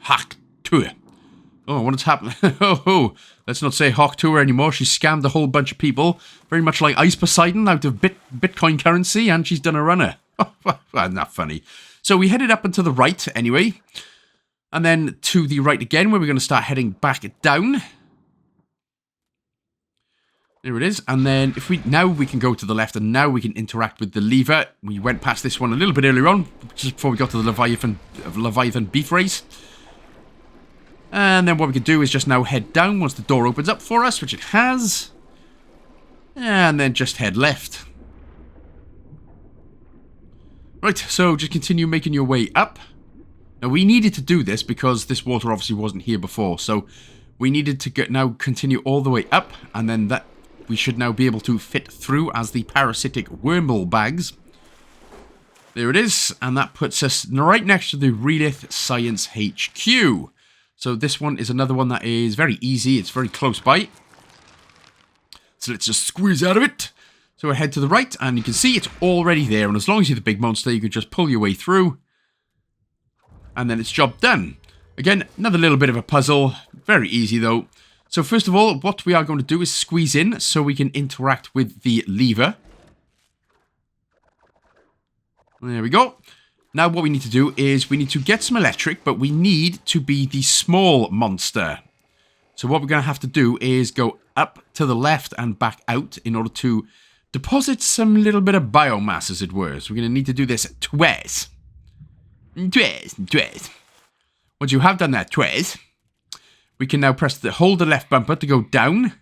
Hack tour. Oh, what's happened? Oh, let's not say Hawk to her anymore. She scammed a whole bunch of people. Very much like Ice Poseidon out of Bitcoin currency, and she's done a runner. Not funny. So we headed up and to the right anyway. And then to the right again, where we're going to start heading back down. There it is. And then now we can go to the left, and now we can interact with the lever. We went past this one a little bit earlier on, just before we got to the Leviathan beef race. And then what we can do is just now head down once the door opens up for us, which it has. And then just head left. Right, so just continue making your way up. Now we needed to do this because this water obviously wasn't here before. So we needed to now continue all the way up. And then that we should now be able to fit through as the parasitic wormhole bags. There it is. And that puts us right next to the Relith Science HQ. So this one is another one that is very easy. It's very close by. So let's just squeeze out of it. So I head to the right, and you can see it's already there. And as long as you're the big monster, you can just pull your way through. And then it's job done. Again, another little bit of a puzzle. Very easy, though. So first of all, what we are going to do is squeeze in so we can interact with the lever. There we go. Now what we need to do is we need to get some electric, but we need to be the small monster. So what we're going to have to do is go up to the left and back out in order to deposit some little bit of biomass, as it were. So we're going to need to do this twice. Once you have done that twice, we can now hold the left bumper to go down.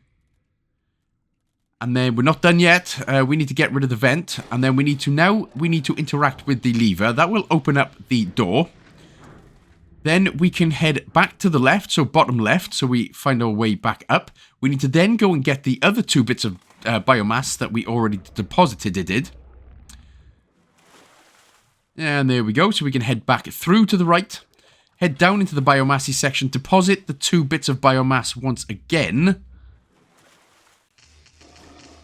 And then we're not done yet. We need to get rid of the vent. And then we need to interact with the lever. That will open up the door. Then we can head back to the left, so bottom left, so we find our way back up. We need to then go and get the other 2 bits of biomass that we already deposited. And there we go. So we can head back through to the right. Head down into the biomassy section. Deposit the 2 bits of biomass once again.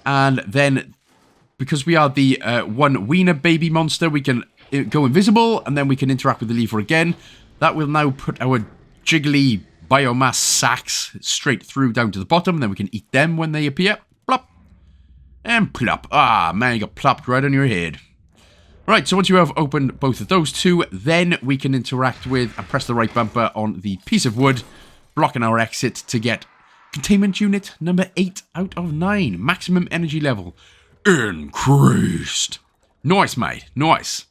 And then, because we are the one wiener baby monster, we can go invisible, and then we can interact with the lever again. That will now put our jiggly biomass sacks straight through down to the bottom, and then we can eat them when they appear. Plop. And plop. Ah, man, you got plopped right on your head. Right, so once you have opened both of those 2, then we can interact with and press the right bumper on the piece of wood, blocking our exit to get Containment Unit number 8 out of 9. Maximum energy level increased. Nice, mate. Nice.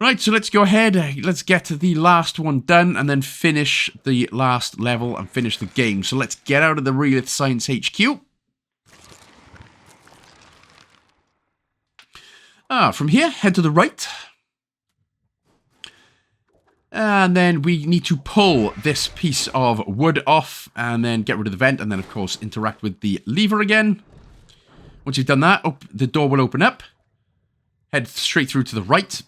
Right, so let's go ahead. Let's get the last one done and then finish the last level and finish the game. So let's get out of the Relith Science HQ. From here, head to the right. And then we need to pull this piece of wood off and then get rid of the vent and then, of course, interact with the lever again. Once you've done that, the door will open up. Head straight through to the right.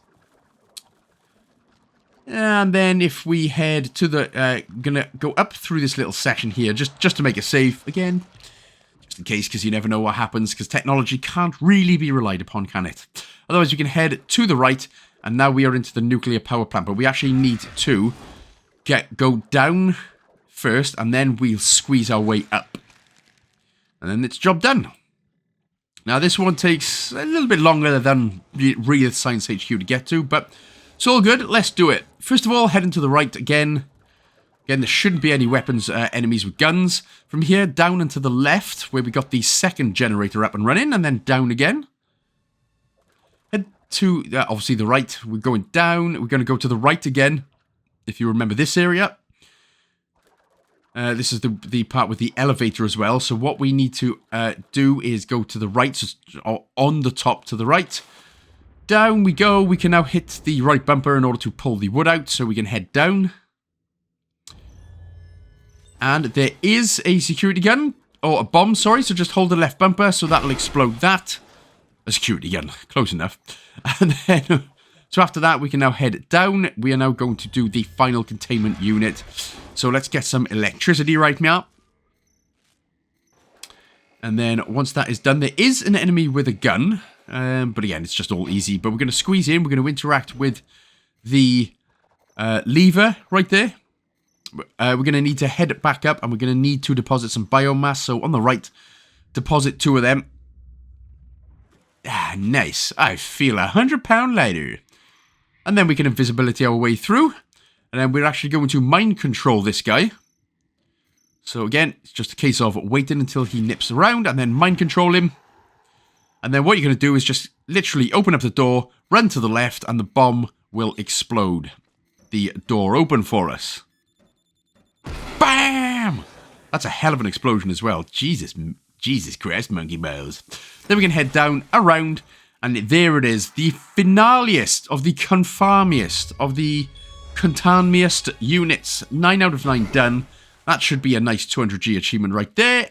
And then if we head to the... gonna go up through this little section here, just to make it safe. Again, just in case, because you never know what happens, because technology can't really be relied upon, can it? Otherwise, you can head to the right, and now we are into the nuclear power plant. But we actually need to go down first, and then we'll squeeze our way up. And then it's job done. Now, this one takes a little bit longer than Relith Science HQ to get to, but it's all good. Let's do it. First of all, heading to the right again. Again, there shouldn't be any weapons, enemies with guns. From here, down and to the left, where we got the second generator up and running, and then down again. Head to, obviously, the right. We're going down. We're going to go to the right again, if you remember this area. This is the part with the elevator as well. So what we need to do is go to the right, so on the top to the right. Down we go. We can now hit the right bumper in order to pull the wood out, so we can head down. And there is a security gun, or a bomb, sorry. So just hold the left bumper, so that'll explode that. A security gun, close enough. And then, so after that, we can now head down. We are now going to do the final containment unit. So let's get some electricity right now. And then once that is done, there is an enemy with a gun. But again, it's just all easy. But we're going to squeeze in. We're going to interact with the lever right there. We're going to need to head back up. And we're going to need to deposit some biomass. So on the right, deposit 2 of them. Ah, nice. I feel £100 lighter. And then we can invisibility our way through. And then we're actually going to mind control this guy. So again, it's just a case of waiting until he nips around and then mind control him. And then what you're going to do is just literally open up the door, run to the left, and the bomb will explode the door open for us. Bam! That's a hell of an explosion as well. Jesus Christ, monkey balls. Then we can head down, around, and there it is. The finaliest of the confarmiest of the Containment units. 9 out of 9 done. That should be a nice 200G achievement right there.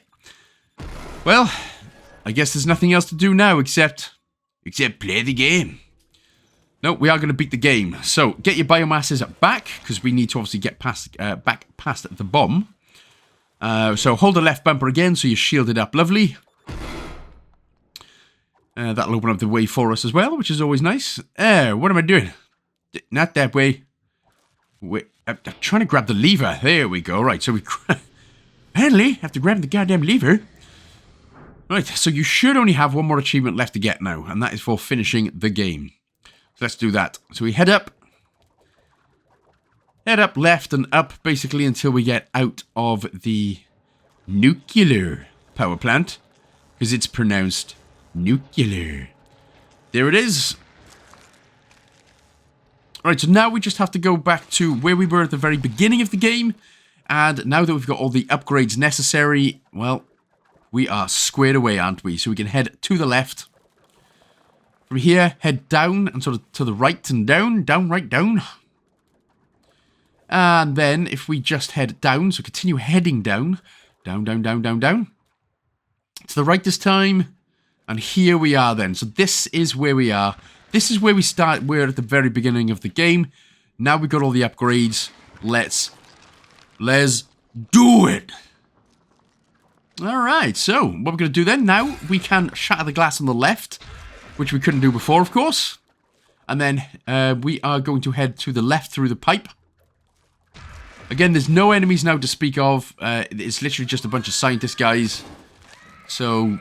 Well, I guess there's nothing else to do now except play the game. No, we are going to beat the game. So, get your biomasses back, because we need to obviously get back past the bomb. So, hold the left bumper again, so you're shielded up lovely. That'll open up the way for us as well, which is always nice. What am I doing? Not that way. Wait, I'm trying to grab the lever. There we go. Right, so we apparently have to grab the goddamn lever. Right, so you should only have one more achievement left to get now, and that is for finishing the game. So let's do that. So we head up left and up, basically, until we get out of the nuclear power plant, because it's pronounced nuclear. There it is. Alright, so now we just have to go back to where we were at the very beginning of the game, and now that we've got all the upgrades necessary, well, we are squared away, aren't we? So we can head to the left. From here, head down and sort of to the right and down, right down. And then if we just head down, so continue heading down, down. To the right this time. And here we are then. So this is where we are. This is where we start. We're at the very beginning of the game. Now we've got all the upgrades. Let's do it. Alright, so what we're going to do then, now we can shatter the glass on the left, which we couldn't do before, of course. And then we are going to head to the left through the pipe. Again, there's no enemies now to speak of. It's literally just a bunch of scientist guys. So,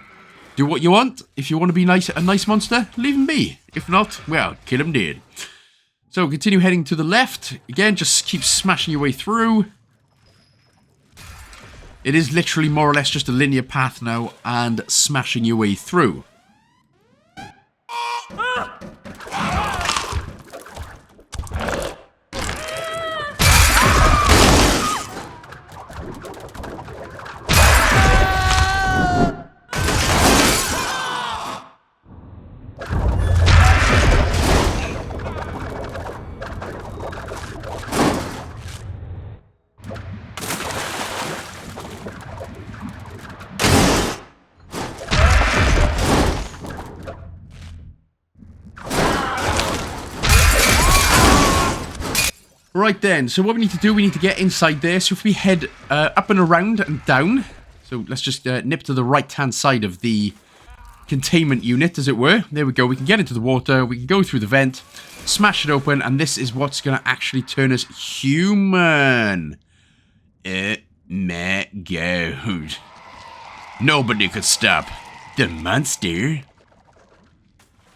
do what you want. If you want to be a nice monster, leave him be. If not, well, kill him dead. So, continue heading to the left. Again, just keep smashing your way through. It is literally more or less just a linear path now, and smashing your way through. Right then, so what we need to do, we need to get inside there. So if we head up and around and down, so let's just nip to the right-hand side of the containment unit, as it were. There we go, we can get into the water, we can go through the vent, smash it open, and this is what's going to actually turn us human. Oh my god. Nobody could stop the monster.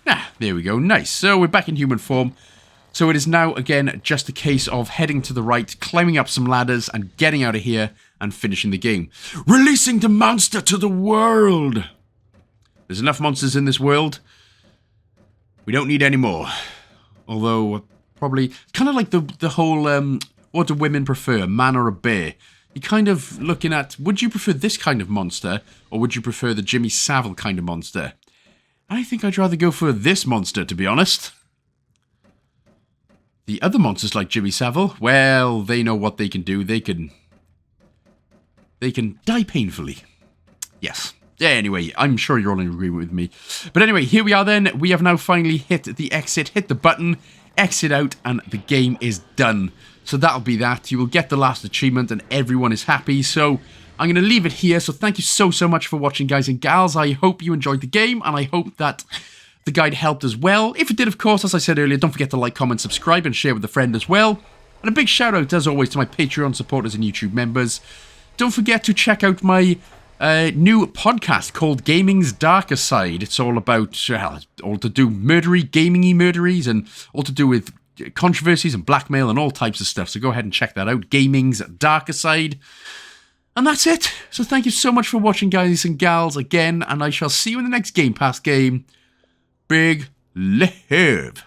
Ah, there we go, nice. So we're back in human form. So it is now, again, just a case of heading to the right, climbing up some ladders, and getting out of here and finishing the game. Releasing the monster to the world! There's enough monsters in this world. We don't need any more. Although, probably, kind of like the whole, what do women prefer, a man or a bear? You're kind of looking at, would you prefer this kind of monster, or would you prefer the Jimmy Savile kind of monster? I think I'd rather go for this monster, to be honest. The other monsters like Jimmy Savile, well, they know what they can do. They can die painfully. Yes. Anyway, I'm sure you're all in agreement with me. But anyway, here we are then. We have now finally hit the exit, hit the button, exit out, and the game is done. So that'll be that. You will get the last achievement and everyone is happy. So I'm going to leave it here. So thank you so much for watching, guys and gals. I hope you enjoyed the game, and I hope that the guide helped as well. If it did, of course, as I said earlier, don't forget to like, comment, subscribe, and share with a friend as well. And a big shout out, as always, to my Patreon supporters and YouTube members. Don't forget to check out my new podcast called Gaming's Darker Side. It's all about, all to do murdery, gaming-y murderies, and all to do with controversies and blackmail and all types of stuff. So go ahead and check that out, Gaming's Darker Side. And that's it. So thank you so much for watching, guys and gals, again, and I shall see you in the next Game Pass game. Big love.